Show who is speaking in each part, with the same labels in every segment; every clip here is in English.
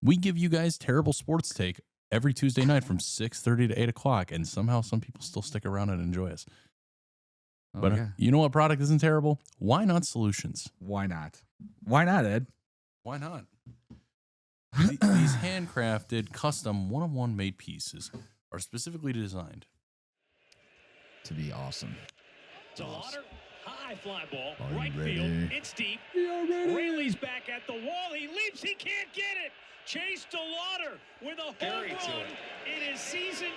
Speaker 1: We give you guys terrible sports take every Tuesday night from 6:30 to 8 o'clock, and somehow some people still stick around and enjoy us.
Speaker 2: Oh,
Speaker 1: But
Speaker 2: yeah.
Speaker 1: you know what product isn't terrible? Why Not Solutions?
Speaker 2: Why not? Why not, Ed?
Speaker 1: Why not? These handcrafted, custom, one-on-one made pieces are specifically designed
Speaker 2: To be awesome.
Speaker 3: DeLauter, high fly ball,
Speaker 2: Are you
Speaker 3: right
Speaker 2: ready?
Speaker 3: field, it's deep. Rayleigh's back at the wall, he leaps, he can't get it. Chase DeLauter with a home run in his season.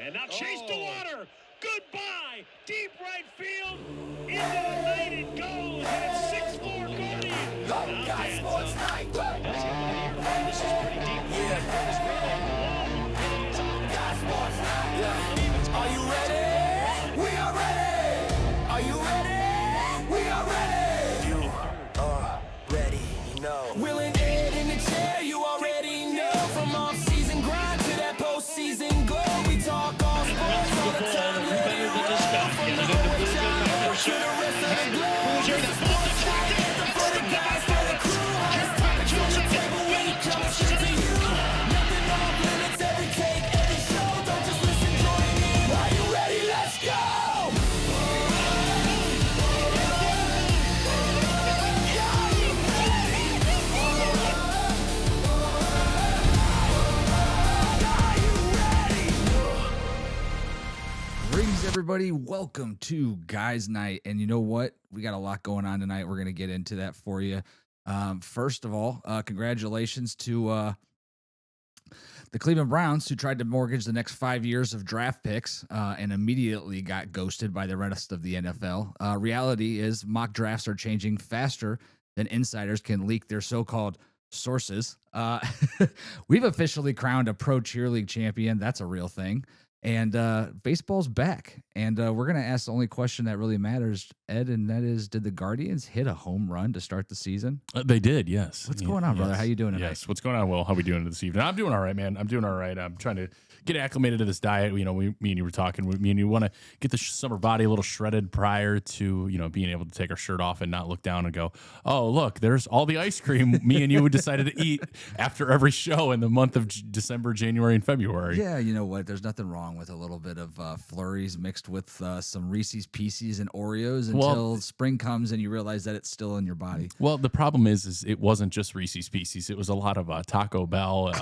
Speaker 3: And now Chase DeLauter, goodbye, deep right field, into the night it goes, and it's 6-4 Guardians. Guys, sports night. This is pretty deep.
Speaker 4: Are you ready? We are ready. Are you ready? We are ready. You are ready, you know. Will and Ed in the chair, you already know. From off-season grind to that postseason glow, we talk all sports all the time. Let it roll from the Norwich Island to the rest of the globe. It's a sports night anthem for the guys, for the crew. Highest topics on the table when it comes straight to you. Nothing off limits, every take, every show. Don't just listen, join in. Are you ready? Let's go!
Speaker 2: Greetings, everybody. Welcome to Guys Night. And you know what? We got a lot going on tonight. We're going to get into that for you. First of all, congratulations to the Cleveland Browns, who tried to mortgage the next 5 years of draft picks and immediately got ghosted by the rest of the NFL. Reality is mock drafts are changing faster than insiders can leak their so-called sources. We've officially crowned a pro cheerleague champion. That's a real thing. And baseball's back. And we're going to ask the only question that really matters, Ed, and that is, did the Guardians hit a home run to start the season?
Speaker 1: They did, yes.
Speaker 2: What's going on, brother? How you doing tonight?
Speaker 1: Yes. What's going on, Will? How we doing this evening? I'm doing all right, man. I'm doing all right. I'm trying to get acclimated to this diet. You know, me and you were talking. Me and you want to get the summer body a little shredded prior to, you know, being able to take our shirt off and not look down and go, oh, look, there's all the ice cream me and you decided to eat after every show in the month of December, January, and February.
Speaker 2: Yeah, you know what? There's nothing wrong with a little bit of flurries mixed with some Reese's Pieces and Oreos until spring comes and you realize that it's still in your body.
Speaker 1: Well, the problem is it wasn't just Reese's Pieces. It was a lot of Taco Bell,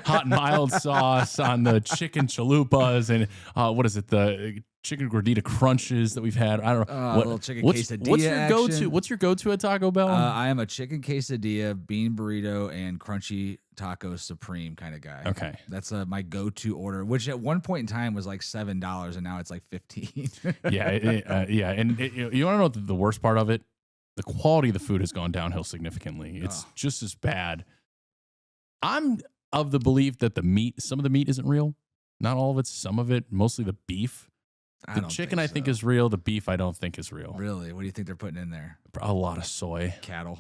Speaker 1: hot and mild sauce on the chicken chalupas, and what is it, the chicken gordita crunches that we've had. I don't know.
Speaker 2: A little chicken quesadilla
Speaker 1: What's your
Speaker 2: action.
Speaker 1: go-to? What's your go-to at Taco Bell?
Speaker 2: I am a chicken quesadilla, bean burrito, and crunchy taco supreme kind of guy.
Speaker 1: Okay.
Speaker 2: That's my go-to order, which at one point in time was like $7, and now it's like $15.
Speaker 1: Yeah. And you want to know what the worst part of it? The quality of the food has gone downhill significantly. It's just as bad. I'm of the belief that some of the meat isn't real. Not all of it, some of it, mostly the beef. The chicken, I think, is real. The beef, I don't think is real.
Speaker 2: Really? What do you think they're putting in there?
Speaker 1: A lot of soy.
Speaker 2: Cattle.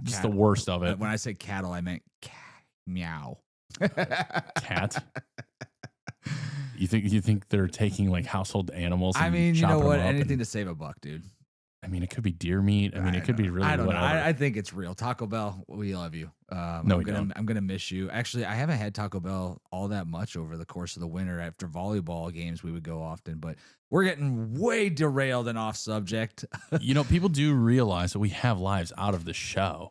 Speaker 1: Just the worst of it.
Speaker 2: When I say cattle, I meant meow.
Speaker 1: Cat. You think they're taking like household animals?
Speaker 2: I
Speaker 1: and
Speaker 2: mean, you know
Speaker 1: chopping
Speaker 2: what?
Speaker 1: them up
Speaker 2: Anything
Speaker 1: and-
Speaker 2: to save a buck, dude.
Speaker 1: I mean, it could be deer meat. I mean, it could be really
Speaker 2: I don't know.
Speaker 1: whatever.
Speaker 2: I think it's real. Taco Bell, we love you.
Speaker 1: No, we don't.
Speaker 2: I'm gonna miss you. Actually, I haven't had Taco Bell all that much over the course of the winter. After volleyball games, we would go often, but we're getting way derailed and off subject.
Speaker 1: You know, people do realize that we have lives out of the show.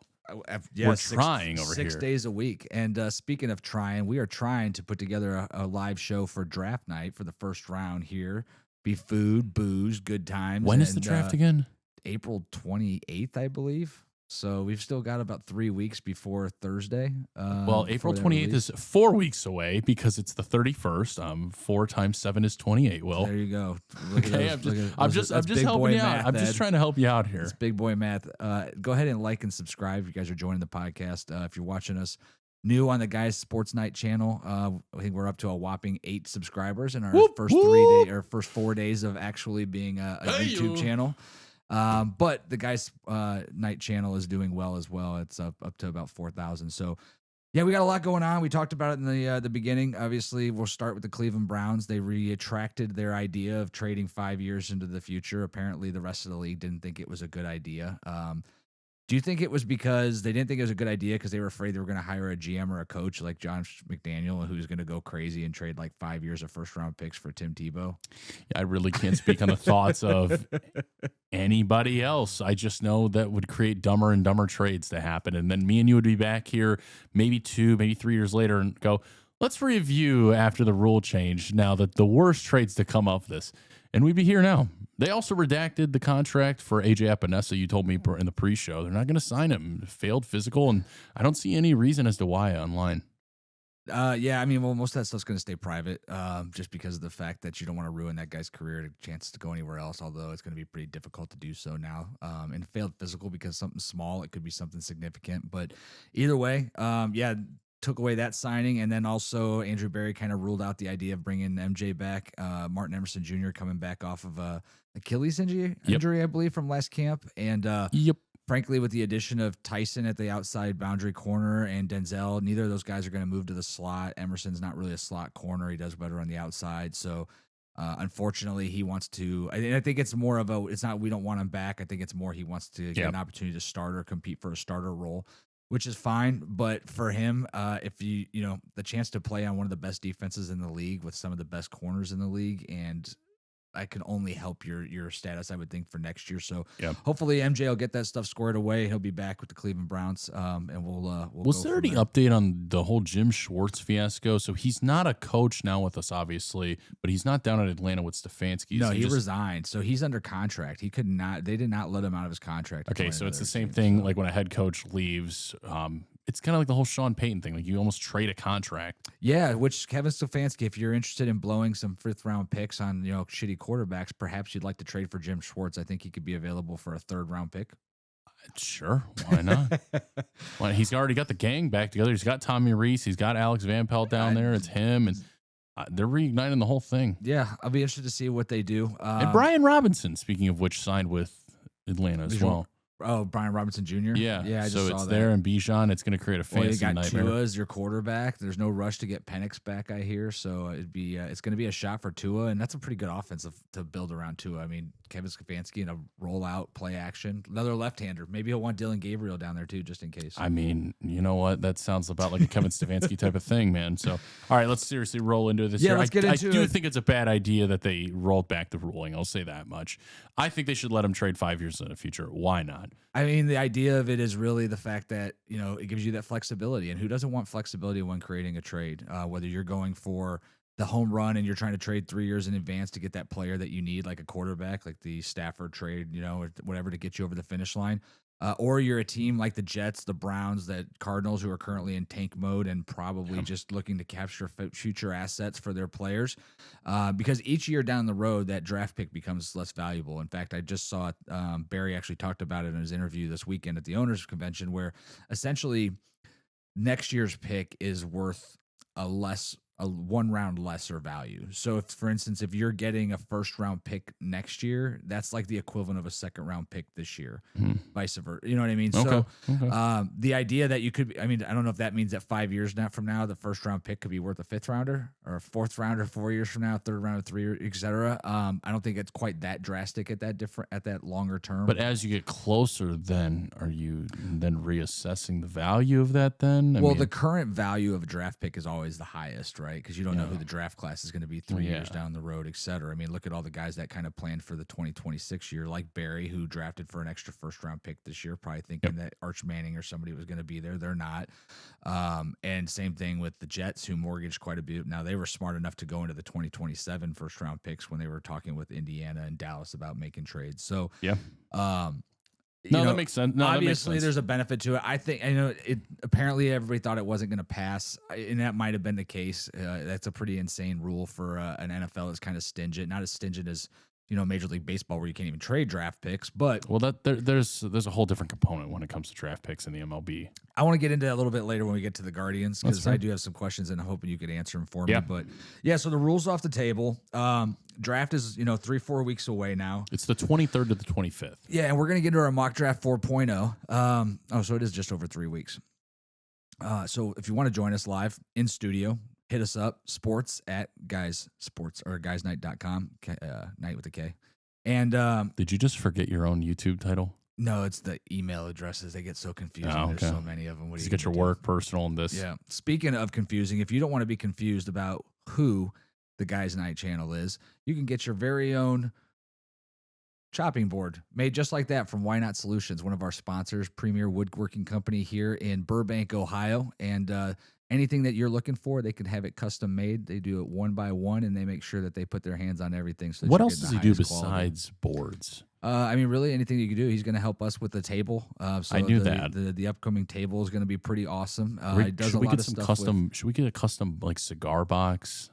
Speaker 2: Yeah,
Speaker 1: We're trying over
Speaker 2: 6
Speaker 1: here.
Speaker 2: days a week. And speaking of trying, we are trying to put together a live show for draft night for the first round here. Be food, booze, good times.
Speaker 1: When is the draft again?
Speaker 2: April 28th, I believe. So we've still got about 3 weeks before Thursday.
Speaker 1: Well, April 28th is 4 weeks away because it's the 31st. 4 times 7 is 28. Will.
Speaker 2: There you go. Look at
Speaker 1: Okay,
Speaker 2: those-
Speaker 1: I'm just
Speaker 2: that's big
Speaker 1: helping
Speaker 2: boy
Speaker 1: you out.
Speaker 2: math,
Speaker 1: I'm just
Speaker 2: Ed.
Speaker 1: trying to help you out here.
Speaker 2: It's big boy math. Go ahead and like and subscribe if you guys are joining the podcast. If you're watching us new on the Guys Sports Night channel, I think we're up to a whapping 8 subscribers in our first 4 days of actually being a YouTube channel. But the Guys Night channel is doing well as well. It's up to about 4,000. So yeah, we got a lot going on. We talked about it in the beginning. Obviously, we'll start with the Cleveland Browns. They retracted their idea of trading 5 years into the future. Apparently, the rest of the league didn't think it was a good idea. Do you think it was because they didn't think it was a good idea because they were afraid they were going to hire a GM or a coach like John McDaniel who's going to go crazy and trade like 5 years of first-round picks for Tim Tebow?
Speaker 1: I really can't speak on the thoughts of anybody else. I just know that would create dumber and dumber trades to happen. And then me and you would be back here maybe 2, maybe 3 years later and go, let's review after the rule change now that the worst trades to come of this. And we'd be here now. They also redacted the contract for AJ Epinesa. You told me in the pre-show. They're not going to sign him. Failed physical, and I don't see any reason as to why online.
Speaker 2: Yeah, I mean, well, most of that stuff's going to stay private just because of the fact that you don't want to ruin that guy's career to chance to go anywhere else, although it's going to be pretty difficult to do so now. And failed physical because something small, it could be something significant. But either way, yeah, took away that signing. And then also Andrew Berry kind of ruled out the idea of bringing MJ back. Martin Emerson Jr. coming back off of Achilles injury, I believe, from last camp. And frankly, with the addition of Tyson at the outside boundary corner and Denzel, neither of those guys are going to move to the slot. Emerson's not really a slot corner. He does better on the outside. So unfortunately, he wants to, I think it's more of it's not, we don't want him back. I think it's more he wants to get an opportunity to start or compete for a starter role, which is fine. But for him, if the chance to play on one of the best defenses in the league with some of the best corners in the league, and I can only help your status, I would think, for next year. So hopefully MJ will get that stuff squared away. He'll be back with the Cleveland Browns, and we'll
Speaker 1: Was there any update on the whole Jim Schwartz fiasco? So he's not a coach now with us, obviously, but he's not down in Atlanta with Stefanski.
Speaker 2: No, he resigned. So he's under contract. He could not. They did not let him out of his contract.
Speaker 1: Okay, so it's the same thing. Like when a head coach leaves, it's kind of like the whole Sean Payton thing. Like you almost trade a contract.
Speaker 2: Yeah, which Kevin Stefanski, if you're interested in blowing some 5th round picks on shitty quarterbacks, perhaps you'd like to trade for Jim Schwartz. I think he could be available for a 3rd round pick.
Speaker 1: Sure, why not? Well, he's already got the gang back together. He's got Tommy Reese. He's got Alex Van Pelt down there. It's him, and they're reigniting the whole thing.
Speaker 2: Yeah, I'll be interested to see what they do.
Speaker 1: And Brian Robinson, speaking of which, signed with Atlanta as well.
Speaker 2: Oh, Brian Robinson Jr.?
Speaker 1: Yeah.
Speaker 2: I just
Speaker 1: so
Speaker 2: saw
Speaker 1: it's
Speaker 2: that.
Speaker 1: there, and Bijan, it's going to create a fantasy nightmare.
Speaker 2: Tua as your quarterback. There's no rush to get Penix back, I hear. So it's going to be a shot for Tua, and that's a pretty good offense to build around Tua. I mean, Kevin Stefanski in a rollout, play action. Another left-hander. Maybe he'll want Dylan Gabriel down there, too, just in case.
Speaker 1: I mean, you know what? That sounds about like a Kevin Stefanski type of thing, man. So, all right, let's seriously roll into this.
Speaker 2: Yeah, let's get into it.
Speaker 1: I do think it's a bad idea that they rolled back the ruling. I'll say that much. I think they should let him trade 5 years in the future. Why not?
Speaker 2: I mean, the idea of it is really the fact that, it gives you that flexibility. And who doesn't want flexibility when creating a trade? Whether you're going for the home run and you're trying to trade 3 years in advance to get that player that you need, like a quarterback, like the Stafford trade, or whatever to get you over the finish line. Or you're a team like the Jets, the Browns, the Cardinals, who are currently in tank mode and probably just looking to capture future assets for their players. Because each year down the road, that draft pick becomes less valuable. In fact, I just saw Barry actually talked about it in his interview this weekend at the Owners Convention, where essentially next year's pick is worth a 1 round lesser value. So if, for instance, if you're getting a 1st round pick next year, that's like the equivalent of a 2nd round pick this year, vice versa. You know what I mean?
Speaker 1: Okay.
Speaker 2: So the idea that you could, I don't know if that means that 5 years from now, the 1st round pick could be worth a 5th rounder or a 4th rounder 4 years from now, 3rd rounder 3 years, et cetera. I don't think it's quite that drastic at that longer term.
Speaker 1: But as you get closer, then are you then reassessing the value of that then? I mean,
Speaker 2: the current value of a draft pick is always the highest, right? Because you don't know who the draft class is going to be 3 years down the road, et cetera. I mean, look at all the guys that kind of planned for the 2026 year, like Barry, who drafted for an extra 1st round pick this year, probably thinking that Arch Manning or somebody was going to be there. They're not. And same thing with the Jets, who mortgaged quite a bit. Now, they were smart enough to go into the 2027 1st round picks when they were talking with Indiana and Dallas about making trades. So,
Speaker 1: that makes sense. No,
Speaker 2: obviously, there's a benefit to it. I think it. Apparently, everybody thought it wasn't going to pass, and that might have been the case. That's a pretty insane rule for an NFL that's kind of stingent, not as stingent as Major League Baseball, where you can't even trade draft picks. But
Speaker 1: there's a whole different component when it comes to draft picks in the MLB.
Speaker 2: I want to get into that a little bit later when we get to the Guardians, because I do have some questions and I'm hoping you could answer them for me. But so the rules off the table. Draft is 3-4 weeks away now.
Speaker 1: It's the 23rd to the 25th.
Speaker 2: Yeah, and we're gonna get into our mock draft 4.0. So it is just over 3 weeks. So if you want to join us live in studio, hit us up, sports@guyssports or guysnight.com, night with a K. And
Speaker 1: did you just forget your own YouTube title?
Speaker 2: No, it's the email addresses. They get so confusing.
Speaker 1: Oh,
Speaker 2: There's
Speaker 1: okay.
Speaker 2: so many of them. What do
Speaker 1: You
Speaker 2: you
Speaker 1: get your
Speaker 2: gonna do?
Speaker 1: work, personal, and this.
Speaker 2: Yeah. Speaking of confusing, if you don't want to be confused about who the Guys Night channel is, you can get your very own chopping board made just like that from Why Not Solutions, one of our sponsors, premier woodworking company here in Burbank, Ohio. And anything that you're looking for, they can have it custom made. They do it one by one, and they make sure that they put their hands on everything. So that
Speaker 1: What
Speaker 2: you're
Speaker 1: else
Speaker 2: getting
Speaker 1: does
Speaker 2: the
Speaker 1: he do
Speaker 2: highest quality.
Speaker 1: besides boards?
Speaker 2: I mean, really, anything you can do. He's going to help us with the table. So
Speaker 1: I knew that.
Speaker 2: the upcoming table is going to be pretty awesome. He does
Speaker 1: Should
Speaker 2: a
Speaker 1: we
Speaker 2: lot
Speaker 1: get
Speaker 2: of
Speaker 1: some
Speaker 2: stuff
Speaker 1: custom? Should we get a custom like cigar box?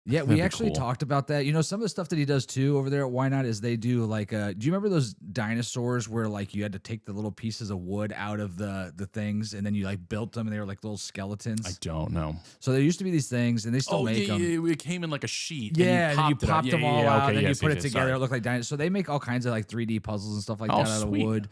Speaker 2: Yeah,
Speaker 1: That'd
Speaker 2: we
Speaker 1: be
Speaker 2: actually
Speaker 1: cool.
Speaker 2: talked about that. You know, some of the stuff that he does too over there at Why Not is they do like, do you remember those dinosaurs where like you had to take the little pieces of wood out of the things and then you like built them and they were like little skeletons?
Speaker 1: I don't know.
Speaker 2: So there used to be these things and they still make them.
Speaker 1: It came in like a sheet.
Speaker 2: Yeah, and you
Speaker 1: it out.
Speaker 2: popped them
Speaker 1: Yeah,
Speaker 2: all
Speaker 1: yeah,
Speaker 2: out,
Speaker 1: okay,
Speaker 2: and then
Speaker 1: yes,
Speaker 2: you put
Speaker 1: yes,
Speaker 2: it together.
Speaker 1: sorry.
Speaker 2: It looked like dinosaurs. So they make all kinds of like 3D puzzles and stuff like
Speaker 1: Oh,
Speaker 2: that out
Speaker 1: sweet.
Speaker 2: of wood.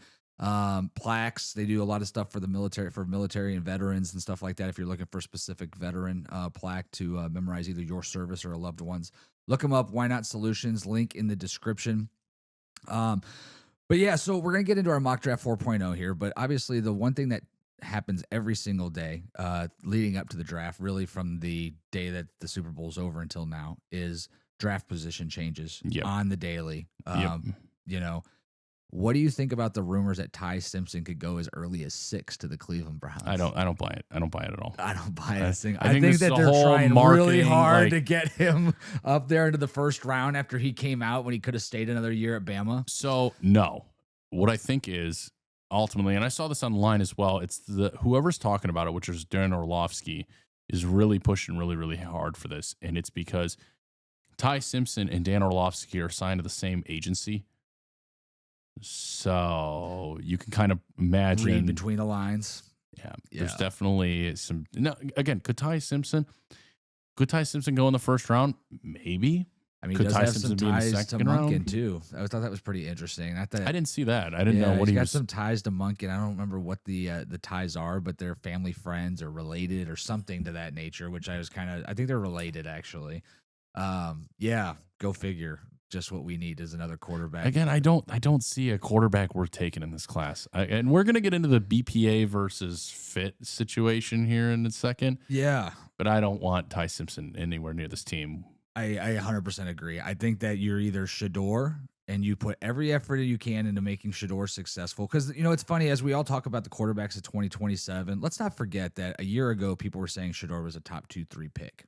Speaker 2: Plaques. They do a lot of stuff for military and veterans and stuff like that. If you're looking for a specific veteran plaque to memorize either your service or a loved one's, look them up. Why Not Solutions? Link in the description. But yeah, so we're gonna get into our mock draft 4.0 here. But obviously, the one thing that happens every single day leading up to the draft, really from the day that the Super Bowl is over until now, is draft position changes
Speaker 1: Yep.
Speaker 2: on the daily.
Speaker 1: Yep.
Speaker 2: You know, what do you think about the rumors that Ty Simpson could go as early as 6 to the Cleveland Browns?
Speaker 1: I don't buy it. I don't buy it at all.
Speaker 2: I don't buy
Speaker 1: I
Speaker 2: this thing.
Speaker 1: think
Speaker 2: I think
Speaker 1: this
Speaker 2: that
Speaker 1: is a
Speaker 2: they're
Speaker 1: whole
Speaker 2: trying really
Speaker 1: marketing,
Speaker 2: hard
Speaker 1: like-
Speaker 2: to get him up there into the first round after he came out when he could have stayed another year at Bama.
Speaker 1: So no, what I think is ultimately, and I saw this online as well. It's whoever's talking about it, which is Dan Orlovsky, is really pushing really, really hard for this, and it's because Ty Simpson and Dan Orlovsky are signed to the same agency. So you can kind of imagine
Speaker 2: Read between the lines.
Speaker 1: Yeah, there's
Speaker 2: Yeah.
Speaker 1: definitely some. No, again, could Ty Simpson go in the first round? Maybe.
Speaker 2: I mean,
Speaker 1: Could
Speaker 2: he does
Speaker 1: Ty
Speaker 2: have
Speaker 1: Simpson
Speaker 2: some
Speaker 1: be in the
Speaker 2: ties to
Speaker 1: second round?
Speaker 2: Munkin too. I thought that was pretty interesting. I thought
Speaker 1: I didn't see that. I didn't know what
Speaker 2: he's
Speaker 1: he
Speaker 2: got
Speaker 1: was.
Speaker 2: some ties to Munkin. I don't remember what the ties are, but they're family friends or related or something to that nature. Which I think they're related actually. Yeah, go figure. Just what we need is another quarterback.
Speaker 1: Again, I don't see a quarterback worth taking in this class. And we're gonna get into the BPA versus fit situation here in a second.
Speaker 2: Yeah,
Speaker 1: But I don't want Ty Simpson anywhere near this team.
Speaker 2: I 100% agree. I think that you're either Shador and you put every effort you can into making Shador successful. Because, you know, it's funny, as we all talk about the quarterbacks of 2027, let's not forget that a year ago, people were saying Shador was a top 2-3 pick.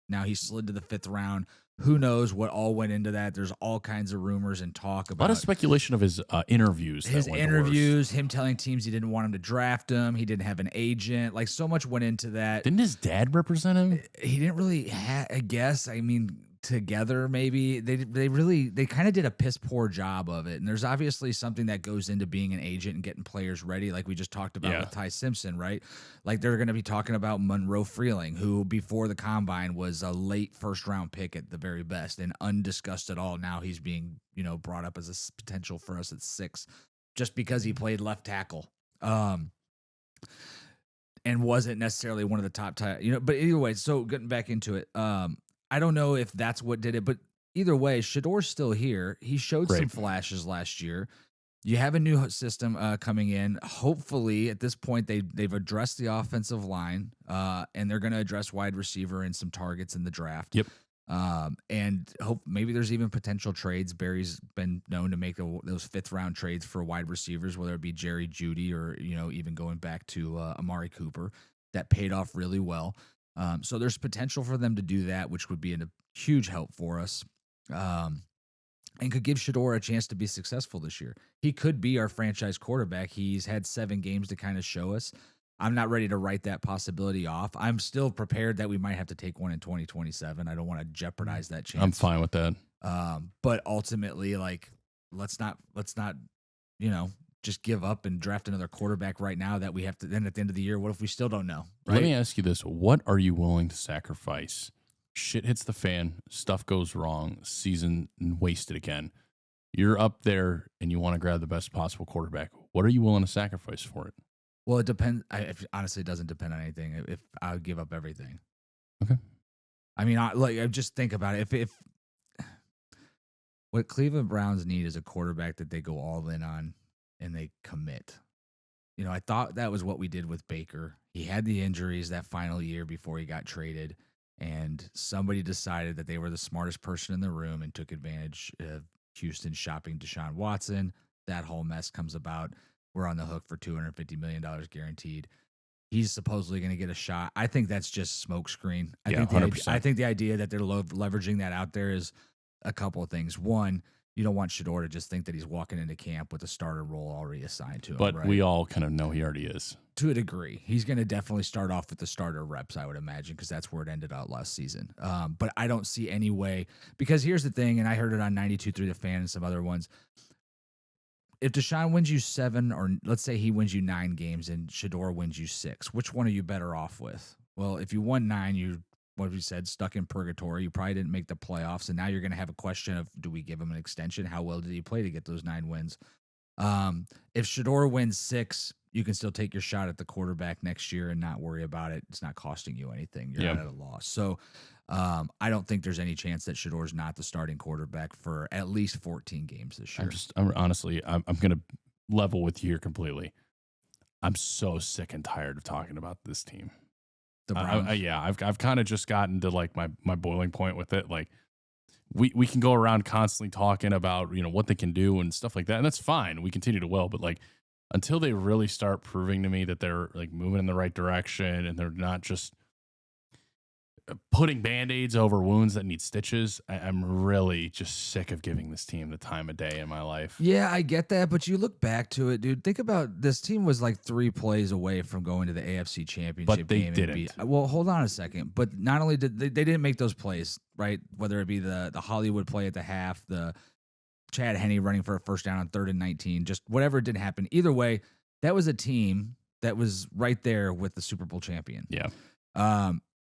Speaker 2: Now he slid to the 5th round. Who knows what all went into that? There's all kinds of rumors and talk
Speaker 1: A
Speaker 2: about
Speaker 1: lot of speculation of his interviews.
Speaker 2: his
Speaker 1: that went the worst.
Speaker 2: interviews, him telling teams he didn't want him to draft him. He didn't have an agent. Like, so much went into that.
Speaker 1: Didn't his dad represent him?
Speaker 2: He didn't really I guess. I mean, together maybe they kind of did a piss poor job of it. And there's obviously something that goes into being an agent and getting players ready, like we just talked about
Speaker 1: Yeah.
Speaker 2: with Ty Simpson, right? Like they're going to be talking about Monroe Freeling, who before the combine was a late first round pick at the very best and undiscussed at all. Now he's being, you know, brought up as a potential for us at 6 just because he played left tackle. And wasn't necessarily one of the top, but either way, so getting back into it, I don't know if that's what did it, but either way, Shador's still here. He showed some
Speaker 1: Right.
Speaker 2: flashes last year. You have a new system coming in. Hopefully, at this point, they've addressed the offensive line, and they're going to address wide receiver and some targets in the draft.
Speaker 1: Yep.
Speaker 2: And hope maybe there's even potential trades. Barry's been known to make those 5th round trades for wide receivers, whether it be Jerry Jeudy or, you know, even going back to Amari Cooper, that paid off really well. So there's potential for them to do that, which would be a huge help for us. And could give Shador a chance to be successful this year. He could be our franchise quarterback. He's had 7 games to kind of show us. I'm not ready to write that possibility off. I'm still prepared that we might have to take one in 2027. I don't want to jeopardize that chance.
Speaker 1: I'm fine with that.
Speaker 2: But ultimately, like, let's not, you know, just give up and draft another quarterback right now that we have to. Then at the end of the year, what if we still don't know? Right?
Speaker 1: Let me ask you this. What are you willing to sacrifice? Shit hits the fan, stuff goes wrong, season wasted again. You're up there and you want to grab the best possible quarterback. What are you willing to sacrifice for it?
Speaker 2: Well, it depends. Honestly, it doesn't depend on anything. If I would give up everything.
Speaker 1: Okay.
Speaker 2: I mean, I just think about it. If what Cleveland Browns need is a quarterback that they go all in on and they commit. You know, I thought that was what we did with Baker. He had the injuries that final year before he got traded, and somebody decided that they were the smartest person in the room and took advantage of Houston shopping Deshaun Watson. That whole mess comes about. We're on the hook for $250 million guaranteed. He's supposedly going to get a shot. I think that's just smokescreen. I think the idea that they're leveraging that out there is a couple of things. One, you don't want Shador to just think that he's walking into camp with a starter role already assigned to him.
Speaker 1: But
Speaker 2: right?
Speaker 1: we all kind of know he already is.
Speaker 2: To a degree. He's going to definitely start off with the starter reps, I would imagine, because that's where it ended out last season. But I don't see any way, because here's the thing, and I heard it on 92.3 The Fan and some other ones. If Deshaun wins you 7, or let's say he wins you 9 games and Shador wins you 6, which one are you better off with? Well, if you won 9, you, what have you said, stuck in purgatory. You probably didn't make the playoffs, and now you're going to have a question of, do we give him an extension? How well did he play to get those 9 wins? If Shador wins 6, you can still take your shot at the quarterback next year and not worry about it. It's not costing you anything. You're not at a loss. So I don't think there's any chance that Shador's not the starting quarterback for at least 14 games this year.
Speaker 1: I'm going to level with you here completely. I'm so sick and tired of talking about this team.
Speaker 2: The Browns?
Speaker 1: I've kind of just gotten to like my boiling point with it. Like we can go around constantly talking about, you know, what they can do and stuff like that. And that's fine. We continue to but like, until they really start proving to me that they're like moving in the right direction and they're not just putting Band-Aids over wounds that need stitches, I'm really just sick of giving this team the time of day in my life.
Speaker 2: Yeah, I get that, but you look back to it, dude. Think about this team was like 3 plays away from going to the AFC Championship
Speaker 1: but they
Speaker 2: game.
Speaker 1: Didn't.
Speaker 2: Well, hold on a second. But not only did they didn't make those plays, right? Whether it be the Hollywood play at the half, the Chad Henne running for a first down on 3rd and 19, just whatever didn't happen. Either way, that was a team that was right there with the Super Bowl champion.
Speaker 1: Yeah.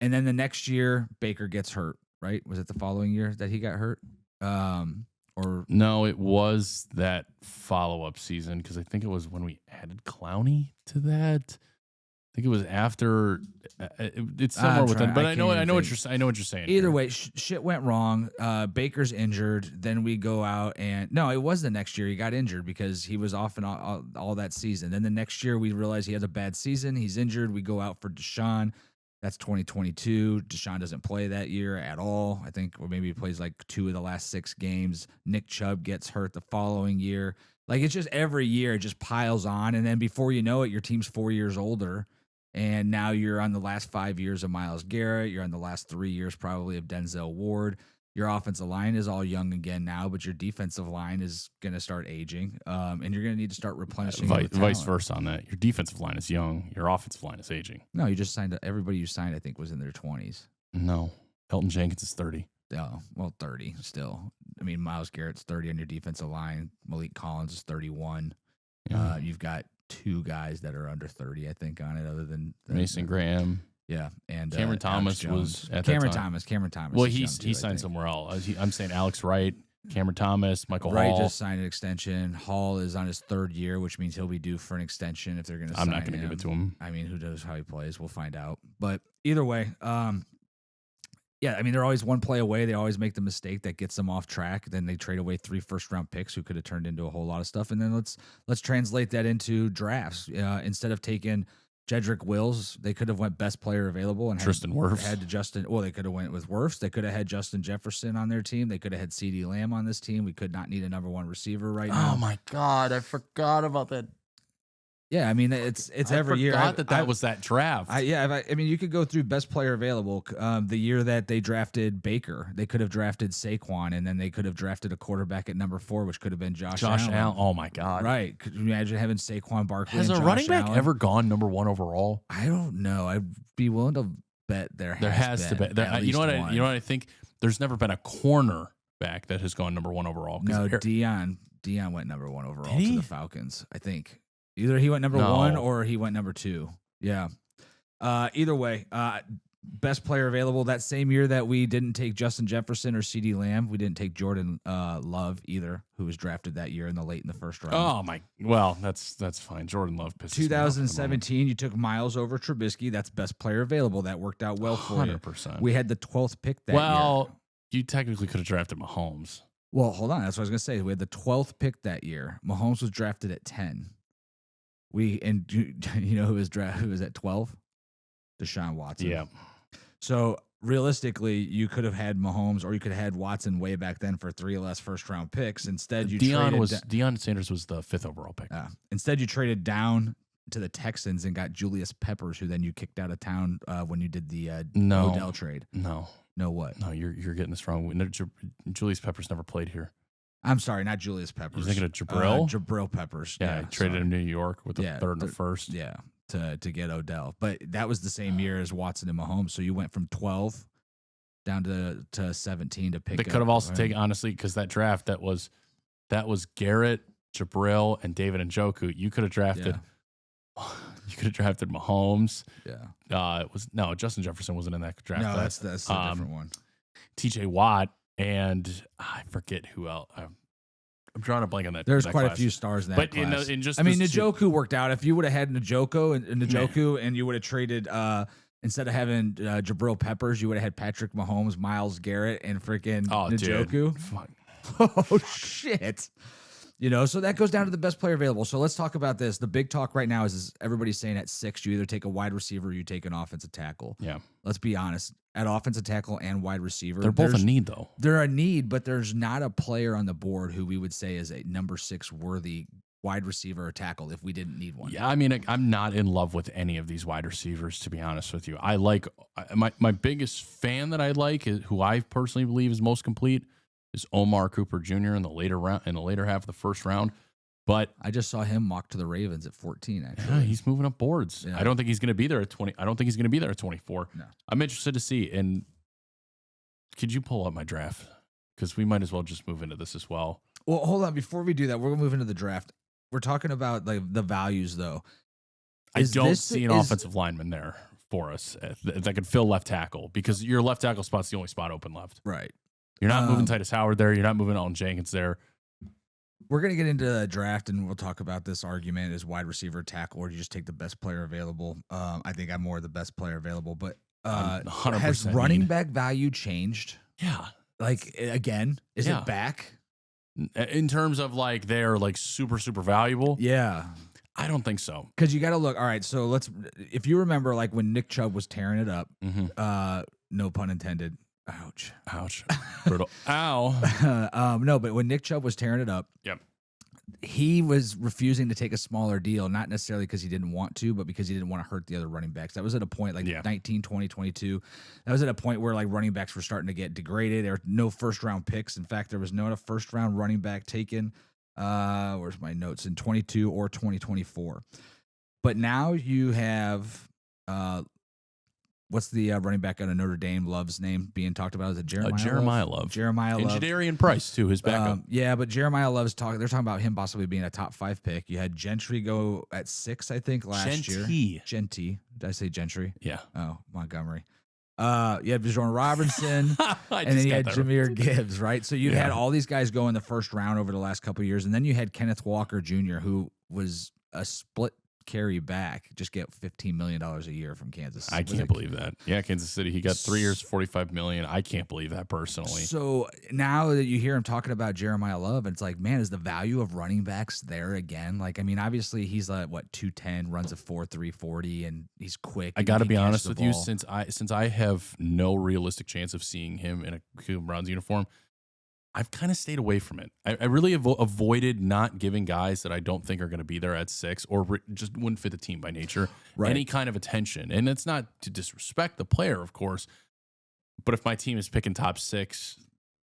Speaker 2: And then the next year, Baker gets hurt, right? Was it the following year that he got hurt? Or
Speaker 1: no, it was that follow-up season, because I think it was when we added Clowney to that. I think it was after. It's somewhere with them, but I know what you're saying.
Speaker 2: Either way, shit went wrong. Baker's injured. Then we go out and no, it was the next year he got injured because he was off and all that season. Then the next year we realize he has a bad season. He's injured. We go out for Deshaun. That's 2022. Deshaun doesn't play that year at all. I think, or maybe he plays like 2 of the last 6 games. Nick Chubb gets hurt the following year. Like, it's just every year it just piles on, and then before you know it, your team's 4 years older. And now you're on the last 5 years of Myles Garrett. You're on the last 3 years probably of Denzel Ward. Your offensive line is all young again now, but your defensive line is going to start aging, and you're going to need to start replenishing.
Speaker 1: Vice versa on that. Your defensive line is young. Your offensive line is aging.
Speaker 2: No, you just signed – everybody you signed, I think, was in their 20s.
Speaker 1: No. Elton Jenkins is 30.
Speaker 2: Oh, well, 30 still. I mean, Myles Garrett's 30 on your defensive line. Malik Collins is 31. Yeah. You've got 2 guys that are under 30, I think, on it, other than
Speaker 1: Mason Graham.
Speaker 2: Yeah, and
Speaker 1: Cameron Thomas was at
Speaker 2: Cameron
Speaker 1: that time.
Speaker 2: Cameron Thomas.
Speaker 1: Well, he signed somewhere else. I'm saying Alex Wright, Cameron Thomas, Michael
Speaker 2: Wright
Speaker 1: Hall.
Speaker 2: just signed an extension. Hall is on his 3rd year, which means he'll be due for an extension if they're going to sign him.
Speaker 1: I'm not going to give it to him.
Speaker 2: I mean, who knows how he plays? We'll find out. But either way, yeah, I mean, they're always one play away. They always make the mistake that gets them off track. Then they trade away 3 first-round picks who could have turned into a whole lot of stuff. And then let's translate that into drafts. Instead of taking Jedrick Wills, they could have went best player available and
Speaker 1: Tristan Wirfs.
Speaker 2: They could have went with Wirfs. They could have had Justin Jefferson on their team. They could have had CeeDee Lamb on this team. We could not need a number 1 receiver right now.
Speaker 1: Oh my God, I forgot about that.
Speaker 2: Yeah, I mean, it's every year.
Speaker 1: I forgot that was that draft.
Speaker 2: I mean, you could go through best player available. The year that they drafted Baker, they could have drafted Saquon, and then they could have drafted a quarterback at number 4, which could have been Josh Allen.
Speaker 1: Oh my God!
Speaker 2: Right? Could you imagine having Saquon Barkley?
Speaker 1: Has
Speaker 2: and
Speaker 1: a
Speaker 2: Josh
Speaker 1: running back
Speaker 2: Allen?
Speaker 1: ever gone number 1 overall?
Speaker 2: I don't know. I'd be willing to bet there has to be.
Speaker 1: You know what? You know what I think? There's never been a cornerback that has gone number 1 overall.
Speaker 2: No, Deion went number 1 overall to the Falcons. I think. Either he went number 1 or he went number 2. Yeah. Either way, best player available that same year that we didn't take Justin Jefferson or CeeDee Lamb. We didn't take Jordan Love either, who was drafted that year late in the first round.
Speaker 1: Oh my! Well, that's fine. Jordan Love pisses
Speaker 2: 2017, you took Miles over Trubisky. That's best player available. That worked out well for
Speaker 1: 100%.
Speaker 2: you. We had the 12th pick that year.
Speaker 1: Well, you technically could have drafted Mahomes.
Speaker 2: Well, hold on. That's what I was gonna say. We had the 12th pick that year. Mahomes was drafted at 10. You know who was at 12? Deshaun Watson.
Speaker 1: Yeah.
Speaker 2: So realistically, you could have had Mahomes or you could have had Watson way back then for 3 less first round picks. Instead, you
Speaker 1: Deion Sanders was the 5th overall pick.
Speaker 2: Instead, you traded down to the Texans and got Julius Peppers, who then you kicked out of town when you did the Odell trade.
Speaker 1: No,
Speaker 2: what?
Speaker 1: No, you're getting this wrong. Julius Peppers never played here.
Speaker 2: I'm sorry, not Julius Peppers.
Speaker 1: You're thinking of Jabril?
Speaker 2: Jabril Peppers.
Speaker 1: Yeah, traded in New York with the 3rd and the 1st.
Speaker 2: Yeah, to get Odell. But that was the same year as Watson and Mahomes. So you went from 12 down to 17 to pick.
Speaker 1: They could have also taken, honestly, because that draft that was Garrett, Jabril, and David Njoku. You could have drafted. Yeah. You could have drafted Mahomes.
Speaker 2: Yeah.
Speaker 1: Justin Jefferson wasn't in that draft.
Speaker 2: No, that's a different one.
Speaker 1: TJ Watt and I forget who else. I'm drawing a blank on that.
Speaker 2: There's
Speaker 1: that
Speaker 2: quite
Speaker 1: class.
Speaker 2: a few stars in that class.
Speaker 1: Njoku
Speaker 2: worked out. If you would have had Njoku and you would have traded instead of having Jabril Peppers, you would have had Patrick Mahomes, Myles Garrett, and freaking Njoku. Oh shit. So that goes down to the best player available. So let's talk about this. The big talk right now is everybody's saying at 6, you either take a wide receiver or you take an offensive tackle.
Speaker 1: Yeah.
Speaker 2: Let's be honest. At offensive tackle and wide receiver,
Speaker 1: they're both a need, though.
Speaker 2: They're a need, but there's not a player on the board who we would say is a number 6 worthy wide receiver or tackle if we didn't need one.
Speaker 1: Yeah, I mean, I'm not in love with any of these wide receivers, to be honest with you. I like my biggest fan that I like, who I personally believe is most complete, is Omar Cooper Jr. in the later half of the first round. But
Speaker 2: I just saw him mocked to the Ravens at 14. Actually,
Speaker 1: yeah, he's moving up boards.
Speaker 2: Yeah.
Speaker 1: I don't think he's going to be there at 20. I don't think he's going to be there at 24.
Speaker 2: No.
Speaker 1: I'm interested to see. And could you pull up my draft? Because we might as well just move into this as well.
Speaker 2: Well, hold on. Before we do that, we're going to move into the draft. We're talking about like the values, though.
Speaker 1: I don't see an offensive lineman there for us that could fill left tackle, because your left tackle spot's the only spot open left.
Speaker 2: Right.
Speaker 1: You're not moving Titus Howard there. You're not moving Alton Jenkins there.
Speaker 2: We're going to get into the draft, and we'll talk about this argument as wide receiver, tackle, or do you just take the best player available? I think I'm more the best player available, but has running back value changed?
Speaker 1: Yeah.
Speaker 2: Like, again, is it back?
Speaker 1: In terms of like they're like super, super valuable?
Speaker 2: Yeah.
Speaker 1: I don't think so.
Speaker 2: Because you got to look. All right, so if you remember, like when Nick Chubb was tearing it up, no pun intended.
Speaker 1: Ouch. Brutal. Ow.
Speaker 2: No, but when Nick Chubb was tearing it up,
Speaker 1: yep,
Speaker 2: he was refusing to take a smaller deal, not necessarily because he didn't want to, but because he didn't want to hurt the other running backs. That was at a point like 19, 20, 22. That was at a point where like running backs were starting to get degraded. There were no first round picks. In fact, there was no first round running back taken. Where's my notes? In 22 or 2024. But now you have what's the running back out of Notre Dame? Love's name being talked about? Is it Jeremiah Love? Jeremiah Love.
Speaker 1: And Jadarian Price, too, his backup.
Speaker 2: Yeah, but Jeremiah Love's they're talking about him possibly being a top 5 pick. You had Gentry go at 6, I think, last year. Genty. Did I say Gentry?
Speaker 1: Yeah.
Speaker 2: Oh, Montgomery. You had Bijan Robinson, and then you had Jahmyr Gibbs, right? So you had all these guys go in the first round over the last couple of years, and then you had Kenneth Walker Jr., who was a split carry back, just get $15 million a year from Kansas.
Speaker 1: I can't believe that. Yeah, Kansas City. He got 3 years, $45 million. I can't believe that personally.
Speaker 2: So now that you hear him talking about Jeremiah Love, it's like, man, is the value of running backs there again? Like, I mean, obviously he's like 210, runs a 4.3 40, and he's quick.
Speaker 1: I got to be honest with you, since I have no realistic chance of seeing him in a Cleveland Browns uniform, I've kind of stayed away from it. I really avoided not giving guys that I don't think are going to be there at 6 or just wouldn't fit the team by nature any kind of attention. And it's not to disrespect the player, of course, but if my team is picking top 6,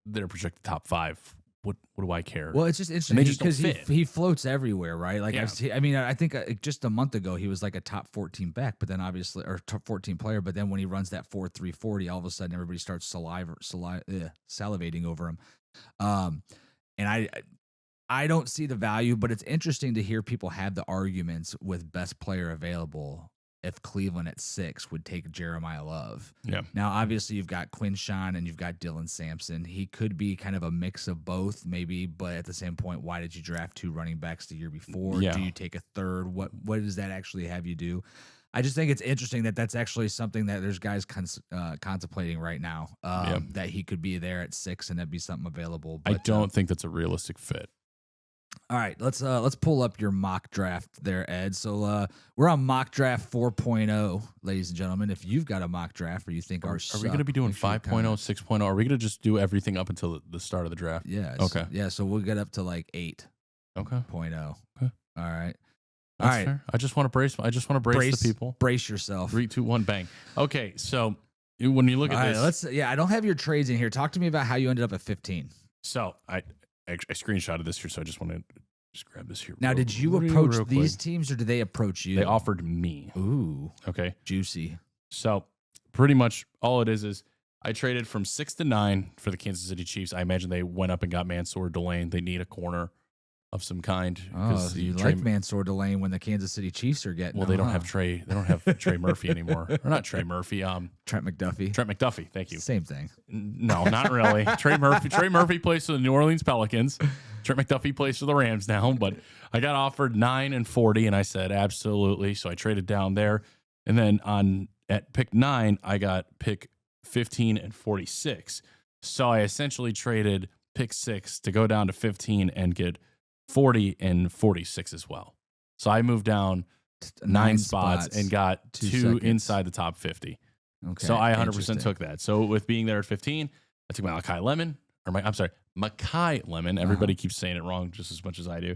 Speaker 1: they're projected top 5. What do I care?
Speaker 2: Well, it's just interesting because he floats everywhere, right? Like I think just a month ago he was like a top 14 back, but then obviously or top 14 player. But then when he runs that 4.3 40, all of a sudden everybody starts salivating over him. And I don't see the value, but it's interesting to hear people have the arguments with best player available if Cleveland at 6 would take Jeremiah Love.
Speaker 1: Yeah.
Speaker 2: Now, obviously, you've got Quinshawn and you've got Dylan Sampson. He could be kind of a mix of both, maybe, but at the same point, why did you draft 2 running backs the year before?
Speaker 1: Yeah.
Speaker 2: Do you take a third? What does that actually have you do? I just think it's interesting that that's actually something that there's guys contemplating right now. That he could be there at 6 and that'd be something available. But,
Speaker 1: I don't think that's a realistic fit.
Speaker 2: All right, let's pull up your mock draft there, Ed. So we're on mock draft 4.0, ladies and gentlemen. If you've got a mock draft or you think
Speaker 1: Are we going to be doing 5.0, 6.0? Are we going to just do everything up until the start of the draft?
Speaker 2: Yeah.
Speaker 1: Okay.
Speaker 2: Yeah, so we'll get up to like 8.0.
Speaker 1: Okay.
Speaker 2: Okay. All right.
Speaker 1: That's fair. I just want to brace the people.
Speaker 2: Brace yourself.
Speaker 1: 3, 2, 1, bang. Okay, so when you look at this,
Speaker 2: I don't have your trades in here. Talk to me about how you ended up at 15.
Speaker 1: So I screenshotted this here, so I just want to just grab this here.
Speaker 2: Now, did you approach these teams or did they approach you?
Speaker 1: They offered me.
Speaker 2: Ooh.
Speaker 1: Okay.
Speaker 2: Juicy.
Speaker 1: So pretty much all it is I traded from 6 to 9 for the Kansas City Chiefs. I imagine they went up and got Mansour Delane. They need a corner of some kind.
Speaker 2: Oh, you like Mansour Delane when the Kansas City Chiefs are getting.
Speaker 1: Well, they don't have Trey. They don't have Trey Murphy anymore. Or not Trey Murphy.
Speaker 2: Trent McDuffie.
Speaker 1: Trent McDuffie. Thank you.
Speaker 2: Same thing.
Speaker 1: No, not really. Trey Murphy plays for the New Orleans Pelicans. Trent McDuffie plays for the Rams now. But I got offered 9 and 40, and I said absolutely. So I traded down there, and then at pick 9, I got pick 15 and 46. So I essentially traded pick 6 to go down to 15 and get 40 and 46 as well. So I moved down 9 spots and got 2 inside the top 50. Okay. So I 100% took that. So with being there at 15, I took Makai Lemon. Everybody keeps saying it wrong just as much as I do.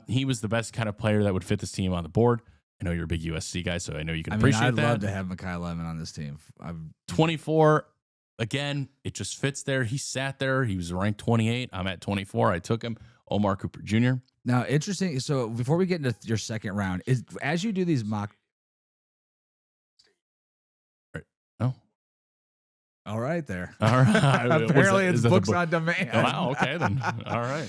Speaker 1: He was the best kind of player that would fit this team on the board. I know you're a big USC guy, so I know you can appreciate that.
Speaker 2: I'd love to have Makai Lemon on this team.
Speaker 1: 24. Again, it just fits there. He sat there. He was ranked 28. I'm at 24. I took him. Omar Cooper Jr.
Speaker 2: Now, interesting. So before we get into your second round, as you do these mock.
Speaker 1: Oh.
Speaker 2: All right, there.
Speaker 1: All right.
Speaker 2: Apparently, it's books on demand.
Speaker 1: Oh, wow. Okay, then. All right.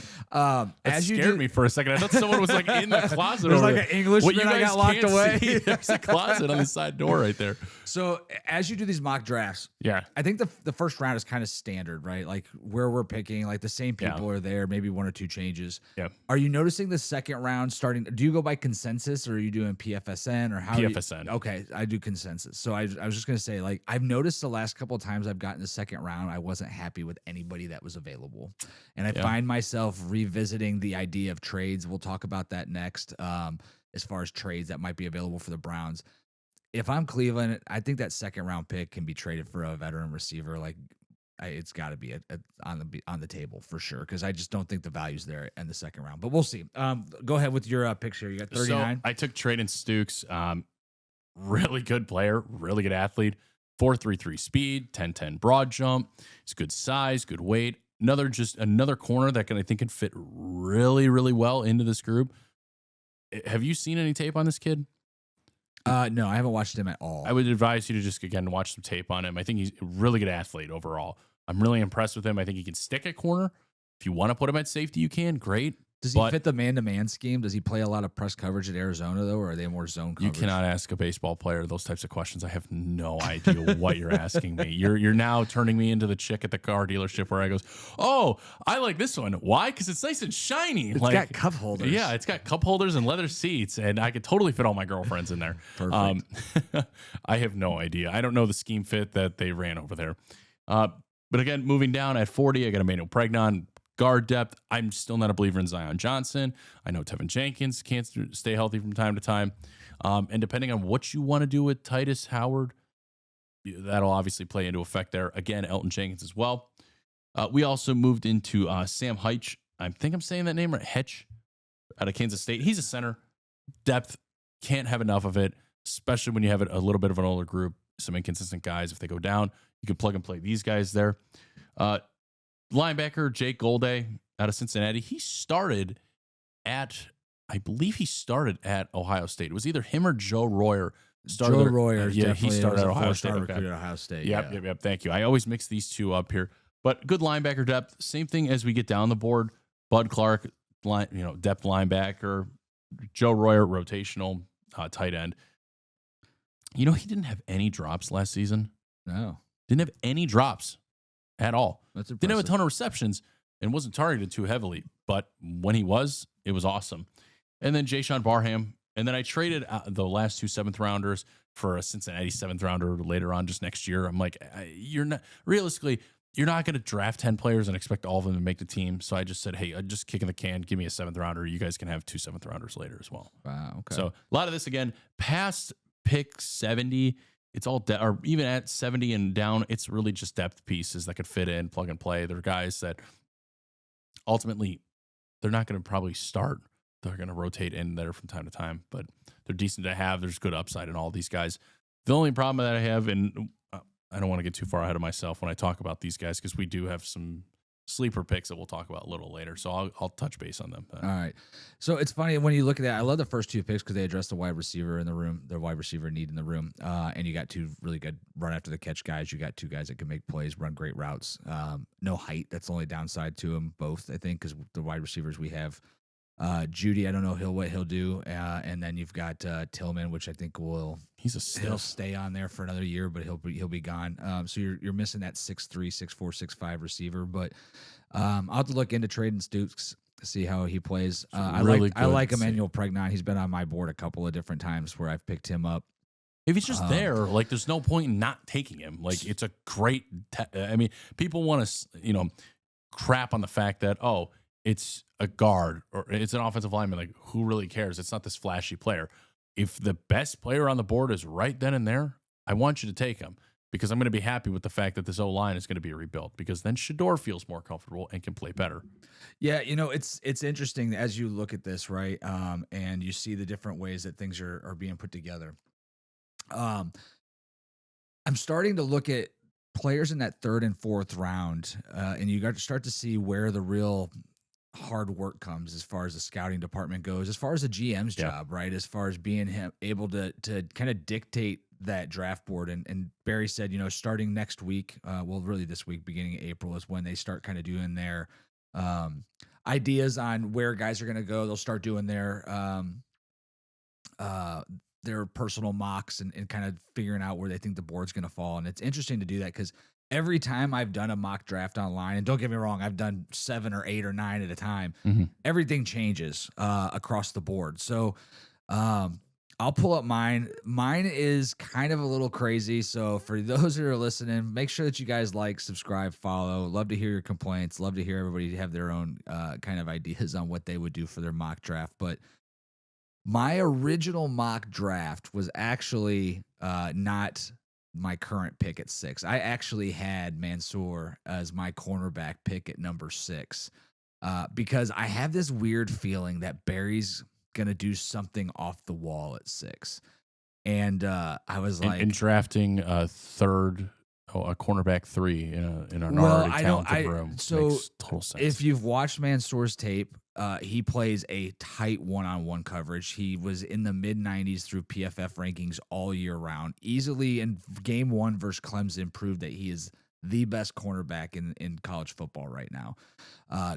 Speaker 2: As you
Speaker 1: scared me for a second. I thought someone was like in the closet.
Speaker 2: There's like an Englishman I got locked away.
Speaker 1: There's a closet on the side door right there.
Speaker 2: So as you do these mock drafts, I think the first round is kind of standard, right? Like where we're picking, like the same people are there, maybe 1 or 2 changes.
Speaker 1: Yeah.
Speaker 2: Are you noticing the second round starting? Do you go by consensus or are you doing PFSN or how?
Speaker 1: PFSN.
Speaker 2: Okay, I do consensus. So I was just gonna say, like, I've noticed the last couple of times I've gotten the second round, I wasn't happy with anybody that was available, and I find myself revisiting the idea of trades. We'll talk about that next. As far as trades that might be available for the Browns. If I'm Cleveland, I think that second round pick can be traded for a veteran receiver. Like it's got to be on the table for sure, because I just don't think the value's there in the second round. But we'll see. Go ahead with your picks here. You got 39.
Speaker 1: So I took Traden Stukes. Really good player, really good athlete. 4.33 speed, 10.10 broad jump. He's good size, good weight. Another corner that I think can fit really, really well into this group. Have you seen any tape on this kid?
Speaker 2: No, I haven't watched him at all.
Speaker 1: I would advise you to just, again, watch some tape on him. I think he's a really good athlete overall. I'm really impressed with him. I think he can stick at corner. If you want to put him at safety, you can. Great.
Speaker 2: Does he fit the man-to-man scheme? Does he play a lot of press coverage at Arizona, though, or are they more zone coverage?
Speaker 1: You cannot ask a baseball player those types of questions. I have no idea what you're asking me. You're now turning me into the chick at the car dealership where I goes, oh, I like this one. Why? Because it's nice and shiny.
Speaker 2: It's got cup holders.
Speaker 1: Yeah, it's got cup holders and leather seats, and I could totally fit all my girlfriends in there.
Speaker 2: Perfect.
Speaker 1: I have no idea. I don't know the scheme fit that they ran over there. But again, moving down at 40, I got Emmanuel Pregnon. Guard depth, I'm still not a believer in Zion Johnson. I know Tevin Jenkins can't stay healthy from time to time. And depending on what you want to do with Titus Howard, that'll obviously play into effect there. Again, Elton Jenkins as well. We also moved into Sam Heitch. I think I'm saying that name right. Hetch out of Kansas State. He's a center. Depth, can't have enough of it, especially when you have a little bit of an older group, some inconsistent guys. If they go down, you can plug and play these guys there. Linebacker Jake Golday out of Cincinnati. He started at Ohio State. It was either him or Joe Royer.
Speaker 2: He started at
Speaker 1: Ohio State.
Speaker 2: Recruit at Ohio State.
Speaker 1: Yep. Thank you. I always mix these two up here. But good linebacker depth. Same thing as we get down the board. Bud Clark, depth linebacker. Joe Royer, rotational tight end. He didn't have any drops last season.
Speaker 2: No.
Speaker 1: Didn't have any drops at all.
Speaker 2: That's impressive.
Speaker 1: Didn't have a ton of receptions and wasn't targeted too heavily, but when he was, it was awesome. And then Jayshon Barham, And then I traded the last 2 7th-rounders for a Cincinnati 7th-rounder later on just next year. I'm like, you're not realistically, you're not going to draft 10 players and expect all of them to make the team. So I just said, hey, I'm just kicking the can. Give me a 7th-rounder. You guys can have 2 7th-rounders later as well.
Speaker 2: Wow. Okay.
Speaker 1: So a lot of this, again, past pick 70, it's all or even at 70 and down, it's really just depth pieces that could fit in, plug and play. They're guys that ultimately they're not going to probably start. They're going to rotate in there from time to time, but they're decent to have. There's good upside in all these guys. The only problem that I have, and I don't want to get too far ahead of myself when I talk about these guys, because we do have some sleeper picks that we'll talk about a little later. So I'll touch base on them.
Speaker 2: All right. So it's funny when you look at that. I love the first 2 picks because they address the wide receiver in the room, their wide receiver need in the room. And you got 2 really good run after the catch guys. You got 2 guys that can make plays, run great routes. No height. That's the only downside to them both, I think, because the wide receivers we have. Judy, I don't know what he'll do, and then you've got Tillman, which I think he'll stay on there for another year, but he'll be gone. So you're missing that 6'3", 6'4", 6'5" receiver. But I'll have to look into trading Stooks to see how he plays. I like Emmanuel Pregnon. He's been on my board a couple of different times where I've picked him up.
Speaker 1: If he's just there, like there's no point in not taking him. Like it's a great. I mean, people want to crap on the fact that it's a guard or it's an offensive lineman. Like, who really cares? It's not this flashy player. If the best player on the board is right then and there, I want you to take him because I'm going to be happy with the fact that this O-line is going to be rebuilt because then Shador feels more comfortable and can play better.
Speaker 2: Yeah, it's interesting as you look at this, right? And you see the different ways that things are being put together. I'm starting to look at players in that 3rd and 4th round, and you got to start to see where the real hard work comes as far as the scouting department goes, as far as the GM's job, right? As far as being able to kind of dictate that draft board. And Barry said, starting next week, really this week, beginning of April is when they start kind of doing their ideas on where guys are going to go. They'll start doing their personal mocks and kind of figuring out where they think the board's going to fall. And it's interesting to do that because every time I've done a mock draft online, and don't get me wrong, I've done 7 or 8 or 9 at a time. Mm-hmm. Everything changes across the board. So I'll pull up mine. Mine is kind of a little crazy. So for those who are listening, make sure that you guys like, subscribe, follow. Love to hear your complaints. Love to hear everybody have their own kind of ideas on what they would do for their mock draft. But my original mock draft was actually not my current pick at 6. I actually had Mansour as my cornerback pick at number 6 because I have this weird feeling that Barry's going to do something off the wall at 6. And I was like...
Speaker 1: In drafting a cornerback 3 in an already talented room.
Speaker 2: So
Speaker 1: makes total sense.
Speaker 2: If you've watched Mansour's tape, he plays a tight one-on-one coverage. He was in the mid-90s through PFF rankings all year round. Easily in game 1 versus Clemson proved that he is the best cornerback in college football right now.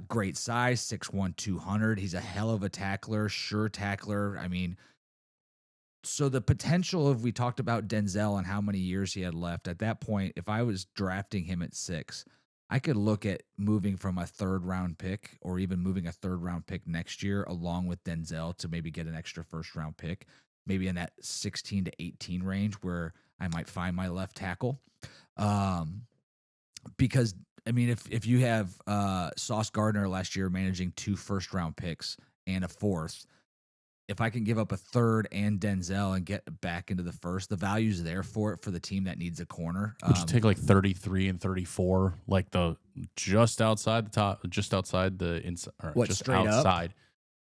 Speaker 2: Great size, 6'1", 200. He's a hell of a tackler, sure tackler. I mean, so the potential of, we talked about Denzel and how many years he had left. At that point, if I was drafting him at 6, I could look at moving from a 3rd round pick or even moving a 3rd round pick next year along with Denzel to maybe get an extra 1st round pick, maybe in that 16 to 18 range where I might find my left tackle. Because I mean, if you have Sauce Gardner last year managing 2 1st round picks and a 4th, if I can give up a 3rd and Denzel and get back into the 1st, the value's there for it for the team that needs a corner.
Speaker 1: Would you take like 33 and 34, like the just outside the top, just outside the inside, or just
Speaker 2: straight
Speaker 1: outside? Up?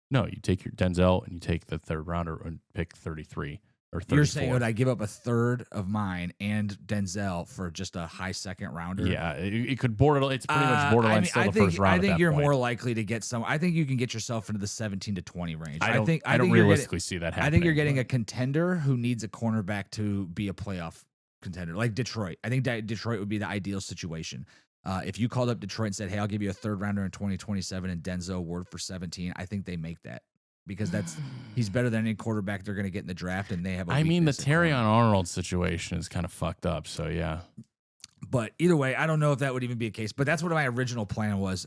Speaker 1: No, you take your Denzel and you take the 3rd rounder and pick 33 or 34.
Speaker 2: You're saying would I give up a 3rd of mine and Denzel for just a high 2nd rounder?
Speaker 1: Yeah, it could border. It's pretty much borderline still the 1st round.
Speaker 2: I think you're
Speaker 1: point.
Speaker 2: More likely to get some. I think you can get yourself into the 17 to 20 range. I
Speaker 1: don't realistically see that happening.
Speaker 2: I think you're getting a contender who needs a cornerback to be a playoff contender, like Detroit. I think that Detroit would be the ideal situation. If you called up Detroit and said, "Hey, I'll give you a 3rd rounder in 2027 and Denzel Ward for 17," I think they make that. Because he's better than any quarterback they're going to get in the draft, and they have.
Speaker 1: I mean, the Terrion Arnold situation is kind of fucked up. So yeah,
Speaker 2: but either way, I don't know if that would even be a case. But that's what my original plan was.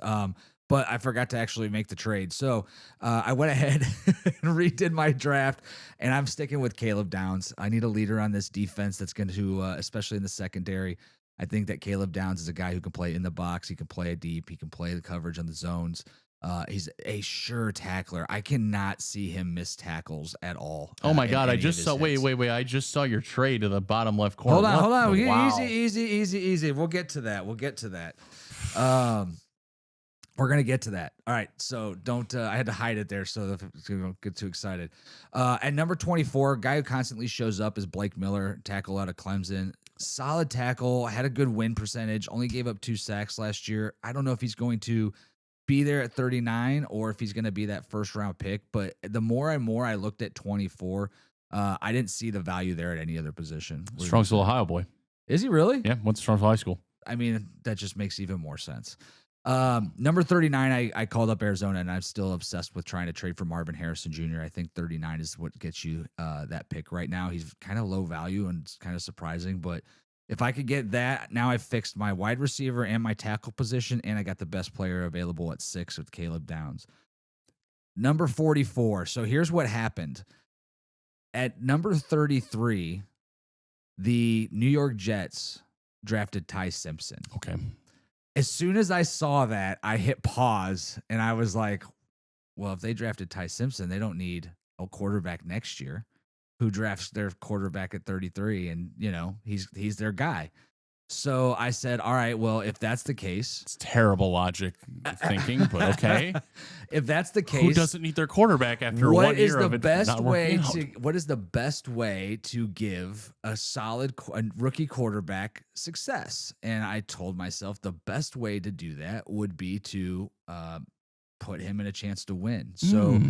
Speaker 2: but I forgot to actually make the trade. So I went ahead and redid my draft, and I'm sticking with Caleb Downs. I need a leader on this defense that's going to, especially in the secondary. I think that Caleb Downs is a guy who can play in the box. He can play it deep. He can play the coverage on the zones. He's a sure tackler. I cannot see him miss tackles at all.
Speaker 1: Oh my God. I just saw, wait. I just saw your trade to the bottom left corner.
Speaker 2: Hold on.
Speaker 1: Wow.
Speaker 2: Easy. We'll get to that. We're going to get to that. All right. So don't, I had to hide it there so that you don't get too excited. At number 24, guy who constantly shows up is Blake Miller, tackle out of Clemson. Solid tackle, had a good win percentage, only gave up 2 sacks last year. I don't know if he's going to be there at 39 or if he's going to be that first round pick. But the more and more I looked at 24, I didn't see the value there at any other position.
Speaker 1: Strongsville, Ohio boy.
Speaker 2: Is he really?
Speaker 1: Yeah, went to Strongsville High School.
Speaker 2: I mean, that just makes even more sense. Number 39, I called up Arizona, and I'm still obsessed with trying to trade for Marvin Harrison Jr. I think 39 is what gets you that pick right now. He's kind of low value and it's kind of surprising, but if I could get that, now I've fixed my wide receiver and my tackle position, and I got the best player available at 6 with Caleb Downs. Number 44. So here's what happened. At number 33, the New York Jets drafted Ty Simpson.
Speaker 1: Okay.
Speaker 2: As soon as I saw that, I hit pause and I was like, well, if they drafted Ty Simpson, they don't need a quarterback next year. Who drafts their quarterback at 33? And, you know, he's their guy. So I said, all right, well, if that's the case.
Speaker 1: It's terrible logic thinking, but okay.
Speaker 2: If that's the case.
Speaker 1: Who doesn't need their quarterback after 1 year of it not working out?
Speaker 2: What is the best way to give a solid rookie quarterback success? And I told myself the best way to do that would be to put him in a chance to win. So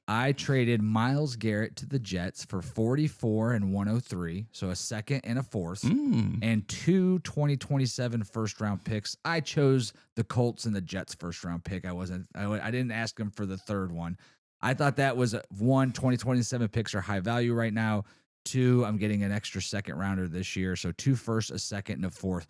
Speaker 2: I traded Myles Garrett to the Jets for 44 and 103, so a second and a fourth, and 2 2027 first-round picks. I chose the Colts and the Jets first-round pick. I didn't ask them for the third one. I thought that was 1, 2027 picks are high value right now. 2, I'm getting an extra second-rounder this year, so 2 firsts, a second, and a fourth.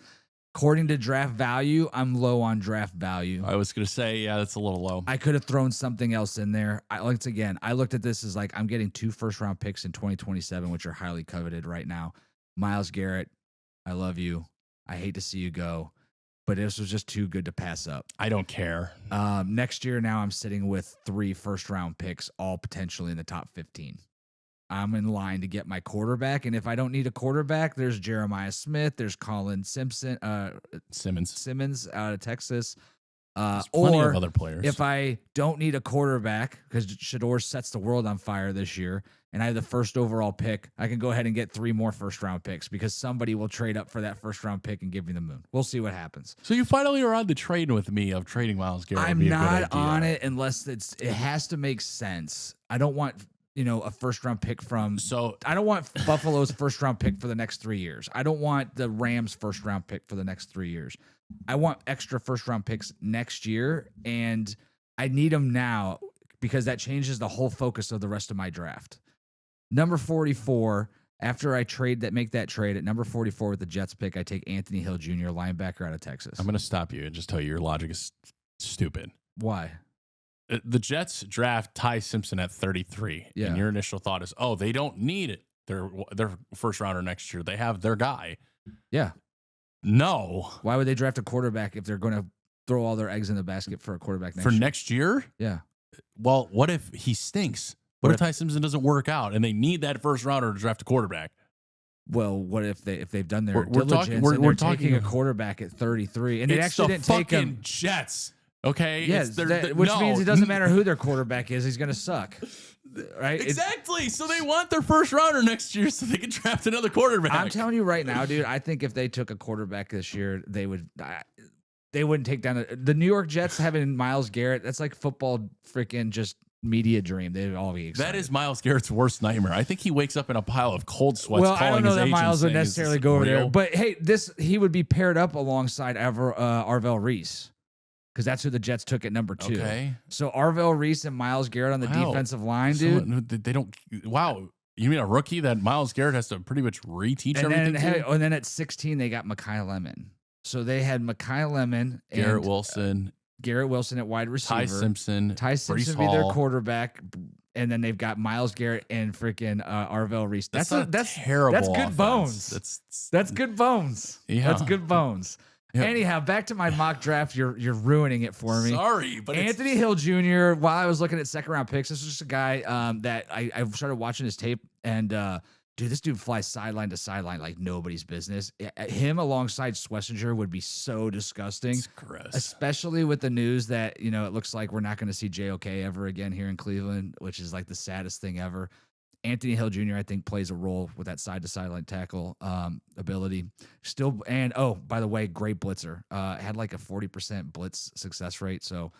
Speaker 2: According to draft value, I'm low on draft value.
Speaker 1: I was going to say, yeah, that's a little low.
Speaker 2: I could have thrown something else in there. I looked at this as like I'm getting 2 first-round picks in 2027, which are highly coveted right now. Myles Garrett, I love you. I hate to see you go, but this was just too good to pass up.
Speaker 1: I don't care.
Speaker 2: Next year, now I'm sitting with 3 first-round picks, all potentially in the top 15. I'm in line to get my quarterback, and if I don't need a quarterback, there's Jeremiah Smith, there's Colin Simmons out of Texas,
Speaker 1: There's plenty of other players.
Speaker 2: If I don't need a quarterback because Shador sets the world on fire this year, and I have the first overall pick, I can go ahead and get 3 more first-round picks because somebody will trade up for that first-round pick and give me the moon. We'll see what happens.
Speaker 1: So you finally are on the train with me of trading Myles Garrett.
Speaker 2: I'm not on it unless it has to make sense. I don't want a first-round pick from. So I don't want Buffalo's first-round pick for the next 3 years. I don't want the Rams' first-round pick for the next 3 years. I want extra first-round picks next year, and I need them now because that changes the whole focus of the rest of my draft. Number 44. After I make that trade at number 44 with the Jets pick, I take Anthony Hill Jr., linebacker out of Texas.
Speaker 1: I'm going to stop you and just tell you your logic is stupid.
Speaker 2: Why?
Speaker 1: The Jets draft Ty Simpson at 33.
Speaker 2: Yeah.
Speaker 1: And your initial thought is, oh, they don't need their first rounder next year. They have their guy.
Speaker 2: Yeah.
Speaker 1: No.
Speaker 2: Why would they draft a quarterback if they're going to throw all their eggs in the basket for a quarterback
Speaker 1: next year?
Speaker 2: Yeah.
Speaker 1: Well, what if he stinks? What if Ty Simpson doesn't work out and they need that first rounder to draft a quarterback?
Speaker 2: Well, what if they've done their diligence
Speaker 1: we're
Speaker 2: and they're taking a quarterback at 33 and they actually didn't take him?
Speaker 1: Jets. Okay.
Speaker 2: Yes, which means it doesn't matter who their quarterback is. He's going to suck. Right?
Speaker 1: Exactly. So they want their first rounder next year so they can draft another quarterback.
Speaker 2: I'm telling you right now, dude, I think if they took a quarterback this year, they wouldn't take down the New York Jets having Myles Garrett. That's like football freaking just media dream. They'd all be excited.
Speaker 1: That is Myles Garrett's worst nightmare. I think he wakes up in a pile of cold sweats.
Speaker 2: Well, I don't know that Myles would necessarily go over there, but hey, he would be paired up alongside Arvell Reese. Because that's who the Jets took at number 2.
Speaker 1: Okay.
Speaker 2: So Arvell Reese and Myles Garrett on the defensive line, dude.
Speaker 1: They don't. Wow. You mean a rookie that Myles Garrett has to pretty much reteach everything?
Speaker 2: And then at 16, they got Mekhi Lemon. So they had Mekhi Lemon,
Speaker 1: Garrett Wilson,
Speaker 2: Garrett Wilson at wide receiver.
Speaker 1: Ty Simpson
Speaker 2: Brees be their quarterback. And then they've got Myles Garrett and freaking Arvell Reese. That's
Speaker 1: terrible.
Speaker 2: That's good
Speaker 1: offense.
Speaker 2: bones. That's good bones.
Speaker 1: Yeah.
Speaker 2: That's good bones.
Speaker 1: Yeah.
Speaker 2: Anyhow, back to my mock draft. You're ruining it for me.
Speaker 1: Sorry, but
Speaker 2: Anthony Hill Jr. While I was looking at second round picks, this was just a guy that I started watching his tape, and dude, this dude flies sideline to sideline like nobody's business. Him alongside Schlesinger would be so disgusting.
Speaker 1: It's gross.
Speaker 2: Especially with the news that, it looks like we're not going to see JOK ever again here in Cleveland, which is like the saddest thing ever. Anthony Hill Jr., I think, plays a role with that side-to-sideline tackle ability. Still, and by the way, great blitzer. Had like a 40% blitz success rate. So,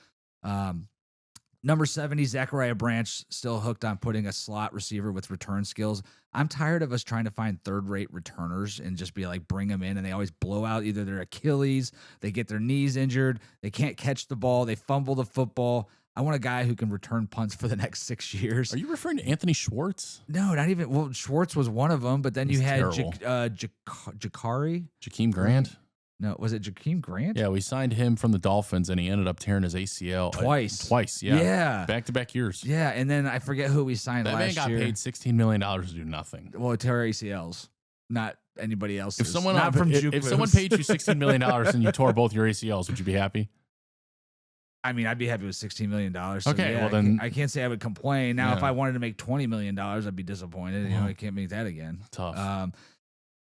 Speaker 2: number 70, Zachariah Branch, still hooked on putting a slot receiver with return skills. I'm tired of us trying to find third-rate returners and just be like, bring them in, and they always blow out either their Achilles, they get their knees injured, they can't catch the ball, they fumble the football. I want a guy who can return punts for the next 6 years.
Speaker 1: Are you referring to Anthony Schwartz?
Speaker 2: No, not even. Well, Schwartz was one of them, but then you had
Speaker 1: terrible.
Speaker 2: Jakari.
Speaker 1: Jakeem Grant?
Speaker 2: No, was it Jakeem Grant?
Speaker 1: Yeah, we signed him from the Dolphins, and he ended up tearing his ACL
Speaker 2: twice.
Speaker 1: Yeah.
Speaker 2: Yeah.
Speaker 1: Back-to-back years.
Speaker 2: Yeah, and then I forget who we signed
Speaker 1: That
Speaker 2: last
Speaker 1: man got
Speaker 2: year.
Speaker 1: paid $16 million to do nothing.
Speaker 2: Well, tear ACLs, not anybody else.
Speaker 1: If someone
Speaker 2: if
Speaker 1: someone paid you $16 million and you tore both your ACLs, would you be happy?
Speaker 2: I mean, I'd be happy with $16 million. So
Speaker 1: Okay,
Speaker 2: yeah,
Speaker 1: well then
Speaker 2: I can't say I would complain. Now,
Speaker 1: Yeah.
Speaker 2: if I wanted to make $20 million, I'd be disappointed. I can't make that again.
Speaker 1: Tough.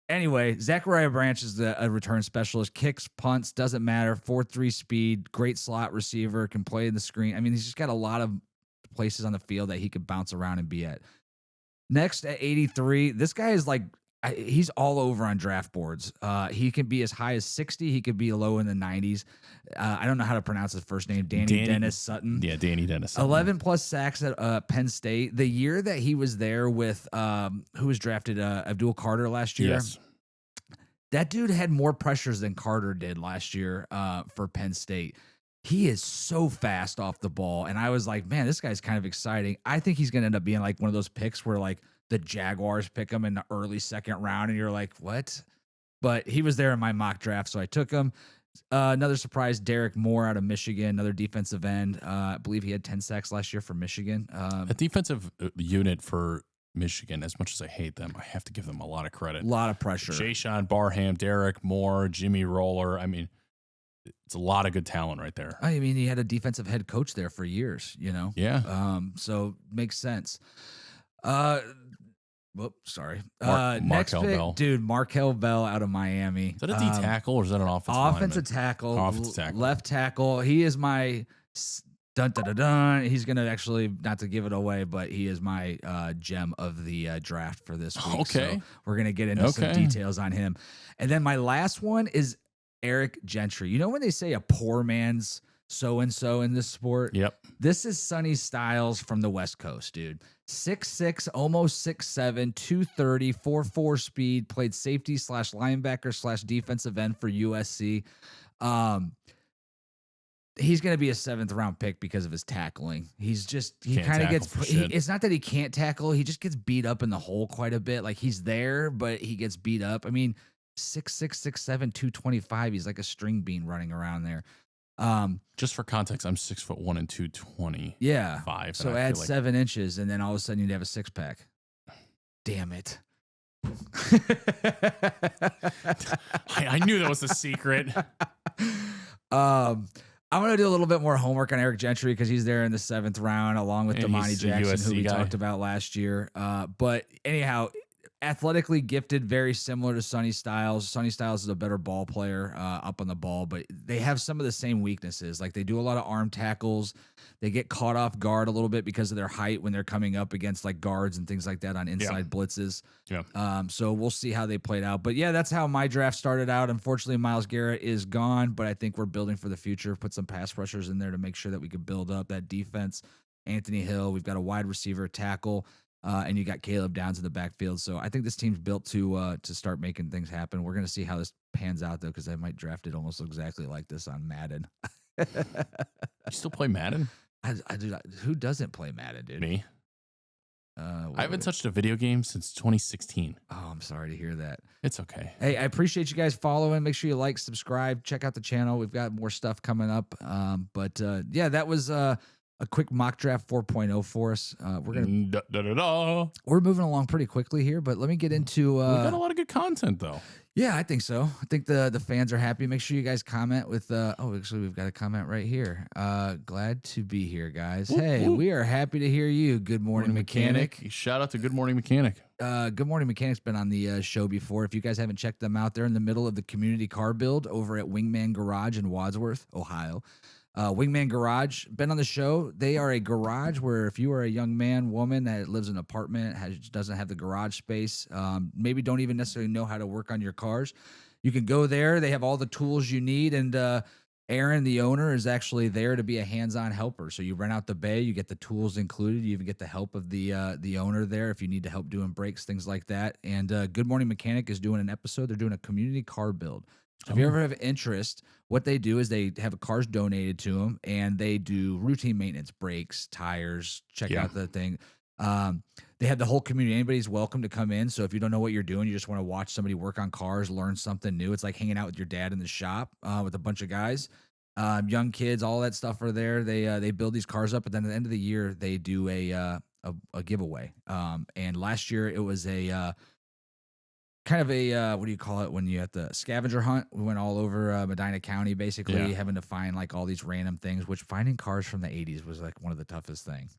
Speaker 2: Anyway, Zachariah Branch is a return specialist. Kicks, punts, doesn't matter. 4.3 speed, great slot receiver, can play in the screen. I mean, he's just got a lot of places on the field that he could bounce around and be at. Next at 83, this guy is like, he's all over on draft boards. He can be as high as 60. He could be low in the 90s. I don't know how to pronounce his first name. Danny Dennis Sutton.
Speaker 1: Yeah, Danny Dennis Sutton.
Speaker 2: 11 plus sacks at Penn State. The year that he was there with who was drafted, Abdul Carter last year.
Speaker 1: Yes.
Speaker 2: That dude had more pressures than Carter did last year for Penn State. He is so fast off the ball. And I was like, man, this guy's kind of exciting. I think he's going to end up being like one of those picks where like the Jaguars pick him in the early second round and you're like, what? But he was there in my mock draft, so I took him. Another surprise, Derek Moore out of Michigan, another defensive end. I believe he had 10 sacks last year for Michigan.
Speaker 1: A defensive unit for Michigan, as much as I hate them, I have to give them a lot of credit.
Speaker 2: A lot of pressure.
Speaker 1: Jayshon Barham, Derek Moore, Jimmy Roller. I mean, it's a lot of good talent right there.
Speaker 2: I mean, he had a defensive head coach there for years,
Speaker 1: Yeah.
Speaker 2: So makes sense. Sorry. Next
Speaker 1: Markel
Speaker 2: pick,
Speaker 1: Bell.
Speaker 2: dude, Markel Bell out of Miami.
Speaker 1: Is that a D tackle or is that an
Speaker 2: Offensive tackle, left tackle. He is my dun dun dun dun. He's gonna actually, not to give it away, but he is my gem of the draft for this week.
Speaker 1: Okay.
Speaker 2: So we're gonna get into some details on him, and then my last one is Eric Gentry. You know when they say a poor man's so-and-so in this sport?
Speaker 1: Yep.
Speaker 2: This is Sonny Styles from the West Coast, dude. 6'6", almost 6'7", 230, 4.4 speed, played safety / linebacker / defensive end for USC. He's going to be a 7th round pick because of his tackling. He kind of gets, it's not that he can't tackle. He just gets beat up in the hole quite a bit. Like he's there, but he gets beat up. I mean, 6'6", 6'7", 225. He's like a string bean running around there.
Speaker 1: Just for context, I'm 6'1" and 220.
Speaker 2: Yeah.
Speaker 1: 5.
Speaker 2: So add 7 inches, and then all of a sudden you'd have a 6-pack. Damn it.
Speaker 1: I knew that was the secret.
Speaker 2: I'm going to do a little bit more homework on Eric Gentry because he's there in the 7th round along with Damani Jackson, who we talked about last year. But anyhow, athletically gifted, very similar to Sonny Styles. Sonny Styles is a better ball player up on the ball, but they have some of the same weaknesses. Like they do a lot of arm tackles. They get caught off guard a little bit because of their height when they're coming up against like guards and things like that on inside blitzes.
Speaker 1: Yeah.
Speaker 2: So we'll see how they played out. But yeah, that's how my draft started out. Unfortunately, Myles Garrett is gone, but I think we're building for the future. Put some pass rushers in there to make sure that we could build up that defense. Anthony Hill, we've got a wide receiver, tackle. And you got Caleb Downs in the backfield. So I think this team's built to start making things happen. We're going to see how this pans out, though, because I might draft it almost exactly like this on Madden.
Speaker 1: You still play Madden?
Speaker 2: I do. Who doesn't play Madden, dude?
Speaker 1: Me. I haven't touched a video game since 2016.
Speaker 2: Oh, I'm sorry to hear that.
Speaker 1: It's okay.
Speaker 2: Hey, I appreciate you guys following. Make sure you like, subscribe, check out the channel. We've got more stuff coming up. Yeah, that was a quick mock draft 4.0 for us. We're moving along pretty quickly here, but let me get into.
Speaker 1: We got a lot of good content though.
Speaker 2: Yeah, I think so. I think the fans are happy. Make sure you guys comment with. Actually, we've got a comment right here. Glad to be here, guys. Hey, we are happy to hear you. Good morning, mechanic.
Speaker 1: Shout out to Good Morning Mechanic.
Speaker 2: Good Morning Mechanic's been on the show before. If you guys haven't checked them out, they're in the middle of the community car build over at Wingman Garage in Wadsworth, Ohio. Wingman Garage, been on the show. They are a garage where if you are a young man, woman that lives in an apartment, doesn't have the garage space, maybe don't even necessarily know how to work on your cars, you can go there. They have all the tools you need, and Aaron, the owner, is actually there to be a hands-on helper. So you rent out the bay, you get the tools included, you even get the help of the owner there if you need to help doing brakes, things like that. And Good Morning Mechanic is doing an episode. They're doing a community car build. So if you ever have interest, what they do is they have cars donated to them, and they do routine maintenance, brakes, tires, check out the thing. They have the whole community. Anybody's welcome to come in. So if you don't know what you're doing, you just want to watch somebody work on cars, learn something new. It's like hanging out with your dad in the shop with a bunch of guys, young kids, all that stuff are there. They build these cars up, but then at the end of the year, they do a giveaway. And last year it was a kind of a what do you call it when you have the scavenger hunt? We went all over Medina County, basically having to find like all these random things, which finding cars from the 80s was like one of the toughest things.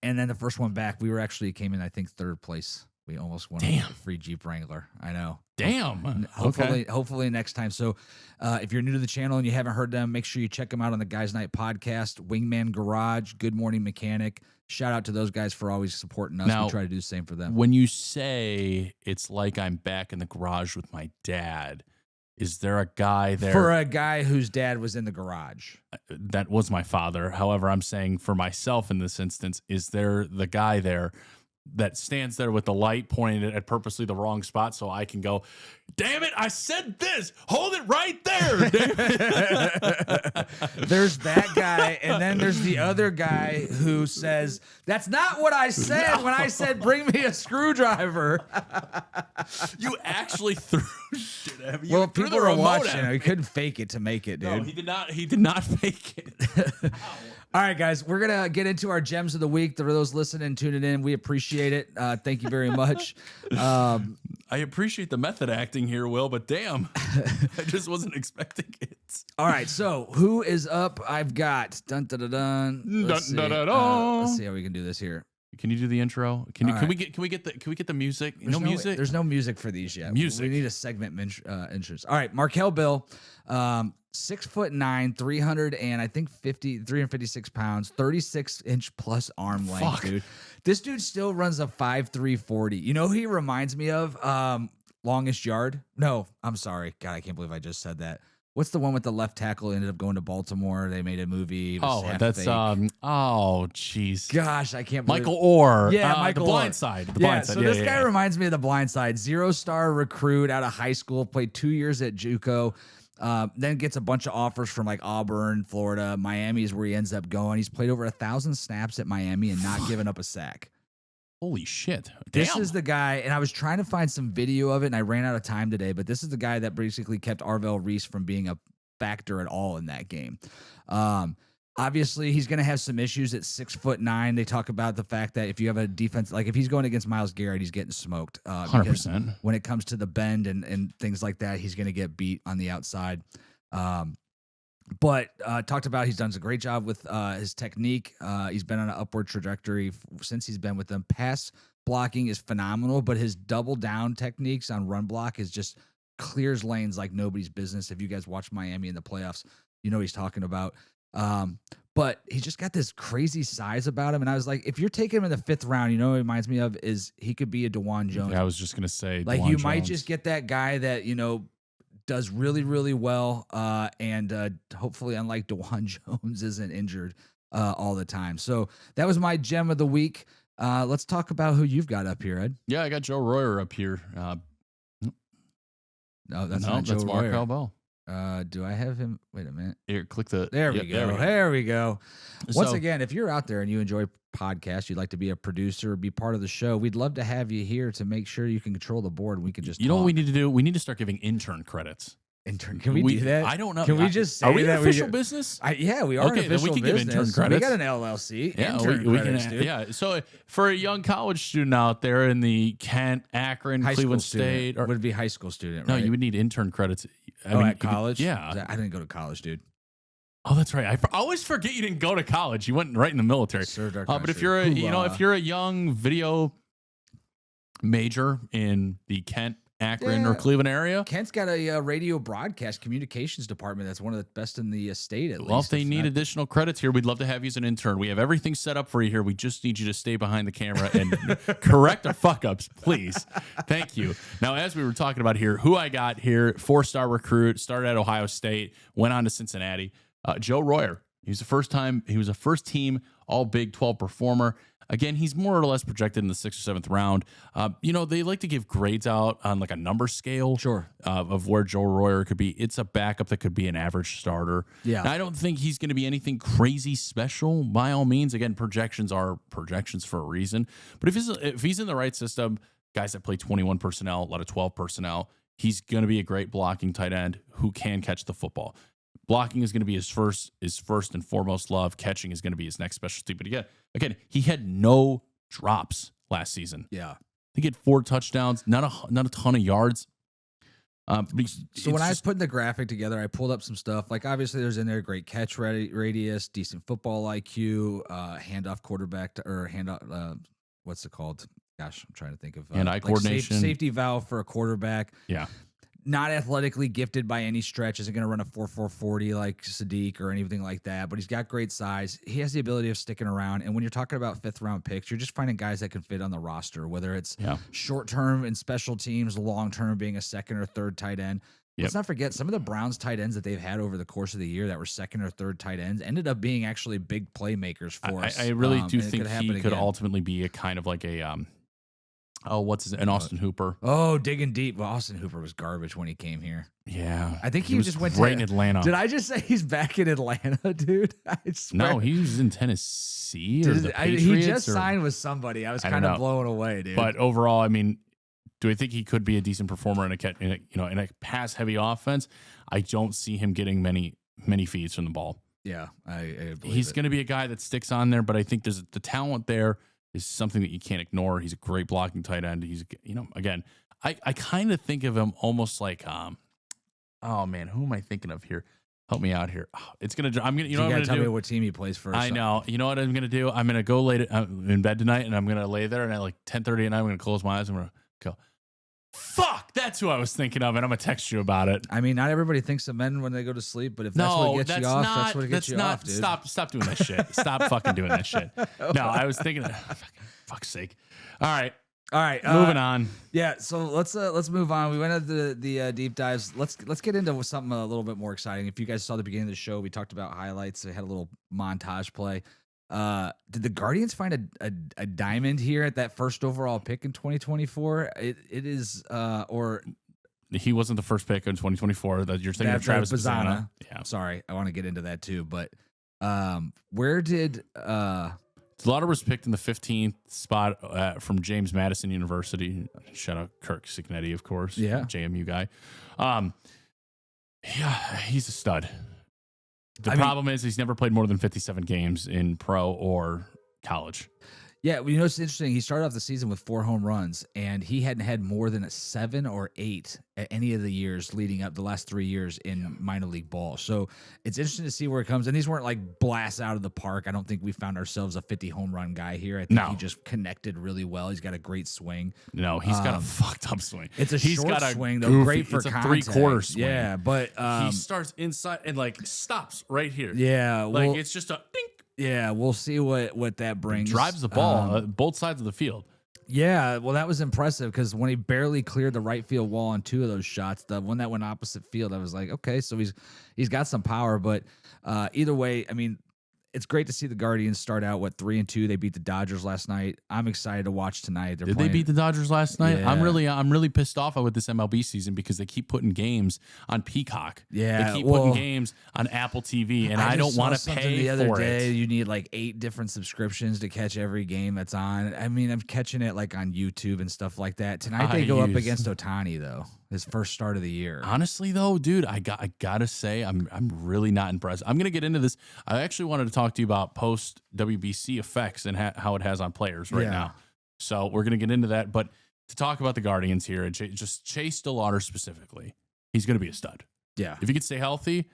Speaker 2: And then the first one back, we came in, I think, third place. We almost won a free Jeep Wrangler. I know.
Speaker 1: Damn.
Speaker 2: Hopefully next time. So if you're new to the channel and you haven't heard them, make sure you check them out on the Guys Night podcast, Wingman Garage, Good Morning Mechanic. Shout out to those guys for always supporting us.
Speaker 1: Now,
Speaker 2: we try to do the same for them.
Speaker 1: When you say it's like I'm back in the garage with my dad, is there a guy there?
Speaker 2: For a guy whose dad was in the garage.
Speaker 1: That was my father. However, I'm saying for myself in this instance, is there the guy there that stands there with the light pointed at purposely the wrong spot so I can go, damn it, I said this. Hold it right there.
Speaker 2: There's that guy, and then there's the other guy who says, that's not what I said when I said bring me a screwdriver.
Speaker 1: You actually threw shit at me.
Speaker 2: Well, people were watching. He couldn't fake it to make it, dude.
Speaker 1: No, he did not fake it.
Speaker 2: All right, guys, we're going to get into our gems of the week. For those listening, tuning in, we appreciate it. Thank you very much.
Speaker 1: I appreciate the method acting here, Will, but damn, I just wasn't expecting it.
Speaker 2: All right, so who is up? I've got dun dun dun dun. Let's see how we can do this here.
Speaker 1: Can you do the intro? Can we get the music?
Speaker 2: There's
Speaker 1: music.
Speaker 2: There's no music for these yet.
Speaker 1: Music.
Speaker 2: We need a segment entrance. All right, Markel Bill, 6'9", 356 pounds, 36-inch plus arm length, dude. This dude still runs a 5'3" 40. You know who he reminds me of? Longest Yard? No, I'm sorry. God, I can't believe I just said that. What's the one with the left tackle ended up going to Baltimore? They made a movie.
Speaker 1: That's
Speaker 2: fake.
Speaker 1: Oh, jeez.
Speaker 2: Gosh, I can't believe
Speaker 1: Michael Orr.
Speaker 2: Yeah, Michael
Speaker 1: The
Speaker 2: Orr.
Speaker 1: Blind Side.
Speaker 2: So this guy reminds me of The Blind Side. 0-star recruit out of high school, played 2 years at JUCO. Then gets a bunch of offers from like Auburn, Florida. Miami is where he ends up going. He's played over 1,000 snaps at Miami and not given up a sack.
Speaker 1: Holy shit.
Speaker 2: This is the guy, and I was trying to find some video of it, and I ran out of time today, but this is the guy that basically kept Arvell Reese from being a factor at all in that game. Obviously, he's going to have some issues at 6'9". They talk about the fact that if you have a defense, like if he's going against Myles Garrett, he's getting smoked.
Speaker 1: 100%.
Speaker 2: When it comes to the bend and things like that, he's going to get beat on the outside. But talked about he's done a great job with his technique. He's been on an upward trajectory since he's been with them. Pass blocking is phenomenal, but his double down techniques on run block is just clears lanes like nobody's business. If you guys watch Miami in the playoffs, you know what he's talking about. But he's just got this crazy size about him. And I was like, if you're taking him in the 5th round, you know what he reminds me of is he could be a DeJuan Jones.
Speaker 1: Yeah, I was just going to say,
Speaker 2: like
Speaker 1: DeJuan
Speaker 2: you might
Speaker 1: Jones.
Speaker 2: just get that guy that, you know, does really, really well. And hopefully, unlike DeJuan Jones, isn't injured all the time. So that was my gem of the week. Let's talk about who you've got up here, Ed.
Speaker 1: Yeah, I got Joe Royer up here.
Speaker 2: No, that's not Joe
Speaker 1: that's
Speaker 2: Royer.
Speaker 1: Markel Bell.
Speaker 2: Do I have him? Wait a minute.
Speaker 1: Here, click the.
Speaker 2: There we
Speaker 1: yep,
Speaker 2: go. There we go. Once
Speaker 1: So-
Speaker 2: again, if you're out there and you enjoy podcasts, you'd like to be a producer, be part of the show, we'd love to have you here to make sure you can control the board. And we can just
Speaker 1: You know what
Speaker 2: talk.
Speaker 1: we need to do? We need to start giving intern credits.
Speaker 2: Intern, can we do that?
Speaker 1: I don't know.
Speaker 2: Can we just say
Speaker 1: are we
Speaker 2: that
Speaker 1: an official business?
Speaker 2: Yeah, we are
Speaker 1: Okay,
Speaker 2: an
Speaker 1: then we
Speaker 2: official
Speaker 1: can give
Speaker 2: business.
Speaker 1: intern
Speaker 2: We
Speaker 1: credits.
Speaker 2: got an LLC.
Speaker 1: Yeah,
Speaker 2: intern
Speaker 1: we
Speaker 2: credits,
Speaker 1: can.
Speaker 2: dude.
Speaker 1: Yeah. So for a young college student out there in the Kent, Akron,
Speaker 2: High
Speaker 1: Cleveland
Speaker 2: school student.
Speaker 1: State, or
Speaker 2: Would be high school student,
Speaker 1: no,
Speaker 2: right?
Speaker 1: you would need intern credits.
Speaker 2: at
Speaker 1: you could-
Speaker 2: college?
Speaker 1: Yeah.
Speaker 2: I didn't go to college, dude.
Speaker 1: Oh, that's right. I always forget you didn't go to college. You went right in the military.
Speaker 2: Served our
Speaker 1: But if
Speaker 2: country.
Speaker 1: you're a,
Speaker 2: Hoorah.
Speaker 1: if you're a young video major in the Kent, Akron, or
Speaker 2: Yeah.
Speaker 1: Cleveland area,
Speaker 2: Kent's got a radio broadcast communications department that's one of the best in the state, at
Speaker 1: well,
Speaker 2: least.
Speaker 1: if they need
Speaker 2: not-
Speaker 1: additional credits here, we'd love to have you as an intern. We have everything set up for you here. We just need you to stay behind the camera and correct our fuck ups, please. Thank you. Now, as we were talking about here, who I got here, 4-star recruit, started at Ohio State, went on to Cincinnati. Joe Royer. He was a first team all Big 12 performer. Again, he's more or less projected in the 6th or 7th round. They like to give grades out on like a number scale
Speaker 2: Sure.
Speaker 1: of where Joe Royer could be. It's a backup that could be an average starter.
Speaker 2: Yeah.
Speaker 1: Now, I don't think he's going to be anything crazy special by all means. Again, projections are projections for a reason. But if he's in the right system, guys that play 21 personnel, a lot of 12 personnel, he's going to be a great blocking tight end who can catch the football. Blocking is going to be his first and foremost love. Catching is going to be his next specialty. But again, he had no drops last season.
Speaker 2: Yeah.
Speaker 1: He had 4 touchdowns, not a ton of yards.
Speaker 2: So when I was putting the graphic together, I pulled up some stuff. Like obviously, there's in there great catch radius, decent football IQ, handoff quarterback or handoff. What's it called? Gosh, I'm trying to think of
Speaker 1: hand-eye coordination,
Speaker 2: safety valve for a quarterback.
Speaker 1: Yeah.
Speaker 2: Not athletically gifted by any stretch. Isn't going to run a 4.40 like Sadiq or anything like that. But he's got great size. He has the ability of sticking around. And when you're talking about 5th round picks, you're just finding guys that can fit on the roster. Whether it's short term in special teams, long term being a 2nd or 3rd tight end. Let's not forget some of the Browns tight ends that they've had over the course of the year that were 2nd or 3rd tight ends ended up being actually big playmakers for us.
Speaker 1: I really do
Speaker 2: and it
Speaker 1: think he could
Speaker 2: again.
Speaker 1: ultimately be a kind of like a an Austin Hooper.
Speaker 2: Oh, digging deep. Well, Austin Hooper was garbage when he came here.
Speaker 1: Yeah,
Speaker 2: I think he
Speaker 1: was
Speaker 2: just went
Speaker 1: right
Speaker 2: to
Speaker 1: in Atlanta.
Speaker 2: Did I just say he's back in Atlanta, dude? I swear.
Speaker 1: No, he was in Tennessee or the Patriots.
Speaker 2: He just
Speaker 1: or-
Speaker 2: signed with somebody. I was
Speaker 1: I don't
Speaker 2: kind of
Speaker 1: know.
Speaker 2: blown away, dude.
Speaker 1: But overall, I mean, do I think he could be a decent performer in a pass heavy offense? I don't see him getting many feeds from the ball.
Speaker 2: yeah, I believe
Speaker 1: He's
Speaker 2: it.
Speaker 1: going to be a guy that sticks on there, but I think there's the talent there is something that you can't ignore. He's a great blocking tight end. He's, again, I kind of think of him almost like, oh man, who am I thinking of here? Help me out here. Oh, I'm gonna, what I'm
Speaker 2: You
Speaker 1: gonna
Speaker 2: gotta tell me
Speaker 1: do?
Speaker 2: what team he plays for.
Speaker 1: I know. You know what I'm gonna do? I'm gonna go late in bed tonight, and I'm gonna lay there, and at like 10:30 at night, I'm gonna close my eyes, and I'm gonna go, fuck, that's who I was thinking of, and I'm gonna text you about it.
Speaker 2: I mean, not everybody thinks of men when they go to sleep, but if that's what gets you off, that's what gets you off, dude.
Speaker 1: Stop doing that shit. Stop fucking doing that shit. No, I was thinking, fuck's sake. All right, moving on.
Speaker 2: Yeah, so let's move on. We went into the deep dives. Let's get into something a little bit more exciting. If you guys saw the beginning of the show, we talked about highlights. They had a little montage play. Did the Guardians find a diamond here at that first overall pick in 2024? It is or
Speaker 1: He wasn't the first pick in 2024. That you're thinking of
Speaker 2: Travis
Speaker 1: Travis Bazzana. Yeah,
Speaker 2: Sorry, I want to get into that too. But where did
Speaker 1: DeLauter was picked in the 15th spot from James Madison University. Shout out Kirk Signetti, of course.
Speaker 2: Yeah.
Speaker 1: JMU guy. Yeah, he's a stud. The
Speaker 2: I mean-
Speaker 1: problem is he's never played more than 57 games in pro or college.
Speaker 2: Yeah, well, it's interesting. He started off the season with 4 home runs, and he hadn't had more than a 7 or 8 at any of the years leading up the last 3 years in minor league ball. So it's interesting to see where it comes. And these weren't like blasts out of the park. I don't think we found ourselves a 50 home run guy here. I think he just connected really well. He's got a great swing.
Speaker 1: No, he's got a fucked up swing.
Speaker 2: It's a
Speaker 1: He's
Speaker 2: short
Speaker 1: got a
Speaker 2: swing, though.
Speaker 1: goofy-
Speaker 2: Great for
Speaker 1: it's a
Speaker 2: contact.
Speaker 1: 3/4 swing.
Speaker 2: Yeah, but
Speaker 1: He starts inside and like stops right here.
Speaker 2: yeah,
Speaker 1: Like
Speaker 2: well,
Speaker 1: it's just a dink.
Speaker 2: yeah, we'll see what that brings.
Speaker 1: Drives the ball both sides of the field.
Speaker 2: Yeah, well, that was impressive because when he barely cleared the right field wall on 2 of those shots, the one that went opposite field, I was like, okay, so he's got some power. But either way, I mean, it's great to see the Guardians start out 3-2. They beat the Dodgers last night. I'm excited to watch tonight.
Speaker 1: Did they beat the Dodgers last night?
Speaker 2: Yeah.
Speaker 1: I'm really pissed off with this MLB season because they keep putting games on Peacock.
Speaker 2: Yeah,
Speaker 1: they keep putting games on Apple TV, and I don't want to pay
Speaker 2: the other
Speaker 1: for
Speaker 2: day.
Speaker 1: it.
Speaker 2: You need like 8 different subscriptions to catch every game that's on. I mean, I'm catching it like on YouTube and stuff like that. Tonight they go up against Ohtani though. His first start of the year.
Speaker 1: Honestly, though, dude, I gotta say, I'm really not impressed. I'm gonna get into this. I actually wanted to talk to you about post WBC effects and how it has on players right now. So we're gonna get into that. But to talk about the Guardians here, and just Chase DeLauter specifically, he's gonna be a stud.
Speaker 2: Yeah,
Speaker 1: if he could stay healthy,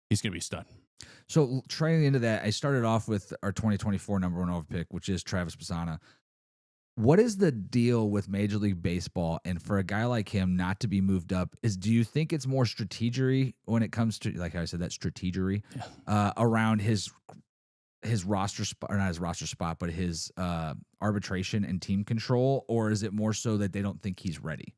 Speaker 1: he's gonna be a stud.
Speaker 2: So training into that, I started off with our 2024 number 1 overall pick, which is Travis Bazzana. What is the deal with Major League Baseball, and for a guy like him not to be moved up? Do you think it's more strategery when it comes to, like how I said, that strategery around his roster spot, or not his roster spot, but his arbitration and team control, or is it more so that they don't think he's ready?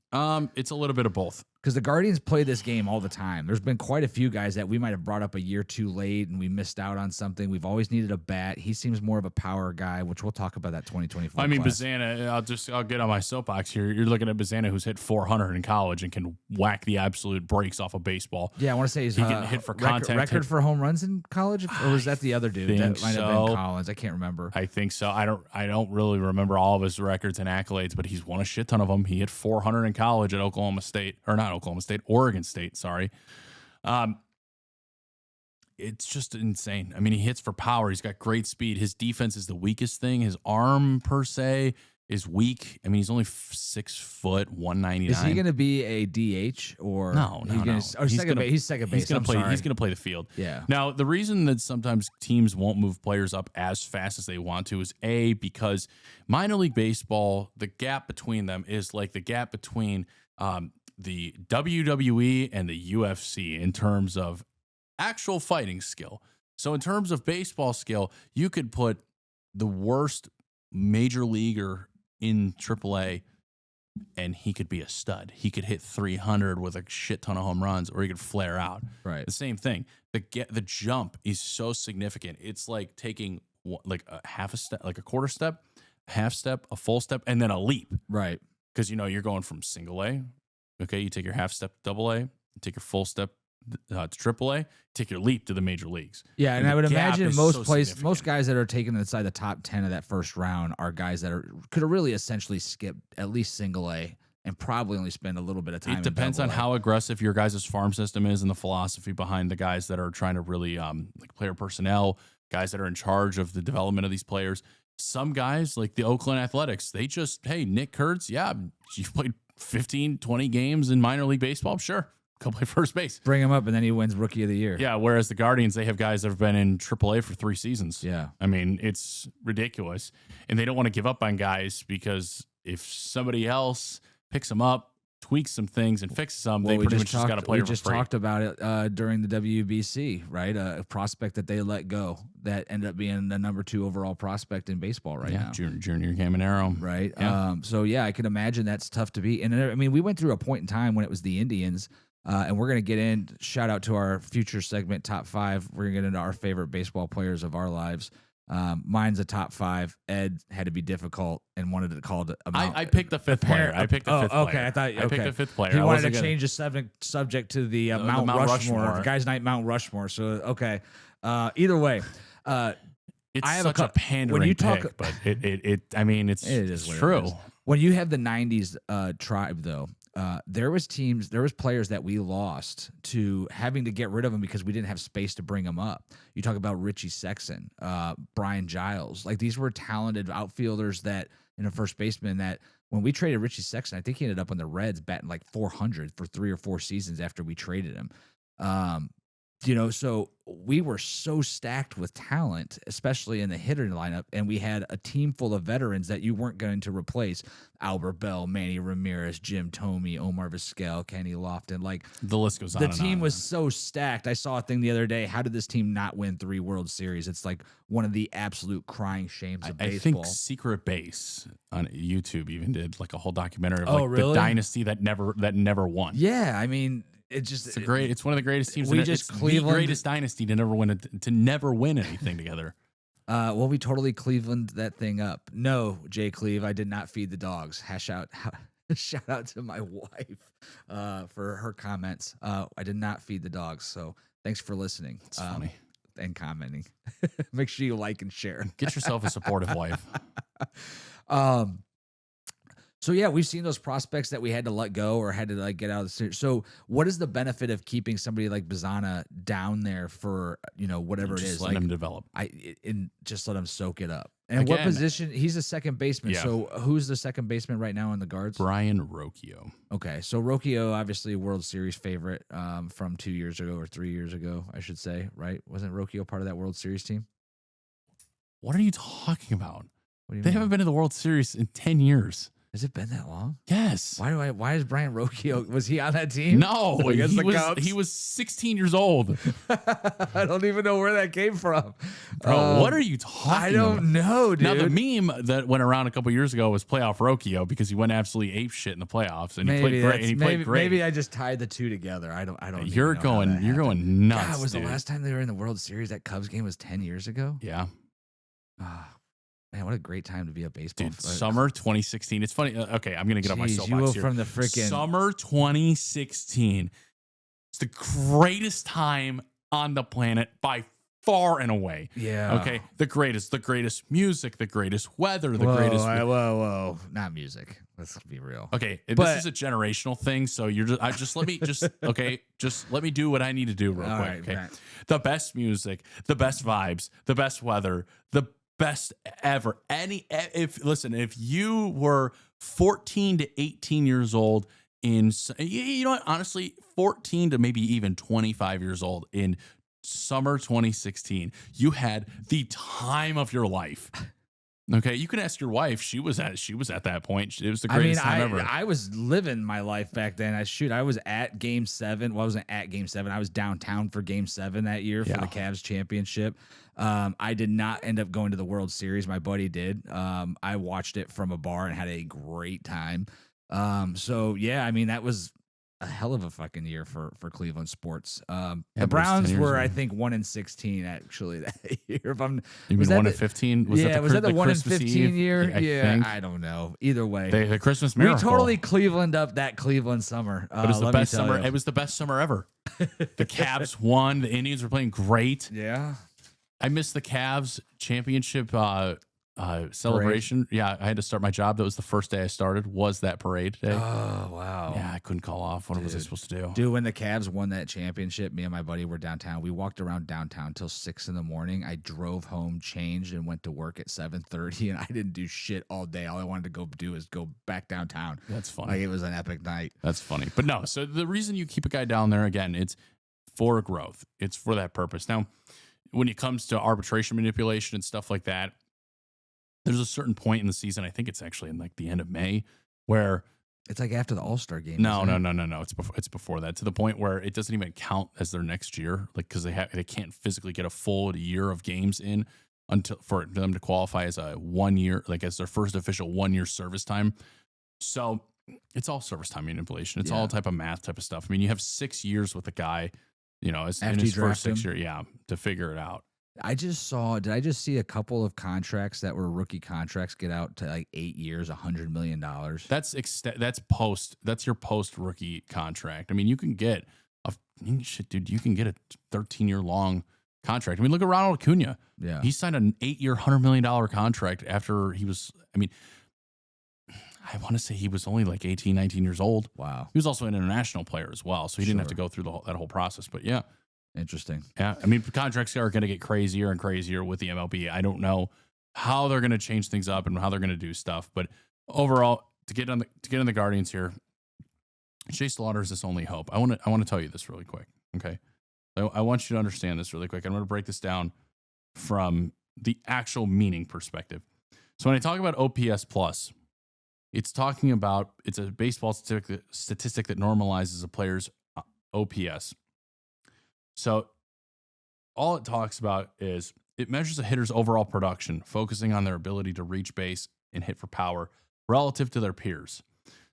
Speaker 1: It's a little bit of both.
Speaker 2: Because the Guardians play this game all the time. There's been quite a few guys that we might have brought up a year too late and we missed out on something. We've always needed a bat. He seems more of a power guy, which we'll talk about that 2024
Speaker 1: I mean,
Speaker 2: class.
Speaker 1: Bazzana, I'll get on my soapbox here. You're looking at Bazzana, who's hit 400 in college and can whack the absolute brakes off of baseball.
Speaker 2: Yeah, I want to say he's
Speaker 1: he can hit for contact.
Speaker 2: Record for home runs in college? Or was that the other dude? That might have been Collins. I can't remember.
Speaker 1: I think so. I don't really remember all of his records and accolades, but he's won a shit ton of them. He hit 400 in college at Oregon State, sorry. It's just insane. I mean, he hits for power. He's got great speed. His defense is the weakest thing. His arm, per se, is weak. I mean, he's only 6 foot, 199.
Speaker 2: Is he going to be a DH or
Speaker 1: no?
Speaker 2: He's second base. He's second base.
Speaker 1: He's going to play the field.
Speaker 2: Yeah.
Speaker 1: Now, the reason that sometimes teams won't move players up as fast as they want to is because minor league baseball, the gap between them is like the gap between the WWE and the UFC in terms of actual fighting skill. So in terms of baseball skill, you could put the worst major leaguer in AAA and he could be a stud. He could hit 300 with a shit ton of home runs, or he could flare out.
Speaker 2: Right.
Speaker 1: The same thing. The jump is so significant. It's like taking like a half a step, like a quarter step, half step, a full step, and then a leap.
Speaker 2: Right.
Speaker 1: Because, you're going from single A. Okay, you take your half step to double A, you take your full step to triple A, take your leap to the major leagues.
Speaker 2: Yeah, and I would imagine most guys that are taken inside the top 10 of that first round are guys that could have really essentially skipped at least single A and probably only spend a little bit of time.
Speaker 1: It depends on how aggressive your guys' farm system is and the philosophy behind the guys that are trying to really like player personnel, guys that are in charge of the development of these players. Some guys like the Oakland Athletics, they just, hey, Nick Kurtz, yeah, you've played 15, 20 games in minor league baseball. Sure. Go play first base.
Speaker 2: Bring him up and then he wins Rookie of the Year.
Speaker 1: Yeah. Whereas the Guardians, they have guys that have been in AAA for 3 seasons.
Speaker 2: Yeah.
Speaker 1: I mean, it's ridiculous. And they don't want to give up on guys because if somebody else picks them up, tweaks some things and fixes them, they pretty much just got to play for free.
Speaker 2: We just talked about it during the WBC, right? A prospect that they let go that ended up being the number 2 overall prospect in baseball now.
Speaker 1: Junior Caminero.
Speaker 2: Right.
Speaker 1: Yeah.
Speaker 2: So, yeah, I can imagine that's tough to beat. And, I mean, we went through a point in time when it was the Indians, and we're going to get in, shout out to our future segment, Top 5. We're going to get into our favorite baseball players of our lives. Mine's a top 5. Ed had to be difficult and wanted to call it.
Speaker 1: I picked the 5th player. I picked the 5th player.
Speaker 2: Okay, I
Speaker 1: picked the 5th player.
Speaker 2: He wanted to change the subject to the Mount Rushmore, Guys Night Mount Rushmore. So okay, either way,
Speaker 1: it's such a pandering pick, but it's true.
Speaker 2: When you have the '90s tribe, though. There was players that we lost to having to get rid of them because we didn't have space to bring them up. You talk about Richie Sexson, Brian Giles. Like, these were talented outfielders that, and a first baseman that when we traded Richie Sexson, I think he ended up on the Reds batting like 400 for 3 or 4 seasons after we traded him. So we were so stacked with talent, especially in the hitter lineup, and we had a team full of veterans that you weren't going to replace. Albert Bell, Manny Ramirez, Jim Thome, Omar Vizquel, Kenny Lofton. Like,
Speaker 1: the list goes on.
Speaker 2: The team was so stacked. I saw a thing the other day. How did this team not win 3 World Series? It's like one of the absolute crying shames of baseball. I think
Speaker 1: Secret Base on YouTube even did like a whole documentary of
Speaker 2: really?
Speaker 1: The dynasty that never won.
Speaker 2: Yeah, I mean, it's
Speaker 1: one of the greatest teams.
Speaker 2: The greatest dynasty
Speaker 1: to never win anything together.
Speaker 2: Well, we totally Cleveland that thing up. No, Jay Cleve, I did not feed the dogs. Shout out to my wife for her comments. I did not feed the dogs. So thanks for listening.
Speaker 1: It's funny.
Speaker 2: And commenting. Make sure you like and share.
Speaker 1: Get yourself a supportive wife.
Speaker 2: So yeah, we've seen those prospects that we had to let go or had to like get out of the series. So what is the benefit of keeping somebody like Bazzana down there for, whatever it is?
Speaker 1: Let him develop.
Speaker 2: And just let him soak it up. And
Speaker 1: Again,
Speaker 2: what position? He's a second baseman.
Speaker 1: Yeah.
Speaker 2: So who's the second baseman right now in the guards?
Speaker 1: Brian Rocchio.
Speaker 2: Okay. So Rocchio, obviously World Series favorite from 2 years ago or 3 years ago, I should say, right? Wasn't Rocchio part of that World Series team?
Speaker 1: What are you talking about?
Speaker 2: What do you
Speaker 1: They
Speaker 2: mean?
Speaker 1: haven't been to the World Series in 10 years.
Speaker 2: Has it been that long?
Speaker 1: Yes.
Speaker 2: Why is Brian Rocchio? Was he on that team?
Speaker 1: No,
Speaker 2: Against the Cubs?
Speaker 1: he was 16 years old.
Speaker 2: I don't even know where that came from.
Speaker 1: Bro, what are you talking about?
Speaker 2: I don't know, dude.
Speaker 1: Now, the meme that went around a couple years ago was playoff Rocchio because he went absolutely ape shit in the playoffs and he played great. And he played great.
Speaker 2: Maybe I just tied the two together. I don't.
Speaker 1: You're going nuts.
Speaker 2: God, was
Speaker 1: dude.
Speaker 2: the last time they were in the World Series? That Cubs game was 10 years ago.
Speaker 1: Yeah.
Speaker 2: Man, what a great time to be a baseball.
Speaker 1: Dude, summer 2016. It's funny. Okay, I'm gonna get on my soapbox
Speaker 2: you go
Speaker 1: here.
Speaker 2: from the freaking
Speaker 1: Summer 2016. It's the greatest time on the planet by far and away.
Speaker 2: Yeah.
Speaker 1: Okay. The greatest music, the greatest weather, the greatest.
Speaker 2: Whoa. Not music. Let's be real.
Speaker 1: Okay.
Speaker 2: But-
Speaker 1: This is a generational thing. So you're just let me do what I need to do real
Speaker 2: All
Speaker 1: quick.
Speaker 2: right,
Speaker 1: Okay.
Speaker 2: right.
Speaker 1: The best music, the best vibes, the best weather, the best ever. If you were 14 to 18 years old you know what, honestly, 14 to maybe even 25 years old in summer 2016, you had the time of your life. Okay, you can ask your wife. She was at that point. It was the greatest time ever.
Speaker 2: I was living my life back then. I was at Game 7. Well, I wasn't at Game 7. I was downtown for Game 7 that year for the Cavs championship. I did not end up going to the World Series. My buddy did. I watched it from a bar and had a great time. So yeah, I mean, that was a hell of a fucking year for Cleveland sports. The Browns were, I think, 1-16 actually that year.
Speaker 1: You mean 1-15? Was
Speaker 2: that the 1-15 year?
Speaker 1: Yeah,
Speaker 2: I don't know. Either way,
Speaker 1: the Christmas miracle.
Speaker 2: We totally Cleveland up that Cleveland summer.
Speaker 1: But it was the best summer. It was the best summer ever. The Cavs won. The Indians were playing great.
Speaker 2: Yeah.
Speaker 1: I missed the Cavs championship celebration. Parade. Yeah, I had to start my job. That was the first day I started. Was that parade day?
Speaker 2: Oh wow!
Speaker 1: Yeah, I couldn't call off. What was I supposed to do?
Speaker 2: Dude, when the Cavs won that championship, me and my buddy were downtown. We walked around downtown till 6 a.m. I drove home, changed, and went to work at 7:30. And I didn't do shit all day. All I wanted to go do is go back downtown.
Speaker 1: That's funny.
Speaker 2: Like it was an epic night.
Speaker 1: That's funny. But no. So the reason you keep a guy down there again, it's for growth. It's for that purpose. Now, when it comes to arbitration manipulation and stuff like that, there's a certain point in the season, I think it's actually in like the end of May, where
Speaker 2: it's like after the All-Star game.
Speaker 1: No. It's before that, to the point where it doesn't even count as their next year, like because they can't physically get a full year of games in until for them to qualify as a 1 year, like as their first official 1 year service time. So it's all service time manipulation. It's all type of math type of stuff. I mean, you have 6 years with a guy, in his first 6 years, to figure it out.
Speaker 2: Did I just see a couple of contracts that were rookie contracts get out to like 8 years, $100 million?
Speaker 1: That's your post rookie contract. I mean, you can get you can get a 13-year long contract. I mean, look at Ronald Acuna.
Speaker 2: Yeah.
Speaker 1: He signed an 8-year, $100 million contract after he was, I want to say he was only like 18, 19 years old.
Speaker 2: Wow.
Speaker 1: He was also an international player as well. So he didn't have to go through that whole process, but yeah.
Speaker 2: Interesting.
Speaker 1: Yeah, I mean, contracts are going to get crazier and crazier with the MLB. I don't know how they're going to change things up and how they're going to do stuff, but overall, to get in the Guardians here, Chase DeLauter is this only hope. I want to tell you this really quick, okay? I want you to understand this really quick. I'm going to break this down from the actual meaning perspective. So when I talk about OPS plus, it's a baseball statistic that normalizes a player's OPS. So all it talks about is it measures a hitter's overall production, focusing on their ability to reach base and hit for power relative to their peers.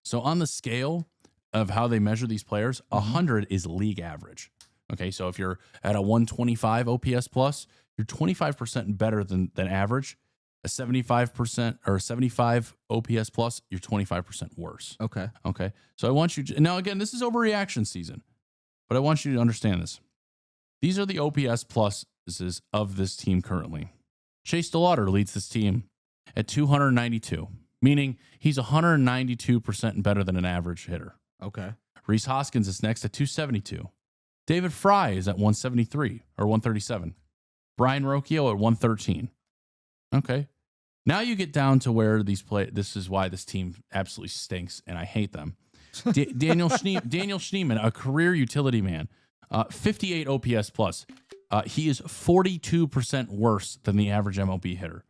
Speaker 1: So on the scale of how they measure these players, 100 is league average. Okay, so if you're at a 125 OPS plus, you're 25% better than average. A 75% or 75 OPS plus, you're 25% worse.
Speaker 2: Okay.
Speaker 1: Okay. So I want you to, now again, this is overreaction season, but I want you to understand this. These are the OPS pluses of this team currently. Chase DeLauter leads this team at 292, meaning he's 192% better than an average hitter.
Speaker 2: Okay.
Speaker 1: Rhys Hoskins is next at 272. David Fry is at 173 or 137. Brian Rocchio at 113. Okay. Now you get down to where these play. This is why this team absolutely stinks, and I hate them. Daniel Schneemann, a career utility man, 58 OPS plus. He is 42% worse than the average MLB hitter.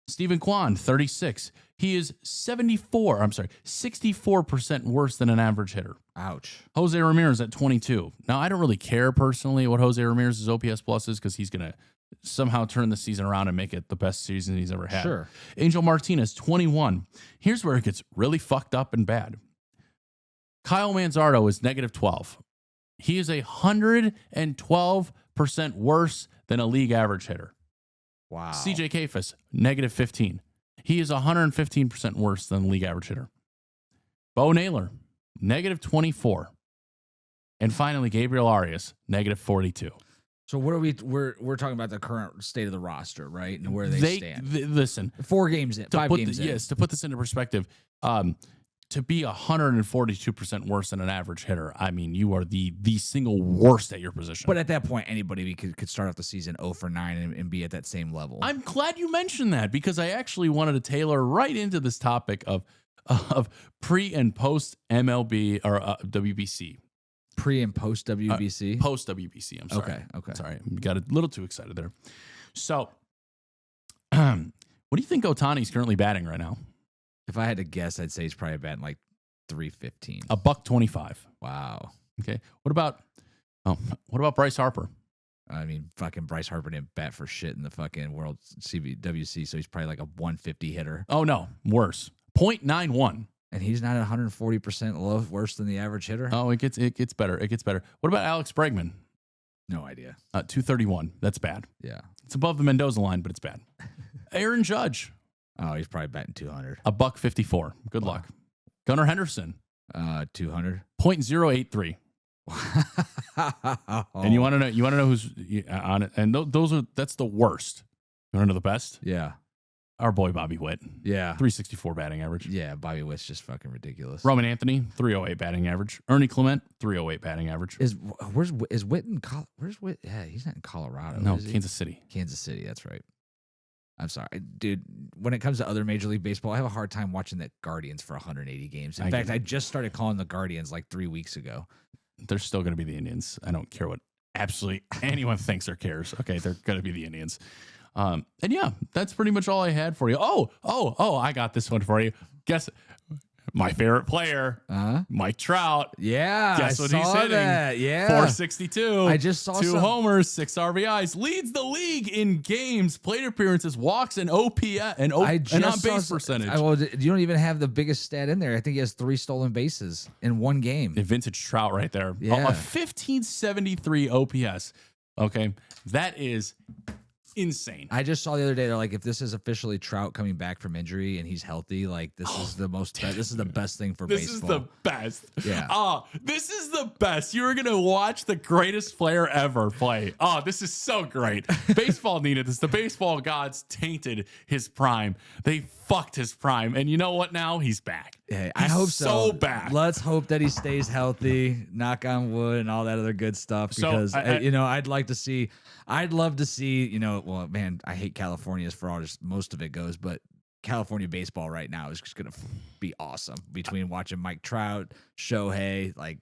Speaker 1: Stephen Kwan, 36. He is 64% worse than an average hitter.
Speaker 2: Ouch.
Speaker 1: Jose Ramirez at 22. Now, I don't really care personally what Jose Ramirez's OPS plus is because he's going to somehow turn the season around and make it the best season he's ever had.
Speaker 2: Sure.
Speaker 1: Angel Martinez, 21. Here's where it gets really fucked up and bad. Kyle Manzardo is negative 12. He is 112% worse than a league average hitter.
Speaker 2: Wow.
Speaker 1: CJ Kafis, negative 15. He is 115% worse than the league average hitter. Bo Naylor, negative 24. And finally, Gabriel Arias, negative 42.
Speaker 2: So what are we're talking about the current state of the roster, right? And where they stand.
Speaker 1: Listen.
Speaker 2: 4 games in, 5 games in.
Speaker 1: Yes, to put this into perspective, to be 142% worse than an average hitter, I mean, you are the single worst at your position.
Speaker 2: But at that point, anybody could start off the season 0 for 9 and be at that same level.
Speaker 1: I'm glad you mentioned that because I actually wanted to tailor right into this topic of pre and post MLB or WBC.
Speaker 2: Pre and post WBC?
Speaker 1: Post WBC, I'm sorry.
Speaker 2: Okay.
Speaker 1: Sorry, got a little too excited there. So, what do you think Ohtani's currently batting right now?
Speaker 2: If I had to guess, I'd say he's probably batting like 315.
Speaker 1: $125.
Speaker 2: Wow.
Speaker 1: Okay. What about Bryce Harper?
Speaker 2: I mean, fucking Bryce Harper didn't bat for shit in the fucking World WC, so he's probably like a 150 hitter.
Speaker 1: Oh no, worse. 0.91.
Speaker 2: And he's not 140% worse than the average hitter?
Speaker 1: Oh, it gets better. It gets better. What about Alex Bregman?
Speaker 2: No idea.
Speaker 1: 231. That's bad.
Speaker 2: Yeah.
Speaker 1: It's above the Mendoza line, but it's bad. Aaron Judge.
Speaker 2: Oh, he's probably batting 200.
Speaker 1: $154. Good luck. Gunnar Henderson.
Speaker 2: 200.
Speaker 1: 0.083. And you want to know who's on it? And that's the worst. You want to know the best?
Speaker 2: Yeah.
Speaker 1: Our boy Bobby Witt.
Speaker 2: Yeah.
Speaker 1: 364 batting average.
Speaker 2: Yeah, Bobby Witt's just fucking ridiculous.
Speaker 1: Roman Anthony, 308 batting average. Ernie Clement, 308 batting average.
Speaker 2: Is Witt in where's Witt? Yeah, he's not in Colorado.
Speaker 1: No,
Speaker 2: is he?
Speaker 1: Kansas City.
Speaker 2: Kansas City, that's right. I'm sorry, dude. When it comes to other Major League Baseball, I have a hard time watching the Guardians for 180 games. In fact, I just started calling the Guardians like 3 weeks ago.
Speaker 1: They're still going to be the Indians. I don't care what absolutely anyone thinks or cares. Okay, they're going to be the Indians. And yeah, that's pretty much all I had for you. Oh, I got this one for you. Guess my favorite player, Mike Trout.
Speaker 2: Yeah,
Speaker 1: guess what he's hitting?
Speaker 2: Yeah,
Speaker 1: 462.
Speaker 2: I just saw
Speaker 1: 2 homers, 6 RBIs. Leads the league in games, plate appearances, walks, and OPS and on base percentage.
Speaker 2: You don't even have the biggest stat in there. I think he has 3 stolen bases in 1 game.
Speaker 1: A vintage Trout right there.
Speaker 2: Yeah.
Speaker 1: A 1573 OPS. Okay, that is insane.
Speaker 2: I just saw the other day, they're like, if this is officially Trout coming back from injury and he's healthy, like this is the best thing for baseball.
Speaker 1: This is the best.
Speaker 2: Yeah.
Speaker 1: This is the best. You are going to watch the greatest player ever play. Oh, this is so great. Baseball needed this. The baseball gods tainted his prime. They fucked his prime. And you know what now? He's back.
Speaker 2: Yeah, I hope so.
Speaker 1: Back.
Speaker 2: Let's hope that he stays healthy, knock on wood, and all that other good stuff. Because, I'd love to see, well, man, I hate California as far as most of it goes, but California baseball right now is just going to be awesome between watching Mike Trout, Shohei, like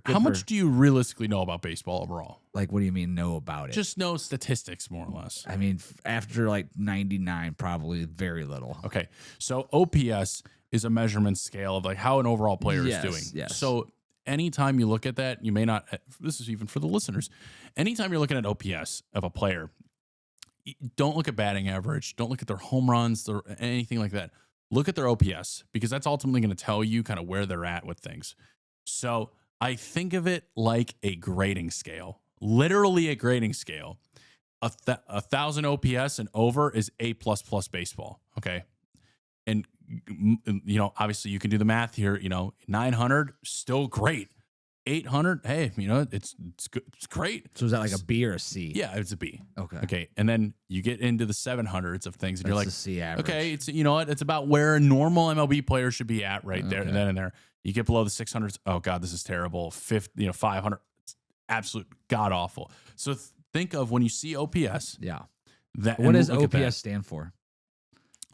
Speaker 1: How much do you realistically know about baseball overall?
Speaker 2: Like, what do you mean know about it?
Speaker 1: Just know statistics, more or less.
Speaker 2: I mean, after like 99, probably very little.
Speaker 1: Okay. So OPS is a measurement scale of like how an overall player is doing.
Speaker 2: Yes.
Speaker 1: So anytime you look at that, you may not, this is even for the listeners, anytime you're looking at OPS of a player, don't look at batting average. Don't look at their home runs or anything like that. Look at their OPS because that's ultimately going to tell you kind of where they're at with things. So I think of it like a grading scale, literally a grading scale. 1,000 OPS and over is A++ baseball. Okay. And, obviously you can do the math here, 900, still great. 800, hey, it's good. It's great.
Speaker 2: So is that like a B or a C?
Speaker 1: Yeah, it's a B.
Speaker 2: Okay.
Speaker 1: Okay. And then you get into the 700s of things and you're like,
Speaker 2: a C average.
Speaker 1: okay, it's, it's about where a normal MLB player should be at right there.
Speaker 2: Okay.
Speaker 1: And then and there, you get below the 600s. Oh God, this is terrible. 500, it's absolute God awful. So think of when you see OPS.
Speaker 2: Yeah.
Speaker 1: What
Speaker 2: does OPS stand for?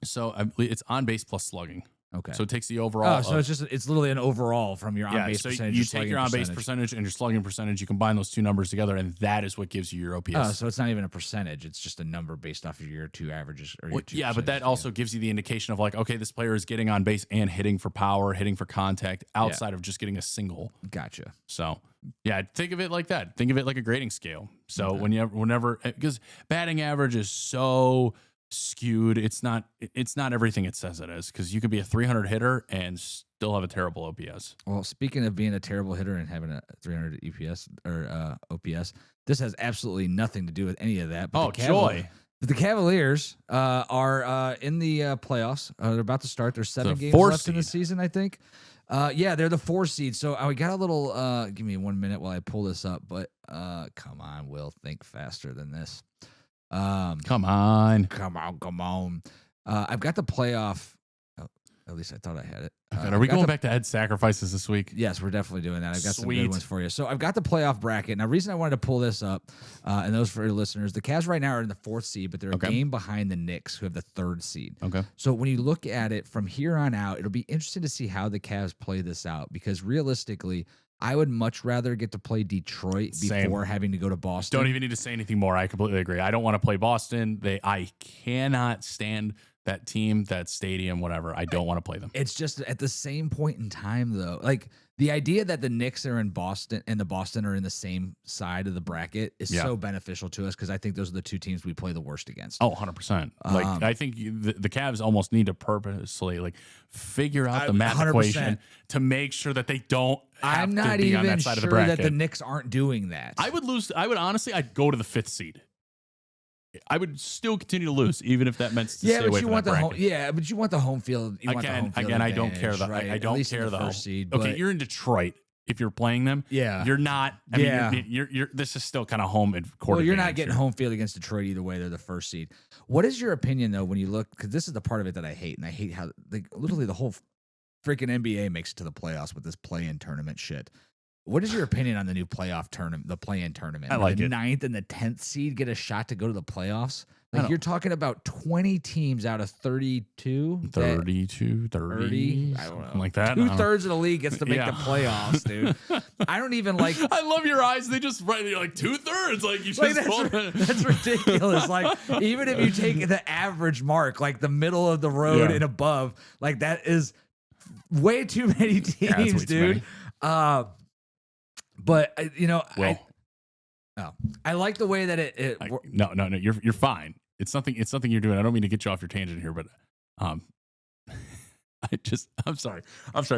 Speaker 1: So it's on base plus slugging.
Speaker 2: Okay.
Speaker 1: So it takes the overall.
Speaker 2: Oh, so it's literally an overall from your on base percentage.
Speaker 1: You take your on base percentage and your slugging percentage, you combine those two numbers together, and that is what gives you your OPS.
Speaker 2: Oh, so it's not even a percentage; it's just a number based off of your two averages. Or your two
Speaker 1: yeah, but that also gives you the indication of like, okay, this player is getting on base and hitting for power, hitting for contact, outside of just getting a single.
Speaker 2: Gotcha.
Speaker 1: So yeah, think of it like that. Think of it like a grading scale. So whenever because batting average is so skewed, it's not everything it says it is, because you could be a 300 hitter and still have a terrible OPS.
Speaker 2: Well, speaking of being a terrible hitter and having a 300 EPS or OPS, this has absolutely nothing to do with any of that. But
Speaker 1: joy!
Speaker 2: The Cavaliers are in the playoffs. They're about to start. There's 7 games left in the season, I think. Yeah, they're the 4 seed. So we got a little. Give me 1 minute while I pull this up. But come on, Will, think faster than this.
Speaker 1: Come on.
Speaker 2: I've got the playoff. Oh, at least I thought I had it.
Speaker 1: Are we going back to Ed sacrifices this week?
Speaker 2: Yes, we're definitely doing that. I've got some good ones for you. So I've got the playoff bracket. Now, the reason I wanted to pull this up, and those for your listeners, the Cavs right now are in the 4th seed, but they're a game behind the Knicks, who have the 3rd seed.
Speaker 1: Okay.
Speaker 2: So when you look at it from here on out, it'll be interesting to see how the Cavs play this out, because realistically, I would much rather get to play Detroit before having to go to Boston.
Speaker 1: Don't even need to say anything more. I completely agree. I don't want to play Boston. I cannot stand that team, that stadium, whatever. I don't want to play them.
Speaker 2: It's just at the same point in time, though. Like, the idea that the Knicks are in Boston and the Boston are in the same side of the bracket is so beneficial to us, because I think those are the two teams we play the worst against.
Speaker 1: Oh, 100%. Like, I think the Cavs almost need to purposely figure out the math 100%. Equation to make sure that they don't have to be on that side of the bracket.
Speaker 2: That the Knicks aren't doing that.
Speaker 1: I would lose. I'd go to the 5th seed. I would still continue to lose, even if that meant to stay away from that bracket.
Speaker 2: But you want the home field.
Speaker 1: I don't care though.
Speaker 2: Right?
Speaker 1: I don't care though.
Speaker 2: Seed,
Speaker 1: okay, you're in Detroit. If you're playing them, you're not. I mean, you're. This is still kind of home and court.
Speaker 2: Well, you're not getting home field against Detroit either way. They're the 1st seed. What is your opinion though when you look? Because this is the part of it that I hate, and I hate how literally the whole freaking NBA makes it to the playoffs with this play-in tournament shit. What is your opinion on the new playoff tournament, the play-in tournament?
Speaker 1: I like
Speaker 2: the
Speaker 1: it.
Speaker 2: 9th and the 10th seed get a shot to go to the playoffs. Like, you're talking about 20 teams out of 32?
Speaker 1: 30. I don't know. Like that.
Speaker 2: 2/3 of the league gets to make the playoffs, dude. I don't even like.
Speaker 1: I love your eyes. They just write. You're like 2/3. Like you just.
Speaker 2: That's ridiculous. Like, even if you take the average mark, like the middle of the road and above, like that is way too many teams, dude. But I like the way that it
Speaker 1: no, you're fine. It's something you're doing. I don't mean to get you off your tangent here, but I'm sorry.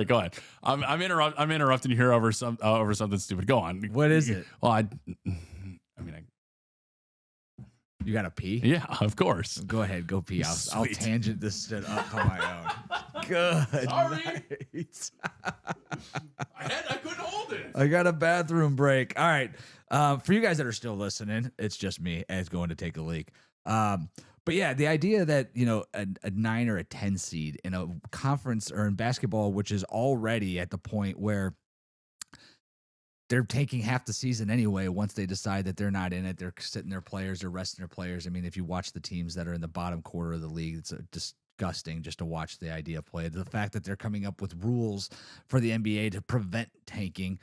Speaker 1: Go ahead. I'm interrupting you here over something stupid. Go on.
Speaker 2: What is it?
Speaker 1: Well,
Speaker 2: you got to pee?
Speaker 1: Yeah, of course.
Speaker 2: Go ahead, go pee. I'll tangent this shit up on my own. Good.
Speaker 1: Sorry. I couldn't hold it.
Speaker 2: I got a bathroom break. All right. For you guys that are still listening, it's just me as going to take a leak. But yeah, the idea that, a 9 or a 10 seed in a conference or in basketball, which is already at the point where they're taking half the season anyway. Once they decide that they're not in it, they're sitting their players, they're resting their players. I mean, if you watch the teams that are in the bottom quarter of the league, it's disgusting just to watch the idea play. The fact that they're coming up with rules for the NBA to prevent tanking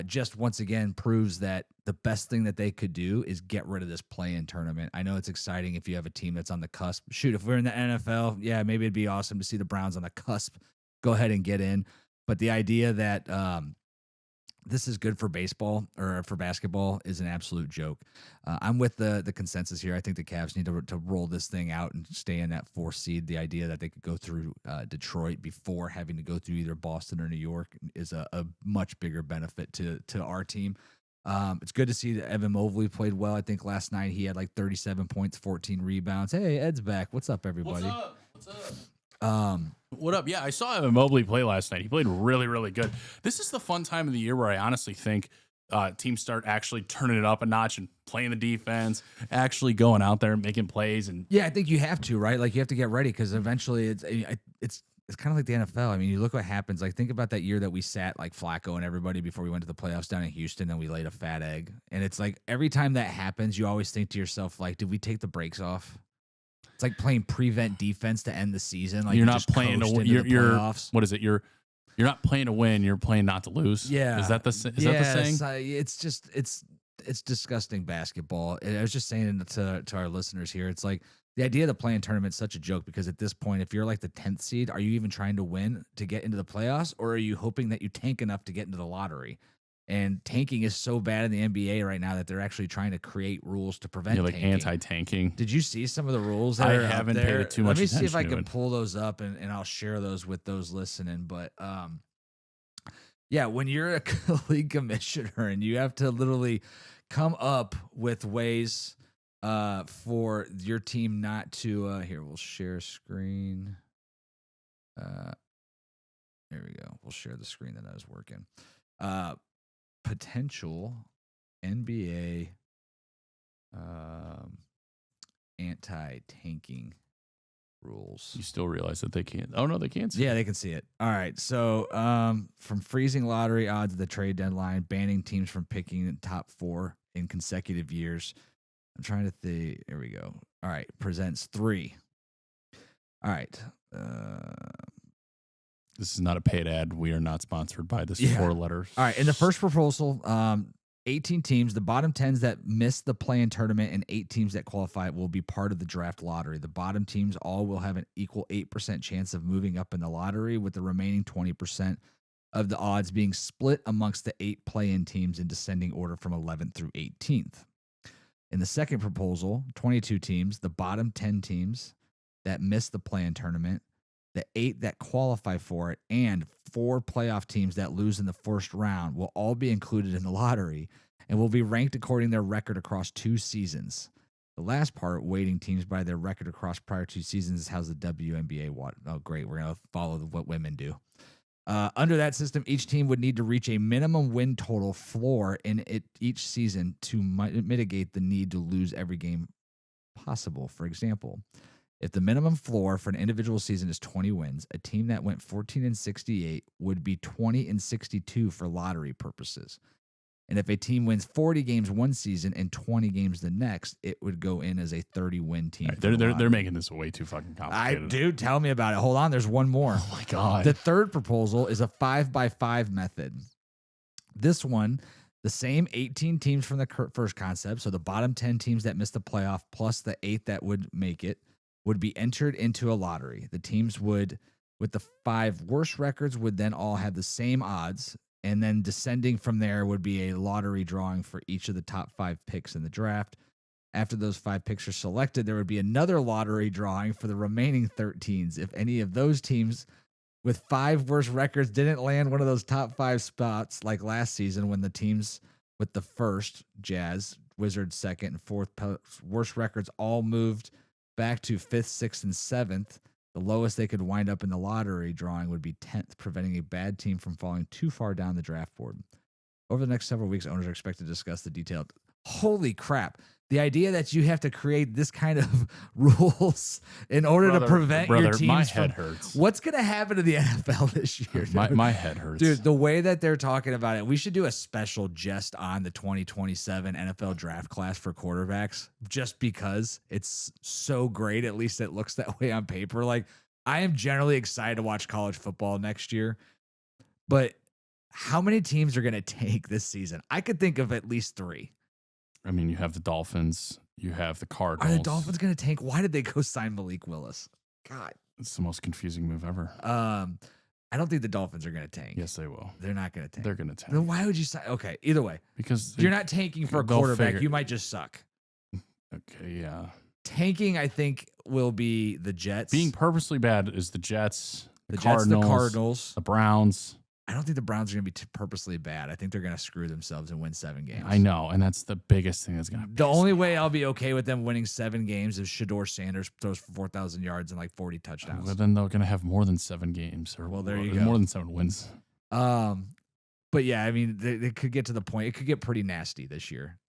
Speaker 2: just once again proves that the best thing that they could do is get rid of this play-in tournament. I know it's exciting if you have a team that's on the cusp. Shoot, if we're in the NFL, yeah, maybe it'd be awesome to see the Browns on the cusp. Go ahead and get in. But the idea that this is good for baseball or for basketball is an absolute joke. I'm with the consensus here. I think the Cavs need to roll this thing out and stay in that 4th seed. The idea that they could go through Detroit before having to go through either Boston or New York is a much bigger benefit to our team. It's good to see that Evan Mobley played well. I think last night he had like 37 points, 14 rebounds. Hey, Ed's back. What's up, everybody?
Speaker 1: What's up? What up? Yeah, I saw Evan Mobley play last night. He played really, really good. This is the fun time of the year where I honestly think teams start actually turning it up a notch and playing the defense, actually going out there and making plays. And
Speaker 2: yeah, I think you have to, right? Like you have to get ready because eventually it's kind of like the NFL. I mean, you look what happens. Like think about that year that we sat like Flacco and everybody before we went to the playoffs down in Houston, and we laid a fat egg. And it's like every time that happens, you always think to yourself, like, did we take the brakes off? It's like playing prevent defense to end the season. Like
Speaker 1: you're not playing to win. You're what is it? You're not playing to win. You're playing not to lose.
Speaker 2: Yeah.
Speaker 1: Is that the saying?
Speaker 2: It's just it's disgusting basketball. And I was just saying to our listeners here, it's like the idea of the play-in tournament is such a joke because at this point, if you're like the 10th seed, are you even trying to win to get into the playoffs, or are you hoping that you tank enough to get into the lottery? And tanking is so bad in the NBA right now that they're actually trying to create rules to prevent
Speaker 1: like
Speaker 2: tanking.
Speaker 1: anti-tanking.
Speaker 2: Did you see some of the rules?
Speaker 1: I haven't paid it too much attention.
Speaker 2: Let me see if I can pull those up and I'll share those with those listening. But yeah, when you're a league commissioner and you have to literally come up with ways for your team not to here, we'll share screen. There we go. We'll share the screen that I was working. Potential NBA anti-tanking rules.
Speaker 1: You still realize that they can't? Oh no, they can't see.
Speaker 2: Yeah, they can see it. All right. So from freezing lottery odds at the trade deadline, banning teams from picking the top 4 in consecutive years. I'm trying to think. Here we go. All right. Presents 3. All right.
Speaker 1: This is not a paid ad. We are not sponsored by this 4 letters.
Speaker 2: All right. In the first proposal, 18 teams, the bottom 10s that miss the play-in tournament and 8 teams that qualify will be part of the draft lottery. The bottom teams all will have an equal 8% chance of moving up in the lottery, with the remaining 20% of the odds being split amongst the 8 play-in teams in descending order from 11th through 18th. In the second proposal, 22 teams, the bottom 10 teams that miss the play-in tournament, the 8 that qualify for it, and 4 playoff teams that lose in the first round will all be included in the lottery and will be ranked according to their record across 2 seasons. The last part, weighting teams by their record across prior 2 seasons, is how the WNBA want. Oh, great. We're going to follow what women do. Under that system, each team would need to reach a minimum win total floor in each season to mitigate the need to lose every game possible. For example, if the minimum floor for an individual season is 20 wins, a team that went 14-68 would be 20-62 for lottery purposes. And if a team wins 40 games one season and 20 games the next, it would go in as a 30-win team.
Speaker 1: Right, they're making this way too fucking complicated.
Speaker 2: Dude, tell me about it. Hold on, there's one more.
Speaker 1: Oh my God.
Speaker 2: The third proposal is a 5x5 method. This one, the same 18 teams from the first concept, so the bottom 10 teams that missed the playoff plus the 8 that would make it, would be entered into a lottery. The teams would, with the 5 worst records, would then all have the same odds, and then descending from there would be a lottery drawing for each of the top 5 picks in the draft. After those 5 picks are selected, there would be another lottery drawing for the remaining 13s. If any of those teams with 5 worst records didn't land one of those top 5 spots, like last season when the teams with the first, Jazz, Wizards second, and 4th worst records all moved back to 5th, 6th, and 7th, the lowest they could wind up in the lottery drawing would be 10th, preventing a bad team from falling too far down the draft board. Over the next several weeks, owners are expected to discuss the detailed. Holy crap. The idea that you have to create this kind of rules in order to prevent your teams
Speaker 1: my head hurts.
Speaker 2: What's going to happen to the NFL this year?
Speaker 1: My head hurts.
Speaker 2: Dude, the way that they're talking about it, we should do a special just on the 2027 NFL draft class for quarterbacks, just because it's so great. At least it looks that way on paper. Like, I am generally excited to watch college football next year, but how many teams are going to take this season? I could think of at least 3.
Speaker 1: I mean, you have the Dolphins, you have the Cardinals.
Speaker 2: Are the Dolphins going to tank? Why did they go sign Malik Willis? God.
Speaker 1: It's the most confusing move ever.
Speaker 2: I don't think the Dolphins are going to tank.
Speaker 1: Yes, they will.
Speaker 2: They're not going to tank.
Speaker 1: They're going to tank.
Speaker 2: Then why would you sign? Okay, either way.
Speaker 1: Because
Speaker 2: you're not tanking for a quarterback. You might just suck.
Speaker 1: Okay, yeah.
Speaker 2: Tanking, I think, will be the Jets.
Speaker 1: Being purposely bad is the Jets,
Speaker 2: the Cardinals,
Speaker 1: the Browns.
Speaker 2: I don't think the Browns are going to be purposely bad. I think they're going to screw themselves and win 7 games.
Speaker 1: I know, and that's the biggest thing that's going to.
Speaker 2: The only way I'll be okay with them winning 7 games is Shador Sanders throws for 4,000 yards and like 40 touchdowns.
Speaker 1: Well, then they're going to have more than 7 games, or
Speaker 2: Well, there you go.
Speaker 1: more than 7 wins.
Speaker 2: But yeah, I mean, they could get to the point. It could get pretty nasty this year.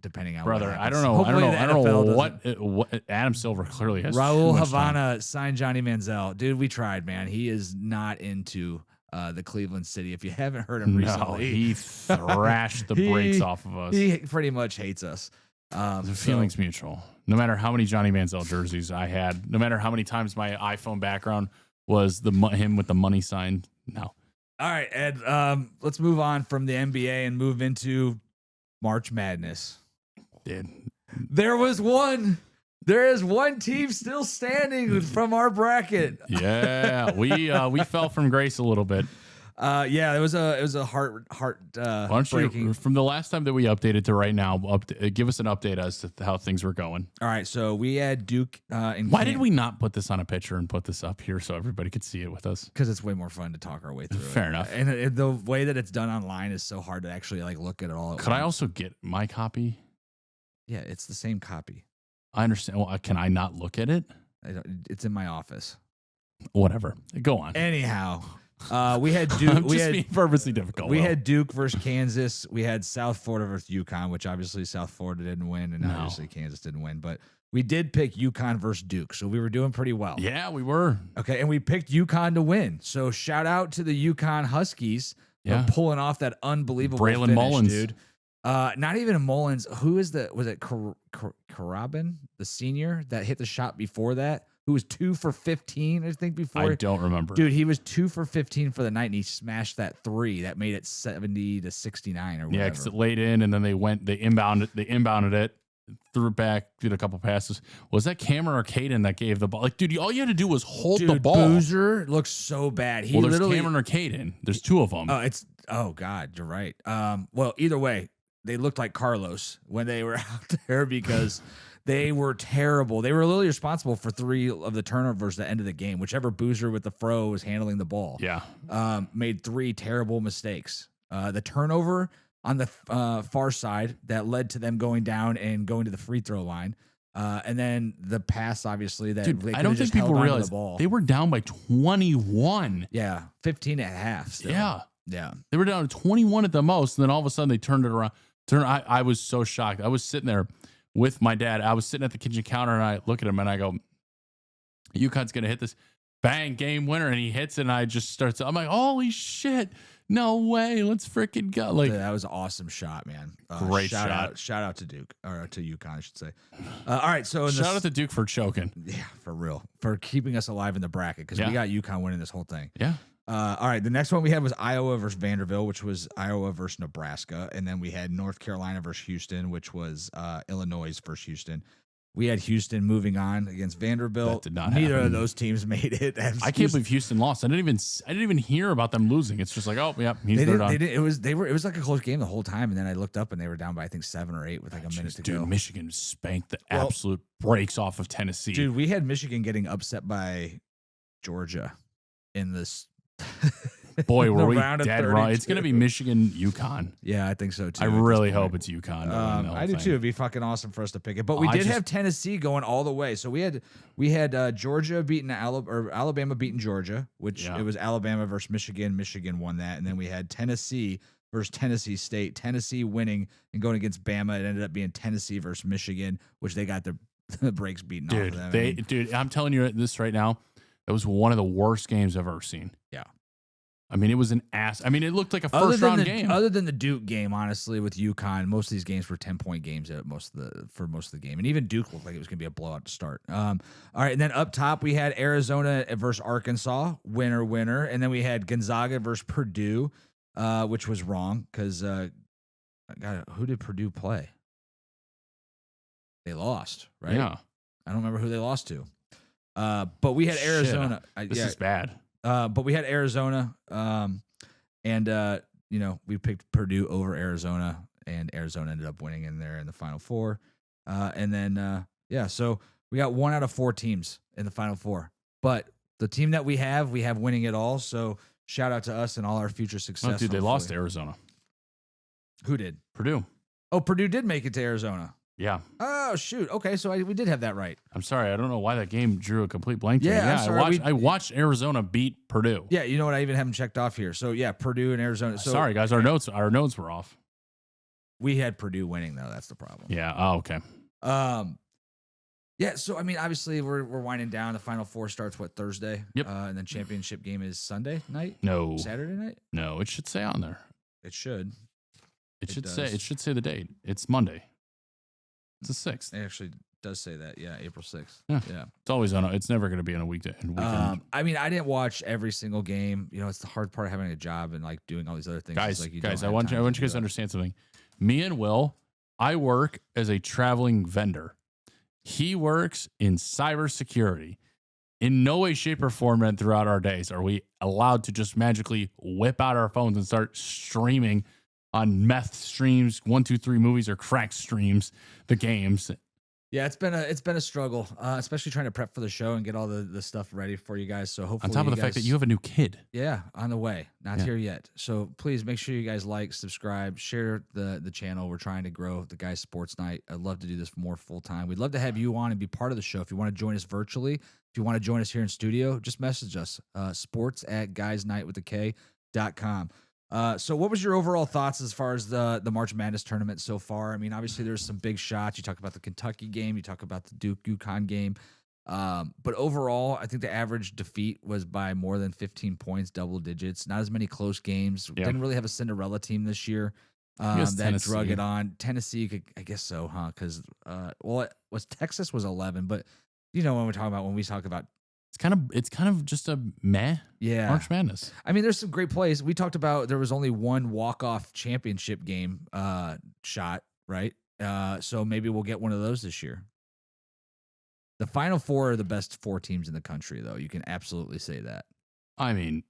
Speaker 2: Depending on
Speaker 1: Brother,
Speaker 2: what
Speaker 1: I don't know.
Speaker 2: Hopefully
Speaker 1: I don't
Speaker 2: NFL
Speaker 1: know
Speaker 2: doesn't-
Speaker 1: what Adam Silver clearly has.
Speaker 2: Raul
Speaker 1: too much time.
Speaker 2: Havana signed Johnny Manziel. Dude, we tried, man. He is not into the Cleveland City. If you haven't heard him
Speaker 1: No,
Speaker 2: recently,
Speaker 1: he thrashed the brakes off of us.
Speaker 2: He pretty much hates us.
Speaker 1: The feeling's mutual. No matter how many Johnny Manziel jerseys I had, no matter how many times my iPhone background was him with the money sign. No.
Speaker 2: All right, Ed. Let's move on from the NBA and move into March Madness.
Speaker 1: Dude.
Speaker 2: There is one team still standing from our bracket.
Speaker 1: Yeah, we fell from grace a little bit.
Speaker 2: Yeah, it was a heart
Speaker 1: Why don't
Speaker 2: breaking.
Speaker 1: you, from the last time that we updated to right now, give us an update as to how things were going.
Speaker 2: All right, so we had Duke.
Speaker 1: Why did we not put this on a picture and put this up here so everybody could see it with us?
Speaker 2: Because it's way more fun to talk our way through.
Speaker 1: Fair enough.
Speaker 2: And the way that it's done online is so hard to actually like look at it all.
Speaker 1: Could I also get my copy?
Speaker 2: Yeah, it's the same copy.
Speaker 1: I understand. Well, can I not look at it?
Speaker 2: It's in my office.
Speaker 1: Whatever. Go on.
Speaker 2: Anyhow, we had Duke.
Speaker 1: I'm just being purposely difficult.
Speaker 2: We had Duke versus Kansas. We had South Florida versus UConn, which obviously South Florida didn't win, and obviously Kansas didn't win. But we did pick UConn versus Duke, so we were doing pretty well.
Speaker 1: Yeah, we were.
Speaker 2: Okay, and we picked UConn to win. So shout out to the UConn Huskies
Speaker 1: Yeah.
Speaker 2: for pulling off that unbelievable
Speaker 1: Braylon
Speaker 2: finish,
Speaker 1: Mullins.
Speaker 2: dude. Not even Mullins. Who is was it Karabin, the senior that hit the shot before that? Who was 2 for 15, I think, before.
Speaker 1: I don't remember.
Speaker 2: Dude, he was 2 for 15 for the night, and he smashed that 3 that made it 70-69 or whatever.
Speaker 1: Yeah, because it laid in, and then they inbounded it, threw it back, did a couple passes. Was that Cameron or Caden that gave the ball? Like, dude, all you had to do was hold the ball.
Speaker 2: Boozer looks so bad. He
Speaker 1: Well, there's
Speaker 2: literally,
Speaker 1: Cameron or Caden. There's 2 of them.
Speaker 2: Oh God, you're right. Well, either way, they looked like Carlos when they were out there because they were terrible. They were literally responsible for 3 of the turnovers at the end of the game. Whichever Boozer with the fro was handling the ball.
Speaker 1: Yeah.
Speaker 2: Made 3 terrible mistakes. The turnover on the far side that led to them going down and going to the free throw line. And then the pass, obviously, that
Speaker 1: Dude, I don't think people realize they were down by 21.
Speaker 2: Yeah, 15 at half. Still.
Speaker 1: Yeah. They were down to 21 at the most, and then all of a sudden they turned it around. I was so shocked. I was sitting there with my dad. I was sitting at the kitchen counter, and I look at him, and I go, UConn's going to hit this. Bang, game winner, and he hits it, and I just start to, I'm like, holy shit. No way. Let's freaking go. Like,
Speaker 2: that was an awesome shot, man.
Speaker 1: Great shot.
Speaker 2: Shout out to Duke, or to UConn, I should say. All right, so
Speaker 1: shout out to Duke for choking.
Speaker 2: Yeah, for real. For keeping us alive in the bracket, because we got UConn winning this whole thing.
Speaker 1: Yeah.
Speaker 2: All right, the next one we had was Iowa versus Vanderbilt, which was Iowa versus Nebraska. And then we had North Carolina versus Houston, which was Illinois versus Houston. We had Houston moving on against Vanderbilt.
Speaker 1: That did not
Speaker 2: Neither
Speaker 1: happen.
Speaker 2: of those teams made it.
Speaker 1: I can't believe Houston lost. I didn't even hear about them losing. It's just like, oh, yeah, they're done.
Speaker 2: It was like a close game the whole time, and then I looked up and they were down by I think 7 or 8 with like a minute to go.
Speaker 1: Dude, Michigan spanked the absolute brakes off of Tennessee.
Speaker 2: Dude, we had Michigan getting upset by Georgia in this.
Speaker 1: Boy, were we
Speaker 2: round of
Speaker 1: dead wrong. It's
Speaker 2: 32.
Speaker 1: going to be Michigan, UConn.
Speaker 2: Yeah, I think so too.
Speaker 1: I really hope it's UConn.
Speaker 2: I do too. It'd be fucking awesome for us to pick it. But we did have Tennessee going all the way. So we had Georgia beating Alabama beating Georgia, which it was Alabama versus Michigan. Michigan won that, and then we had Tennessee versus Tennessee State. Tennessee winning and going against Bama. It ended up being Tennessee versus Michigan, which they got the breaks beaten off of them.
Speaker 1: Dude, I'm telling you this right now. That was one of the worst games I've ever seen.
Speaker 2: Yeah.
Speaker 1: I mean, it was an ass. I mean, it looked like a first-round game.
Speaker 2: Other than the Duke game, honestly, with UConn, most of these games were 10-point games for most of the game, and even Duke looked like it was going to be a blowout to start. All right, and then up top we had Arizona versus Arkansas, winner, and then we had Gonzaga versus Purdue, which was wrong because who did Purdue play? They lost, right?
Speaker 1: Yeah,
Speaker 2: I don't remember who they lost to. But we had Arizona.
Speaker 1: This is bad.
Speaker 2: But we had Arizona, and we picked Purdue over Arizona, and Arizona ended up winning in there in the Final Four. And then so we got 1 out of 4 teams in the Final Four. But the team that we have winning it all. So shout out to us and all our future success.
Speaker 1: Oh, dude, they lost to
Speaker 2: hopefully.
Speaker 1: Arizona.
Speaker 2: Who did?
Speaker 1: Purdue.
Speaker 2: Oh, Purdue did make it to Arizona.
Speaker 1: Yeah.
Speaker 2: Oh, shoot. Okay, so we did have that right.
Speaker 1: I'm sorry. I don't know why that game drew a complete blank.
Speaker 2: Yeah, I'm sorry,
Speaker 1: I watched Arizona beat Purdue.
Speaker 2: Yeah, you know what? I even have them checked off here. So, yeah, Purdue and Arizona. So,
Speaker 1: Sorry, guys. Our notes were off.
Speaker 2: We had Purdue winning, though. That's the problem.
Speaker 1: Yeah. Oh, okay.
Speaker 2: Yeah, so, I mean, obviously, we're winding down. The Final Four starts, Thursday?
Speaker 1: Yep.
Speaker 2: And then championship game is Sunday night?
Speaker 1: No.
Speaker 2: Saturday night?
Speaker 1: No, it should say on there.
Speaker 2: It should.
Speaker 1: It should
Speaker 2: does.
Speaker 1: say the date. It's Monday. It's the 6th.
Speaker 2: It actually does say that. Yeah, April 6th.
Speaker 1: Yeah.
Speaker 2: Yeah.
Speaker 1: It's always on. It's never going to be on a weekday.
Speaker 2: I mean, I didn't watch every single game. You know, it's the hard part of having a job and like doing all these other things.
Speaker 1: Guys,
Speaker 2: like
Speaker 1: I want you guys to understand something. Me and Will, I work as a traveling vendor. He works in cybersecurity. In no way, shape, or form, and throughout our days are we allowed to just magically whip out our phones and start streaming on meth streams, 1-2-3 movies, or crack streams the games.
Speaker 2: Yeah, it's been a struggle, especially trying to prep for the show and get all the stuff ready for you guys. So hopefully,
Speaker 1: on top of the fact that you have a new kid.
Speaker 2: Yeah, on the way, not here yet. So please make sure you guys like, subscribe, share the channel. We're trying to grow the Guys Sports Night. I'd love to do this more full time. We'd love to have you on and be part of the show. If you want to join us virtually, if you want to join us here in studio, just message us, sports@guysnightwithak.com. So what was your overall thoughts as far as the March Madness tournament so far? I mean, obviously there's some big shots. You talk about the Kentucky game, you talk about the Duke UConn game. But overall, I think the average defeat was by more than 15 points, double digits, not as many close games.
Speaker 1: Yeah.
Speaker 2: Didn't really have a Cinderella team this year. That
Speaker 1: Tennessee
Speaker 2: drug it on. Tennessee, I guess so, huh? Because Texas was 11, but you know when we talk about
Speaker 1: It's kind of just a meh March Madness.
Speaker 2: I mean, there's some great plays. We talked about there was only one walk-off championship game shot, right? So maybe we'll get one of those this year. The Final Four are the best 4 teams in the country, though. You can absolutely say that.
Speaker 1: I mean,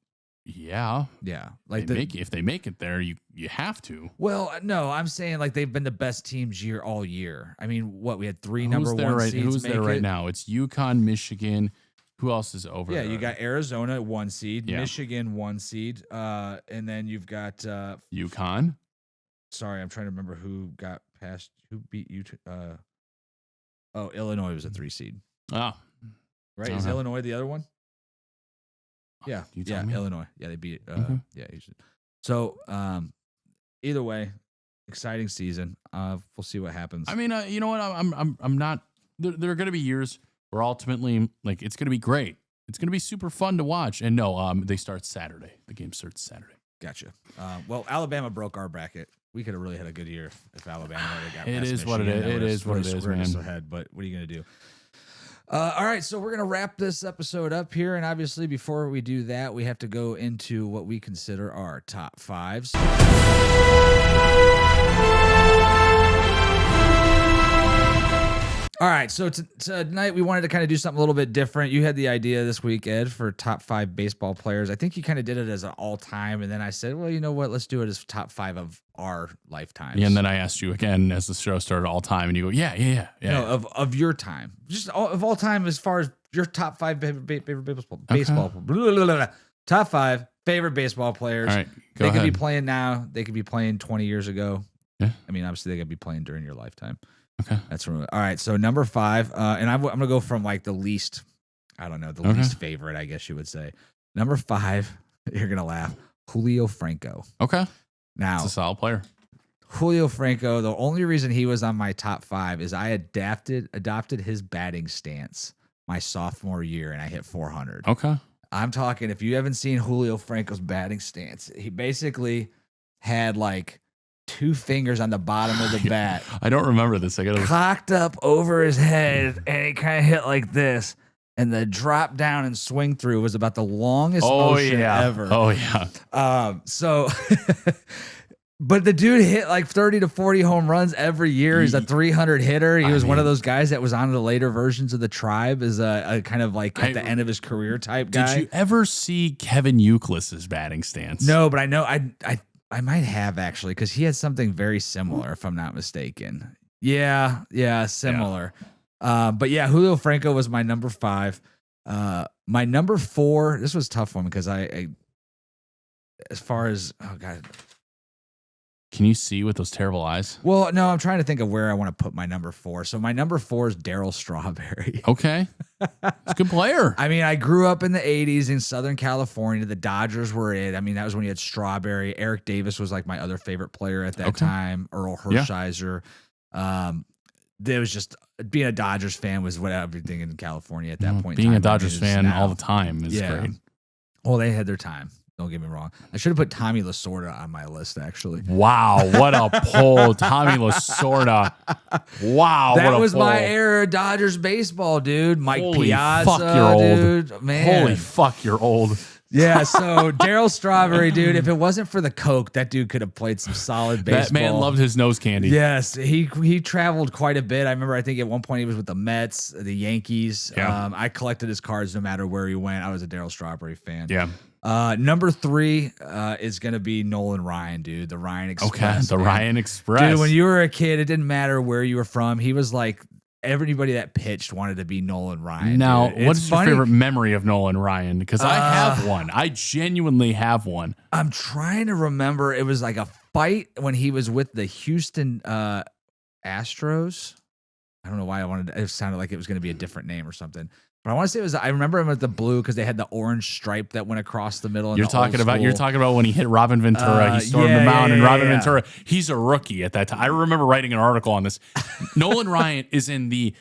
Speaker 1: yeah.
Speaker 2: Yeah. Like
Speaker 1: if they make it there, you have to.
Speaker 2: Well, no, I'm saying like they've been the best teams all year. I mean, we had 3 number one seeds.
Speaker 1: Who's there right now? It's UConn, Michigan. Who else is over there?
Speaker 2: Yeah, you got Arizona 1 seed,
Speaker 1: Yeah.
Speaker 2: Michigan 1 seed, and then you've got
Speaker 1: UConn.
Speaker 2: Sorry, I'm trying to remember who beat you. Illinois was a 3 seed.
Speaker 1: Oh,
Speaker 2: Right? Is Illinois the other one? Yeah,
Speaker 1: You tell me.
Speaker 2: Illinois. Yeah, they beat.
Speaker 1: Okay.
Speaker 2: Yeah, so either way, exciting season. We'll see what happens.
Speaker 1: I mean, you know what? I'm not. There are going to be years where ultimately, like, it's going to be great. It's going to be super fun to watch. And no, they start Saturday. The game starts Saturday.
Speaker 2: Gotcha. Well, Alabama broke our bracket. We could have really had a good year if Alabama would have got.
Speaker 1: It
Speaker 2: past
Speaker 1: is what it
Speaker 2: Michigan.
Speaker 1: is. It is what it is, man.
Speaker 2: Ahead, but what are you gonna do? All right, so we're gonna wrap this episode up here, and obviously, before we do that, we have to go into what we consider our top 5s. All right, so tonight we wanted to kind of do something a little bit different. You had the idea this week, Ed, for top 5 baseball players. I think you kind of did it as an all-time, and then I said, well, you know what? Let's do it as top 5 of our lifetimes.
Speaker 1: Yeah, and then I asked you again as the show started all time, and you go, yeah.
Speaker 2: No, of your time, just of all time, as far as your top 5 favorite baseball, blah, blah, blah, blah. Top 5 favorite baseball players.
Speaker 1: All right,
Speaker 2: they
Speaker 1: ahead.
Speaker 2: could be playing now. They could be playing 20 years ago.
Speaker 1: Yeah.
Speaker 2: I mean, obviously they could be playing during your lifetime.
Speaker 1: Okay.
Speaker 2: That's from all right. So number 5, and I'm gonna go from like the least, I don't know, the least favorite, I guess you would say. Number 5, you're gonna laugh. Julio Franco.
Speaker 1: Okay.
Speaker 2: Now,
Speaker 1: It's a solid player.
Speaker 2: Julio Franco. The only reason he was on my top 5 is I adopted his batting stance my sophomore year, and I hit 400.
Speaker 1: Okay.
Speaker 2: I'm talking. If you haven't seen Julio Franco's batting stance, he basically had like 2 fingers on the bottom of the bat.
Speaker 1: I don't remember this. I got to.
Speaker 2: Cocked up over his head, and he kind of hit like this. And the drop down and swing through was about the longest motion ever.
Speaker 1: Oh, yeah.
Speaker 2: But the dude hit like 30 to 40 home runs every year. He's a 300 hitter. He was one of those guys that was on the later versions of the Tribe as a kind of like at the end of his career type guy.
Speaker 1: Did you ever see Kevin Youkilis's batting stance?
Speaker 2: No, but I know I might have actually, because he had something very similar, if I'm not mistaken. Yeah, similar. Yeah. But yeah, Julio Franco was my number 5. My number 4, this was a tough one because I as far as, oh God.
Speaker 1: Can you see with those terrible eyes?
Speaker 2: Well, no, I'm trying to think of where I want to put my number 4. So my number 4 is Darryl Strawberry.
Speaker 1: Okay. He's a good player.
Speaker 2: I mean, I grew up in the 80s in Southern California. The Dodgers were it. I mean, that was when you had Strawberry. Eric Davis was like my other favorite player at that time. Earl Hershiser. There was just being a Dodgers fan was what everything in California at that point.
Speaker 1: Being a Dodgers fan all the time is great.
Speaker 2: Well, they had their time. Don't get me wrong. I should have put Tommy Lasorda on my list, actually.
Speaker 1: Wow, what a pull. Tommy Lasorda. Wow,
Speaker 2: that
Speaker 1: what a
Speaker 2: was
Speaker 1: pull.
Speaker 2: my era of Dodgers baseball, dude. Mike
Speaker 1: Holy
Speaker 2: Piazza,
Speaker 1: fuck, you're
Speaker 2: dude.
Speaker 1: old.
Speaker 2: Man.
Speaker 1: Holy fuck, you're old.
Speaker 2: Yeah, so Darryl Strawberry, dude, if it wasn't for the Coke, that dude could have played some solid baseball.
Speaker 1: That man loved his nose candy.
Speaker 2: Yes, he traveled quite a bit. I remember, I think at one point he was with the Mets, the Yankees.
Speaker 1: Yeah.
Speaker 2: I collected his cards no matter where he went. I was a Darryl Strawberry fan.
Speaker 1: Yeah.
Speaker 2: Number 3 is going to be Nolan Ryan, dude. The Ryan Express.
Speaker 1: Okay, the
Speaker 2: man.
Speaker 1: Ryan Express.
Speaker 2: Dude, when you were a kid, it didn't matter where you were from. He was like, everybody that pitched wanted to be Nolan Ryan.
Speaker 1: Now,
Speaker 2: dude.
Speaker 1: what's your favorite memory of Nolan Ryan? Because I have one. I genuinely have one.
Speaker 2: I'm trying to remember. It was like a fight when he was with the Houston Astros. I don't know why it sounded like it was going to be a different name or something. But I want to say it was. I remember him with the blue because they had the orange stripe that went across the middle.
Speaker 1: You're talking about when he hit Robin Ventura. He stormed the mound, and Robin Ventura. He's a rookie at that time. I remember writing an article on this. Nolan Ryan is in the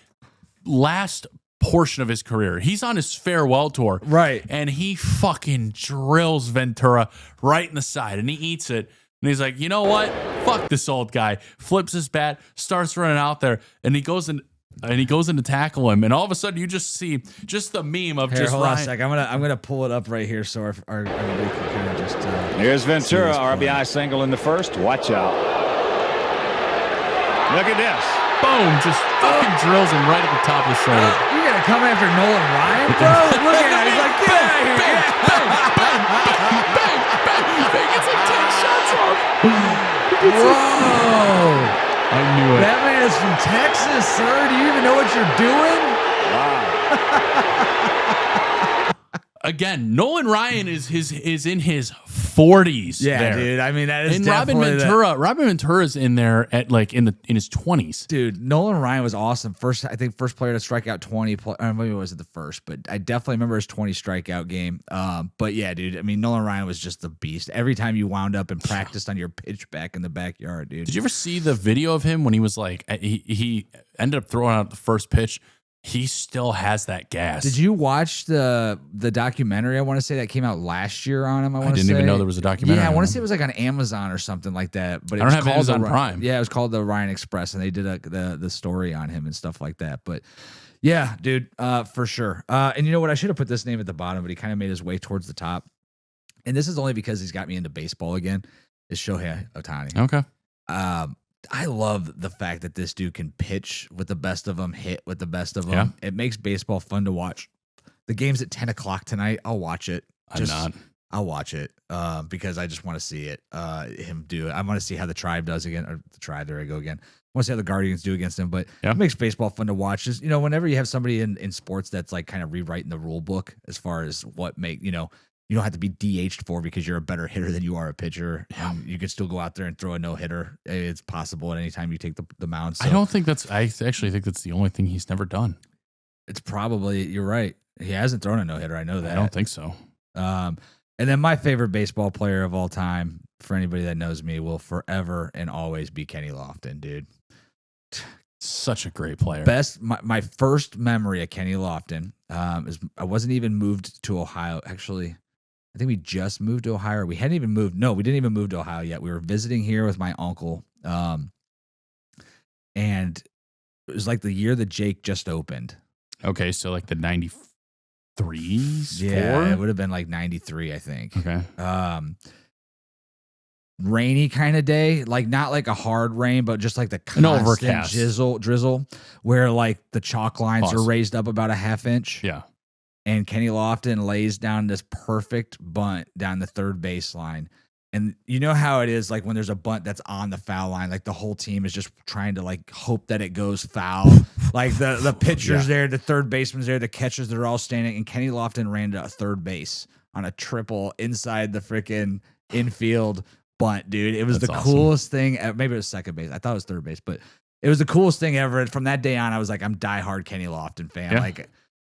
Speaker 1: last portion of his career. He's on his farewell tour,
Speaker 2: right?
Speaker 1: And he fucking drills Ventura right in the side, and he eats it. And he's like, you know what? Fuck this old guy. Flips his bat, starts running out there, and he goes in. And he goes in to tackle him, and all of a sudden you just see just the meme of just
Speaker 2: hold
Speaker 1: Ryan.
Speaker 2: on a sec. I'm gonna pull it up right here so our everybody can kind of just.
Speaker 5: Here's Ventura, RBI single in the first. Watch out! Look at this.
Speaker 1: Boom! Just fucking drills him right at the top of the shoulder.
Speaker 2: You gonna come after Nolan Ryan, bro? Look at him. He's like, get out of here!
Speaker 1: Bang! He gets like 10 shots off.
Speaker 2: Whoa!
Speaker 1: I knew it.
Speaker 2: That man is from Texas, sir. Do you even know what you're doing?
Speaker 5: Wow.
Speaker 1: Again, Nolan Ryan is in his 40s.
Speaker 2: Yeah,
Speaker 1: there.
Speaker 2: dude. I mean, that is
Speaker 1: and Robin Ventura's in there at like in his 20s.
Speaker 2: Dude, Nolan Ryan was awesome. First player to strike out 20. Maybe it wasn't the first, but I definitely remember his 20 strikeout game. But yeah, dude. I mean, Nolan Ryan was just a beast. Every time you wound up and practiced on your pitch back in the backyard, dude.
Speaker 1: Did you ever see the video of him when he was like he ended up throwing out the first pitch? He still has that gas.
Speaker 2: Did you watch the documentary? I want to say that came out last year on him.
Speaker 1: I didn't even know there was a documentary.
Speaker 2: Yeah, I want to say it was like on Amazon or something like that. But
Speaker 1: I don't have Amazon Prime.
Speaker 2: Yeah, it was called the Ryan Express, and they did the story on him and stuff like that. But yeah, dude, for sure. And you know what? I should have put this name at the bottom, but he kind of made his way towards the top. And this is only because he's got me into baseball again. Is Shohei Ohtani.
Speaker 1: Okay.
Speaker 2: I love the fact that this dude can pitch with the best of them, hit with the best of them.
Speaker 1: Yeah.
Speaker 2: It makes baseball fun to watch. The game's at 10 o'clock tonight. I'll watch it. I'll watch it because I just want to see it. Him do it. I want to see how the Tribe does again. Or the Tribe, there I go again. I want to see how the Guardians do against him. But it makes baseball fun to watch. Just, whenever you have somebody in sports that's like kind of rewriting the rule book as far as what you don't have to be DH'd for because you're a better hitter than you are a pitcher.
Speaker 1: Yeah.
Speaker 2: You can still go out there and throw a no-hitter. It's possible at any time you take the mound. So
Speaker 1: I actually think that's the only thing he's never done.
Speaker 2: it's probably, you're right. He hasn't thrown a no-hitter. I know that.
Speaker 1: I don't think so.
Speaker 2: And then my favorite baseball player of all time, for anybody that knows me, will forever and always be Kenny Lofton, dude.
Speaker 1: Such a great player.
Speaker 2: My first memory of Kenny Lofton is I wasn't even moved to Ohio. Actually, I think we just moved to Ohio. We hadn't even moved. No, we didn't even move to Ohio yet. We were visiting here with my uncle. And it was like the year that Jake just opened.
Speaker 1: Okay, so like the 93s?
Speaker 2: Yeah, it would have been like 93, I think.
Speaker 1: Okay.
Speaker 2: Rainy kind of day, like not like a hard rain, but just like the constant
Speaker 1: overcast
Speaker 2: drizzle, where like the chalk lines are raised up about a half inch.
Speaker 1: Yeah.
Speaker 2: And Kenny Lofton lays down this perfect bunt down the third baseline. And you know how it is, like when there's a bunt that's on the foul line, like the whole team is just trying to like hope that it goes foul. Like the pitcher's there, the third baseman's there, the catchers, they're all standing. And Kenny Lofton ran to third base on a triple inside the freaking infield bunt, dude. It was
Speaker 1: That's
Speaker 2: the
Speaker 1: awesome.
Speaker 2: coolest thing. Maybe it was second base. I thought it was third base, but it was the coolest thing ever. And from that day on, I was like, I'm diehard Kenny Lofton fan.
Speaker 1: Yeah.
Speaker 2: Like,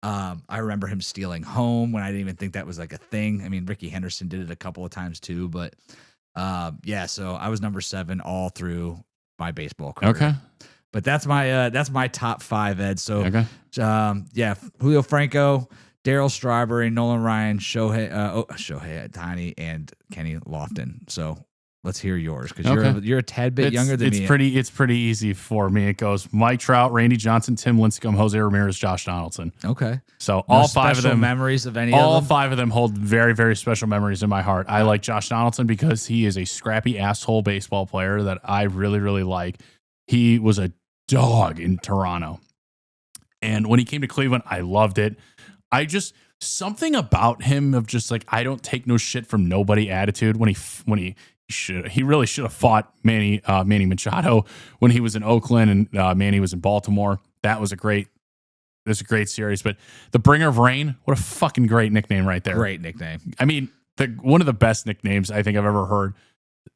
Speaker 2: I remember him stealing home when I didn't even think that was like a thing. I mean, Ricky Henderson did it a couple of times too, but yeah. So I was number 7 all through my baseball career.
Speaker 1: Okay.
Speaker 2: But that's my top 5, Ed. So
Speaker 1: Okay.
Speaker 2: yeah, Julio Franco, Darryl Strawberry, Nolan Ryan, Shohei Ohtani, and Kenny Lofton. So let's hear yours because you're a tad bit younger than me.
Speaker 1: It's pretty easy for me. It goes Mike Trout, Randy Johnson, Tim Lincecum, Jose Ramirez, Josh Donaldson.
Speaker 2: Okay.
Speaker 1: So
Speaker 2: No
Speaker 1: all 5 of
Speaker 2: special
Speaker 1: them
Speaker 2: memories of any
Speaker 1: all
Speaker 2: of them?
Speaker 1: 5 of them hold very, very special memories in my heart. I like Josh Donaldson because he is a scrappy asshole baseball player that I really, really like. He was a dog in Toronto. And when he came to Cleveland, I loved it. Something about him of just like, I don't take no shit from nobody attitude when he really should have fought Manny Machado when he was in Oakland and Manny was in Baltimore. That was a great series. But the Bringer of Rain, what a fucking great nickname right there.
Speaker 2: Great nickname.
Speaker 1: I mean, one of the best nicknames I think I've ever heard.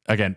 Speaker 1: Again,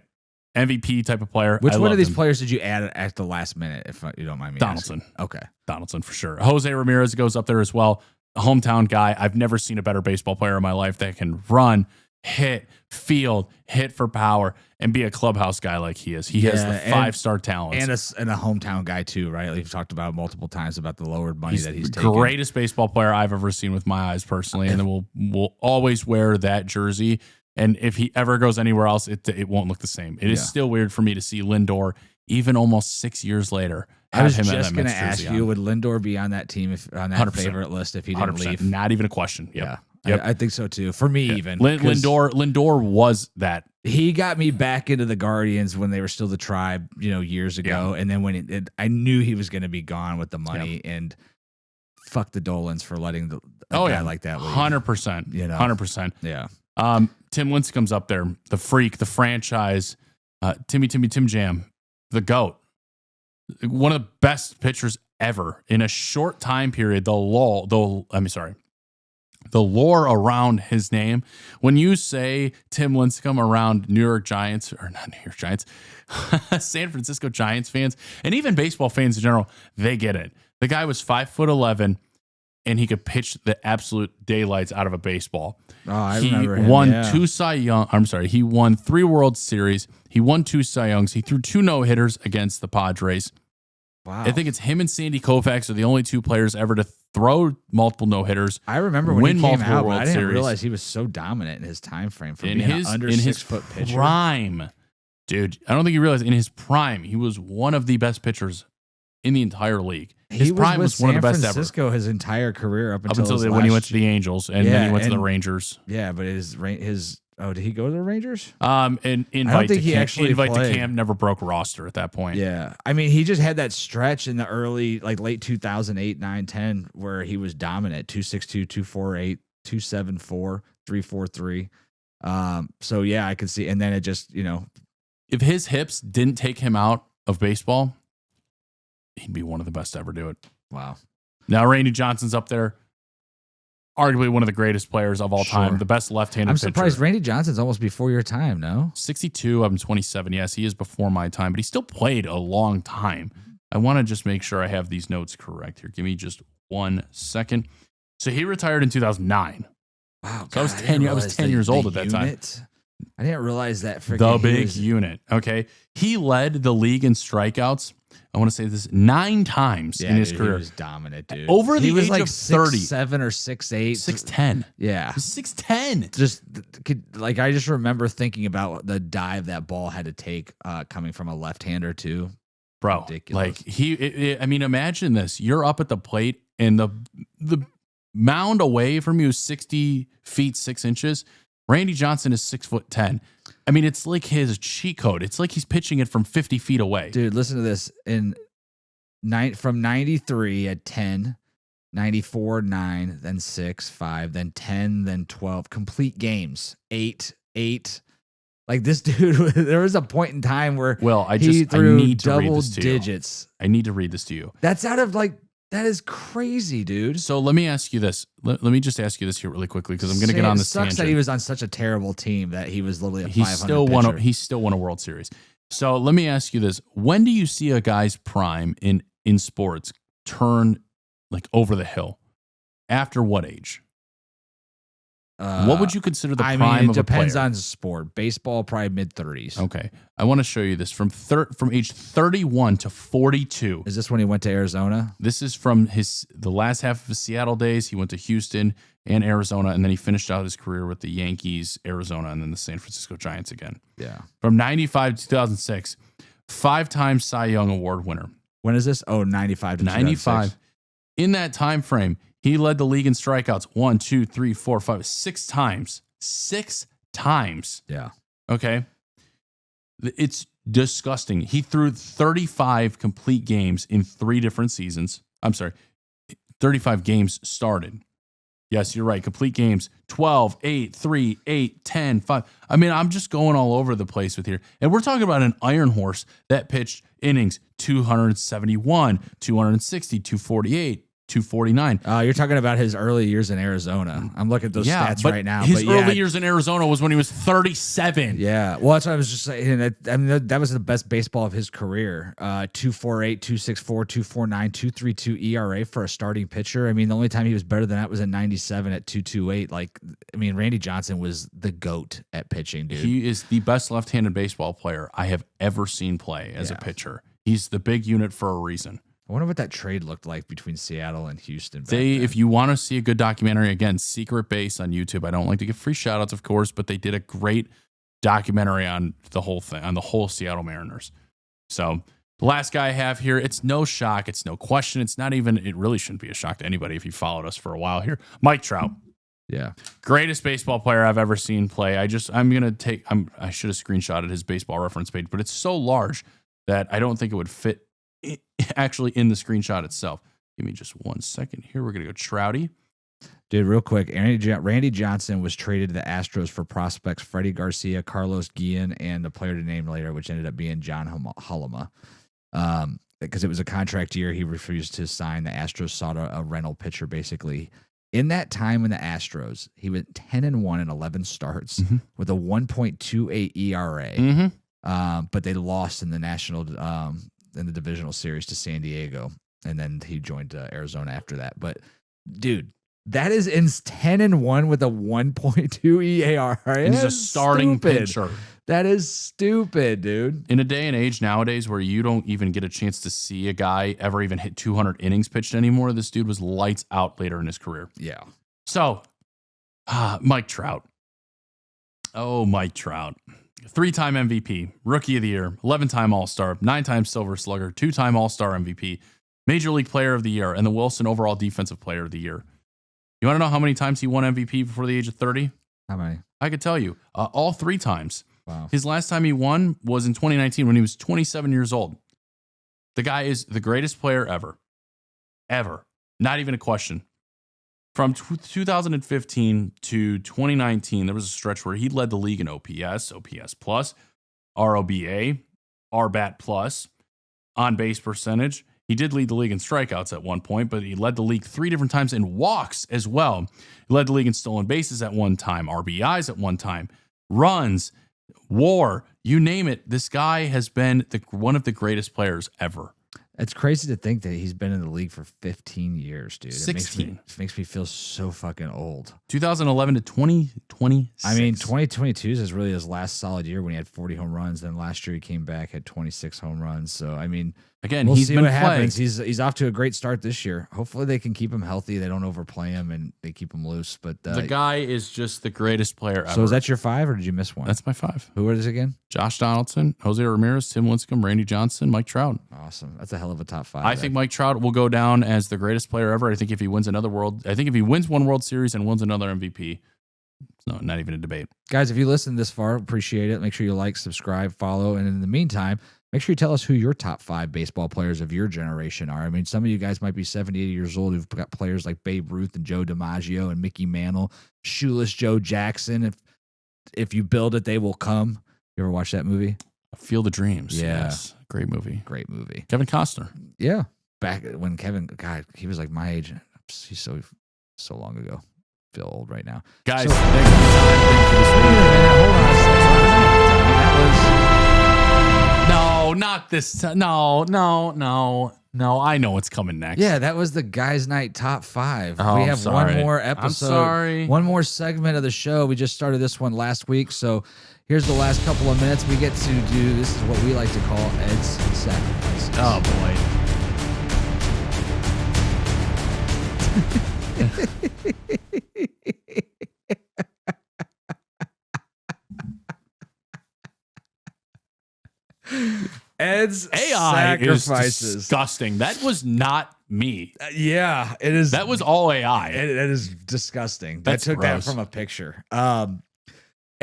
Speaker 1: MVP type of player.
Speaker 2: Which
Speaker 1: I
Speaker 2: one of
Speaker 1: loved
Speaker 2: these
Speaker 1: him.
Speaker 2: players did you add at the last minute, if you don't mind me
Speaker 1: Donaldson.
Speaker 2: asking? Okay.
Speaker 1: Donaldson for sure. Jose Ramirez goes up there as well. A hometown guy. I've never seen a better baseball player in my life that can run, hit, field, hit for power, and be a clubhouse guy like he is. He has the 5-star talent.
Speaker 2: And a hometown guy too, right? We've talked about multiple times about the lowered money that he's taking.
Speaker 1: Greatest baseball player I've ever seen with my eyes personally. And then we'll always wear that jersey. And if he ever goes anywhere else, it won't look the same. It is still weird for me to see Lindor, even almost 6 years later.
Speaker 2: I was just going to ask you, would Lindor be on that team on that
Speaker 1: 100%.
Speaker 2: favorite list if he didn't
Speaker 1: 100%.
Speaker 2: leave?
Speaker 1: Not even a question. Yep.
Speaker 2: Yeah.
Speaker 1: Yep.
Speaker 2: I think so too. For me, even
Speaker 1: Lindor was that.
Speaker 2: He got me back into the Guardians when they were still the Tribe, years ago.
Speaker 1: Yeah.
Speaker 2: And then when I knew he was going to be gone with the money, and fuck the Dolans for letting a guy like that leave.
Speaker 1: 100%. 100%.
Speaker 2: Yeah.
Speaker 1: Tim Lincecum's up there. The freak, the franchise, Tim Jam, the GOAT. One of the best pitchers ever in a short time period. The lore around his name. When you say Tim Lincecum around New York Giants, or not New York Giants, San Francisco Giants fans, and even baseball fans in general, they get it. The guy was 5'11", and he could pitch the absolute daylights out of a baseball.
Speaker 2: Oh, I
Speaker 1: He
Speaker 2: remember him.
Speaker 1: won
Speaker 2: Yeah.
Speaker 1: 2 Cy Young. I'm sorry. He won 3 World Series. He won 2 Cy Youngs. He threw 2 no-hitters against the Padres.
Speaker 2: Wow.
Speaker 1: I think it's him and Sandy Koufax are the only 2 players ever to throw multiple no-hitters.
Speaker 2: I remember when
Speaker 1: win
Speaker 2: he came
Speaker 1: multiple
Speaker 2: out, but
Speaker 1: World
Speaker 2: I didn't
Speaker 1: Series.
Speaker 2: realize he was so dominant in his time frame for
Speaker 1: in
Speaker 2: being
Speaker 1: his
Speaker 2: an under
Speaker 1: in
Speaker 2: 6
Speaker 1: his
Speaker 2: foot pitcher.
Speaker 1: prime, dude. I don't think you realize in his prime he was one of the best pitchers in the entire league. His
Speaker 2: He
Speaker 1: prime was one of the best
Speaker 2: San Francisco his entire career up until
Speaker 1: when he went to the Angels and then he went to the Rangers.
Speaker 2: Yeah, but his did he go to the Rangers?
Speaker 1: And invite
Speaker 2: think
Speaker 1: to
Speaker 2: he
Speaker 1: camp,
Speaker 2: actually
Speaker 1: invite to
Speaker 2: played.
Speaker 1: camp, never broke roster at that point.
Speaker 2: Yeah. I mean, he just had that stretch in the early, late 2008, 9, 10, where he was dominant 262, 248, 274, 343. So, yeah, I could see. And then it just,
Speaker 1: If his hips didn't take him out of baseball, he'd be one of the best to ever do it.
Speaker 2: wow.
Speaker 1: Now, Randy Johnson's up there. Arguably one of the greatest players of all time. The best left-handed
Speaker 2: I'm
Speaker 1: pitcher.
Speaker 2: surprised Randy Johnson's almost before your time, no?
Speaker 1: 62, I'm 27. Yes, he is before my time, but he still played a long time. I want to just make sure I have these notes correct here. Give me just 1 second. So he retired in 2009.
Speaker 2: Wow.
Speaker 1: So I was 10 years old at that time.
Speaker 2: I didn't realize that.
Speaker 1: The big unit. Okay. He led the league in strikeouts. I want to say this 9 times in his career.
Speaker 2: He was dominant, dude.
Speaker 1: Over the
Speaker 2: he was
Speaker 1: age
Speaker 2: like
Speaker 1: of 30.
Speaker 2: 6'7" or 6'8".
Speaker 1: 6'10".
Speaker 2: Yeah.
Speaker 1: He's 6'10".
Speaker 2: Just I just remember thinking about the dive that ball had to take coming from a left-hander too.
Speaker 1: Bro,
Speaker 2: Ridiculous.
Speaker 1: I mean, imagine this. You're up at the plate and the mound away from you is 60 feet, 6 inches. Randy Johnson is 6'10". I mean, it's like his cheat code. It's like he's pitching it from 50 feet away.
Speaker 2: Dude, listen to this. From 93 at 10, 94, 9, then 6, 5, then 10, then 12. Complete games. 8. Like this dude, there was a point in time where
Speaker 1: Well, I
Speaker 2: he
Speaker 1: need to read
Speaker 2: double
Speaker 1: this to
Speaker 2: digits.
Speaker 1: you. I need to read this to you.
Speaker 2: That's out of That is crazy, dude.
Speaker 1: So let me ask you this. Let me just ask you this here really quickly because I'm going to get on this
Speaker 2: sucks
Speaker 1: tangent.
Speaker 2: that he was on such a terrible team that he was literally a 500
Speaker 1: he still won a World Series. So let me ask you this. When do you see a guy's prime in sports turn like over the hill? After what age? What would you consider the prime of a player?
Speaker 2: It depends on sport. Baseball, probably mid-30s.
Speaker 1: Okay. I want to show you this from age 31 to 42.
Speaker 2: Is this when he went to Arizona?
Speaker 1: This is from the last half of his Seattle days. He went to Houston and Arizona, and then he finished out his career with the Yankees, Arizona, and then the San Francisco Giants again.
Speaker 2: Yeah.
Speaker 1: From 95 to 2006, 5-time Cy Young Award winner.
Speaker 2: When is this? Oh, 95 to
Speaker 1: 95. In that time frame, he led the league in strikeouts 1, 2, 3, 4, 5, 6 times. 6 times.
Speaker 2: Yeah.
Speaker 1: Okay. It's disgusting. He threw 35 complete games in 3 different seasons. I'm sorry. 35 games started. Yes, you're right. Complete games 12, 8, 3, 8, 10, 5. I mean, I'm just going all over the place with here. And we're talking about an iron horse that pitched innings 271, 260, 248. 249.
Speaker 2: You're talking about his early years in Arizona. I'm looking at those stats right now.
Speaker 1: His early years in Arizona was when he was 37.
Speaker 2: Yeah. Well, that's what I was just saying. That was the best baseball of his career. 2.48, 2.64, 2.49, 2.32 ERA for a starting pitcher. I mean, the only time he was better than that was in 97 at 2.28. Like, I mean, Randy Johnson was the GOAT at pitching, dude.
Speaker 1: He is the best left-handed baseball player I have ever seen play as a pitcher. He's the big unit for a reason.
Speaker 2: I wonder what that trade looked like between Seattle and Houston.
Speaker 1: If you want to see a good documentary, again, Secret Base on YouTube. I don't like to give free shout outs, of course, but they did a great documentary on the whole thing, on the whole Seattle Mariners. So the last guy I have here, it's no shock. It's no question. It really shouldn't be a shock to anybody if you followed us for a while here. Mike Trout.
Speaker 2: Yeah.
Speaker 1: Greatest baseball player I've ever seen play. I should have screenshotted his baseball reference page, but it's so large that I don't think it would fit actually in the screenshot itself. Give me just 1 second here. We're going to go Trouty.
Speaker 2: Dude, real quick, Randy Johnson was traded to the Astros for prospects Freddie Garcia, Carlos Guillen, and a player to name later, which ended up being John Hullama. Because it was a contract year, he refused to sign. The Astros sought a rental pitcher, basically. In that time in the Astros, he went 10-1 in 11 starts with a 1.28 ERA. But they lost in the in the divisional series to San Diego, and then he joined Arizona after that. But dude, that is in 10-1 with a 1.2 ERA.
Speaker 1: And he's a starting pitcher.
Speaker 2: That is stupid, dude.
Speaker 1: In a day and age nowadays where you don't even get a chance to see a guy ever even hit 200 innings pitched anymore, this dude was lights out later in his career.
Speaker 2: Yeah.
Speaker 1: So, Mike Trout. Oh, Mike Trout. 3-time MVP, Rookie of the Year, 11-time All-Star, 9-time Silver Slugger, 2-time All-Star MVP, Major League Player of the Year, and the Wilson Overall Defensive Player of the Year. You want to know how many times he won MVP before the age of 30?
Speaker 2: How many?
Speaker 1: I could tell you. All 3 times.
Speaker 2: Wow.
Speaker 1: His last time he won was in 2019 when he was 27 years old. The guy is the greatest player ever. Ever. Not even a question. From 2015 to 2019, there was a stretch where he led the league in OPS, OPS plus, ROBA, RBAT plus, on base percentage. He did lead the league in strikeouts at one point, but he led the league 3 different times in walks as well. He led the league in stolen bases at one time, RBIs at one time, runs, WAR, you name it. This guy has been one of the greatest players ever.
Speaker 2: It's crazy to think that he's been in the league for 15 years, dude.
Speaker 1: 16.
Speaker 2: It makes me feel so fucking old.
Speaker 1: 2011 to 2026.
Speaker 2: I mean, 2022 is really his last solid year when he had 40 home runs. Then last year he came back, had 26 home runs. So, I mean,
Speaker 1: again,
Speaker 2: we'll
Speaker 1: he's
Speaker 2: see
Speaker 1: been
Speaker 2: what
Speaker 1: plagued.
Speaker 2: happens. He's off to a great start this year. Hopefully they can keep him healthy. They don't overplay him and they keep him loose. But
Speaker 1: the guy is just the greatest player ever.
Speaker 2: So is that your 5 or did you miss one?
Speaker 1: That's my 5.
Speaker 2: Who is it again?
Speaker 1: Josh Donaldson, Jose Ramirez, Tim Lincecum, Randy Johnson, Mike Trout.
Speaker 2: Awesome. That's a hell of a top 5.
Speaker 1: I think Mike Trout will go down as the greatest player ever. I think if he wins one World Series and wins another MVP, it's not even a debate.
Speaker 2: Guys, if you listened this far, appreciate it. Make sure you like, subscribe, follow. And in the meantime, make sure you tell us who your top 5 baseball players of your generation are. I mean, some of you guys might be 70, 80 years old who've got players like Babe Ruth and Joe DiMaggio and Mickey Mantle, Shoeless Joe Jackson. If you build it, they will come. You ever watch that movie?
Speaker 1: Field of Dreams.
Speaker 2: Yeah.
Speaker 1: Yes. Great movie.
Speaker 2: Great movie.
Speaker 1: Kevin Costner.
Speaker 2: Yeah. back when Kevin, God, he was like my age. He's so long ago. Feel old right now,
Speaker 1: guys.
Speaker 2: So,
Speaker 1: thank you for the time. Thank you for this week.
Speaker 2: hold on a second. That
Speaker 1: No, not this time. No. I know what's coming next.
Speaker 2: was that was the Guys Night Top 5.
Speaker 1: Oh,
Speaker 2: We
Speaker 1: I'm
Speaker 2: have
Speaker 1: sorry.
Speaker 2: one more episode.
Speaker 1: I'm sorry.
Speaker 2: One more segment of the show. We just started this one last week, so here's the last couple of minutes. We get to do this is what we like to call Ed's Sacrifices.
Speaker 1: Oh boy.
Speaker 2: Ed's
Speaker 1: AI is
Speaker 2: Sacrifices.
Speaker 1: disgusting. That was not me.
Speaker 2: Yeah, it is.
Speaker 1: That was all AI.
Speaker 2: It is disgusting.
Speaker 1: That's
Speaker 2: I took
Speaker 1: gross.
Speaker 2: that from a picture.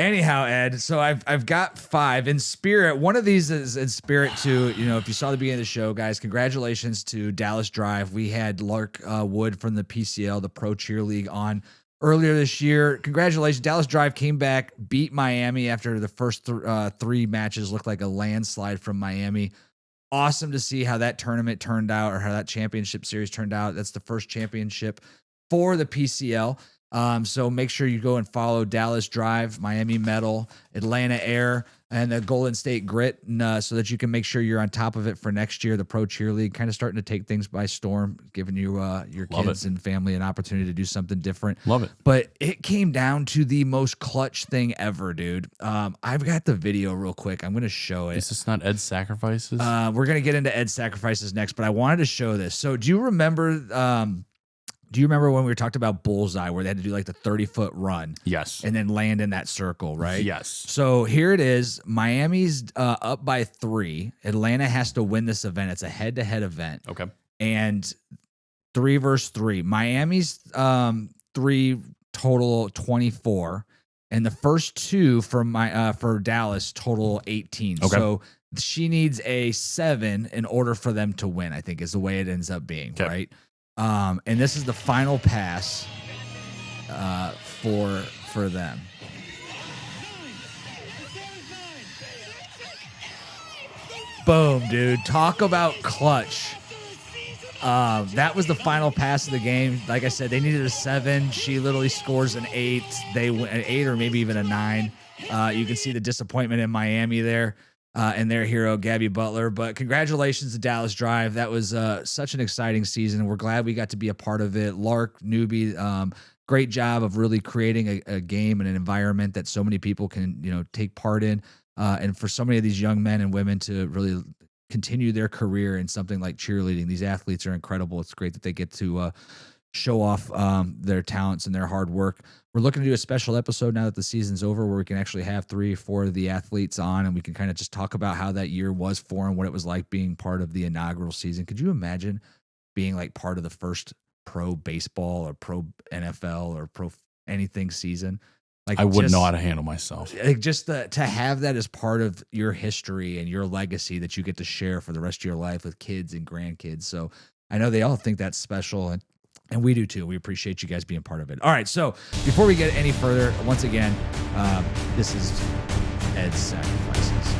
Speaker 2: Anyhow, Ed, so I've got 5 in spirit. One of these is in spirit to, if you saw the beginning of the show, guys, congratulations to Dallas Drive. We had Lark Wood from the PCL, the Pro Cheer League, on earlier this year. Congratulations. Dallas Drive came back, beat Miami after the first 3 matches looked like a landslide from Miami. Awesome to see how that tournament turned out, or how that championship series turned out. That's the first championship for the PCL. So make sure you go and follow Dallas Drive, Miami Metal, Atlanta Air, and the Golden State Grit, and, so that you can make sure you're on top of it for next year. The Pro Cheer League kind of starting to take things by storm, giving you your kids and family an opportunity to do something different.
Speaker 1: Love it.
Speaker 2: But it came down to the most clutch thing ever, dude. I've got the video real quick. I'm going to show it.
Speaker 1: Is this not Ed's Sacrifices?
Speaker 2: We're going to get into Ed's Sacrifices next, but I wanted to show this. So do you remember when we talked about Bullseye, where they had to do like the 30-foot run?
Speaker 1: Yes.
Speaker 2: And then land in that circle, right?
Speaker 1: Yes.
Speaker 2: So here it is. Miami's up by 3. Atlanta has to win this event. It's a head-to-head event.
Speaker 1: Okay.
Speaker 2: And 3 versus 3. Miami's 3 total 24. And the first 2 for Dallas total 18.
Speaker 1: Okay.
Speaker 2: So she needs a 7 in order for them to win, I think is the way it ends up being,
Speaker 1: Okay.
Speaker 2: right? And this is the final pass for them. Boom, dude. Talk about clutch. That was the final pass of the game. Like I said, they needed a 7. She literally scores an 8. They win an 8 or maybe even a 9. You can see the disappointment in Miami there. And their hero, Gabby Butler. But congratulations to Dallas Drive. That was such an exciting season. We're glad we got to be a part of it. Lark, Newbie, great job of really creating a game and an environment that so many people can, take part in. And for so many of these young men and women to really continue their career in something like cheerleading. These athletes are incredible. It's great that they get to show off their talents and their hard work. We're looking to do a special episode now that the season's over, where we can actually have 3 or 4 of the athletes on, and we can kind of just talk about how that year was for them, what it was like being part of the inaugural season. Could you imagine being like part of the first pro baseball or pro NFL or pro anything season? Like,
Speaker 1: I wouldn't know how to handle myself.
Speaker 2: Like, just to have that as part of your history and your legacy that you get to share for the rest of your life with kids and grandkids. So I know they all think that's special, and we do too. We appreciate you guys being part of it. All right, so before we get any further, once again, this is Ed's Sacrifices.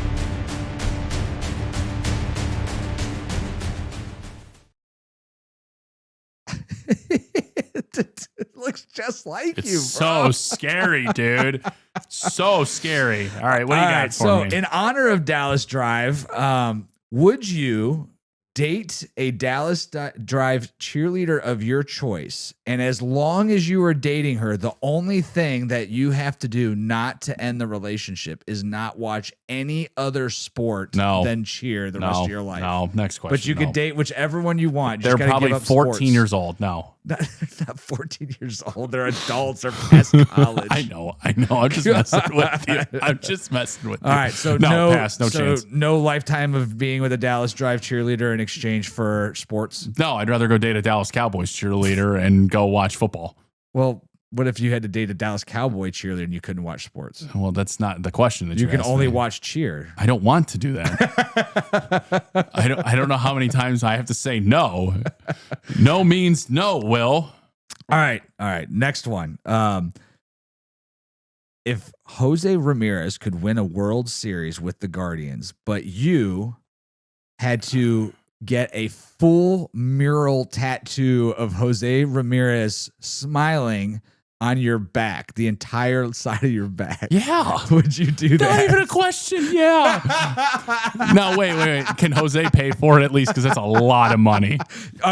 Speaker 2: It looks just like you,
Speaker 1: It's
Speaker 2: bro.
Speaker 1: so scary, dude. So scary. All right, what do you got for me?
Speaker 2: In honor of Dallas Drive, would you date a Dallas Drive cheerleader of your choice? And as long as you are dating her, the only thing that you have to do not to end the relationship is not watch any other sport than cheer the rest of your life.
Speaker 1: No, next question.
Speaker 2: But you can date whichever one you want.
Speaker 1: They're probably 14 years old. No.
Speaker 2: Not 14 years old. They're adults or past college.
Speaker 1: I know. I'm just messing with you. I'm just messing with you.
Speaker 2: All right, so
Speaker 1: no pass, no chance.
Speaker 2: No lifetime of being with a Dallas Drive cheerleader in exchange for sports.
Speaker 1: No, I'd rather go date a Dallas Cowboys cheerleader and go watch football.
Speaker 2: Well, what if you had to date a Dallas Cowboy cheerleader and you couldn't watch sports?
Speaker 1: Well, that's not the question that
Speaker 2: you can only
Speaker 1: me.
Speaker 2: watch cheer.
Speaker 1: I don't want to do that. I don't know how many times I have to say no. No means no, Will.
Speaker 2: All right. Next one. If Jose Ramirez could win a World Series with the Guardians, but you had to get a full mural tattoo of Jose Ramirez smiling on your back, the entire side of your back.
Speaker 1: Yeah.
Speaker 2: Would you do that?
Speaker 1: Not even a question. Yeah. No, wait. Can Jose pay for it at least? Because that's a lot of money.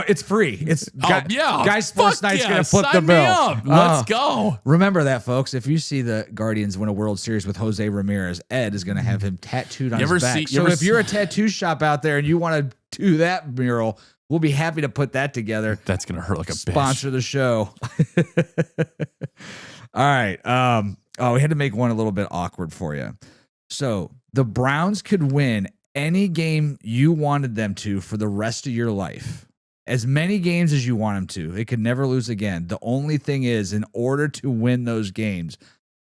Speaker 2: It's free. It's Guy Sports
Speaker 1: Fuck
Speaker 2: Night's
Speaker 1: yeah.
Speaker 2: going to flip
Speaker 1: Sign
Speaker 2: the
Speaker 1: me
Speaker 2: bill.
Speaker 1: up. Let's go.
Speaker 2: Remember that, folks. If you see the Guardians win a World Series with Jose Ramirez, Ed is going to have him tattooed on his back. So if you're a tattoo shop out there and you want to do that mural, we'll be happy to put that together.
Speaker 1: That's going to hurt like a bitch.
Speaker 2: Sponsor the show. All right. We had to make one a little bit awkward for you. So the Browns could win any game you wanted them to for the rest of your life. As many games as you want them to. They could never lose again. The only thing is, in order to win those games,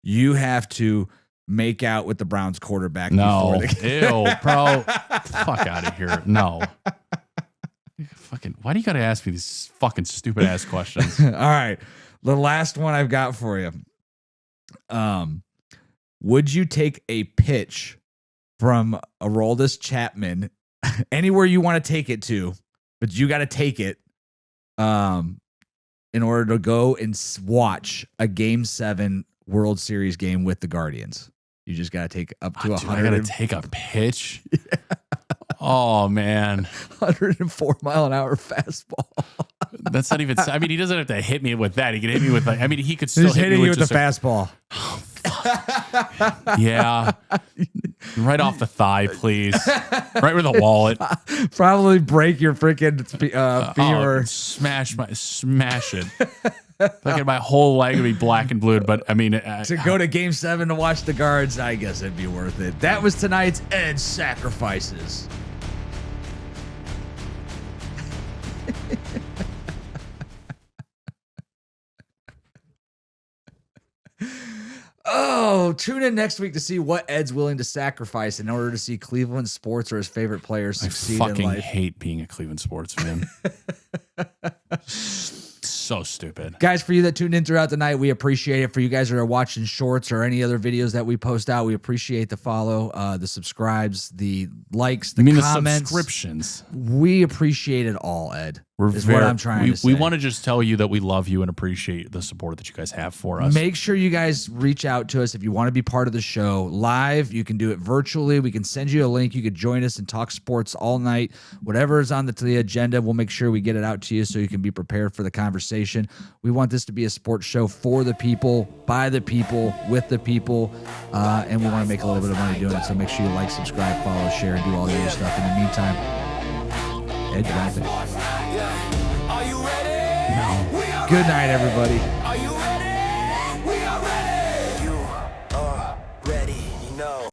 Speaker 2: you have to make out with the Browns quarterback.
Speaker 1: No.
Speaker 2: Before the game.
Speaker 1: Ew, bro. Fuck out of here. No. Fucking, why do you got to ask me these fucking stupid ass questions?
Speaker 2: All right. The last one I've got for you. Would you take a pitch from Aroldis Chapman anywhere you want to take it to, but you got to take it in order to go and watch a Game 7 World Series game with the Guardians? You just got to take up to 100.
Speaker 1: I got to take a pitch? Yeah. Oh, man.
Speaker 2: 104 mile an hour fastball.
Speaker 1: That's not even, I mean, he doesn't have to hit me with that. He can hit me with, like, I mean, he could still
Speaker 2: He's
Speaker 1: hit
Speaker 2: hitting
Speaker 1: me
Speaker 2: you with the fastball.
Speaker 1: Yeah. Right off the thigh, please. Right where the wallet.
Speaker 2: Probably break your freaking femur.
Speaker 1: Smash it. Like my whole leg would be black and blue, but I mean,
Speaker 2: to go to Game 7 to watch the Guards, I guess it'd be worth it. That was tonight's Ed Sacrifices. Oh, tune in next week to see what Ed's willing to sacrifice in order to see Cleveland sports or his favorite players succeed in life.
Speaker 1: I fucking hate being a Cleveland sports fan. So stupid.
Speaker 2: Guys, for you that tuned in throughout the night, we appreciate it. For you guys that are watching shorts or any other videos that we post out, we appreciate the follow, the subscribes, the likes, the comments.
Speaker 1: The subscriptions.
Speaker 2: We appreciate it all, Ed. What I'm trying to say.
Speaker 1: We want to just tell you that we love you and appreciate the support that you guys have for us.
Speaker 2: Make sure you guys reach out to us if you want to be part of the show live. You can do it virtually. We can send you a link. You could join us and talk sports all night. Whatever is on the agenda, we'll make sure we get it out to you so you can be prepared for the conversation. We want this to be a sports show for the people, by the people, with the people, and we want to make a little bit of money doing it. So make sure you like, subscribe, follow, share, and do all the other stuff. In the meantime, Ed, you want to say?
Speaker 4: Are you ready?
Speaker 1: No.
Speaker 2: Good night, everybody.
Speaker 4: Are you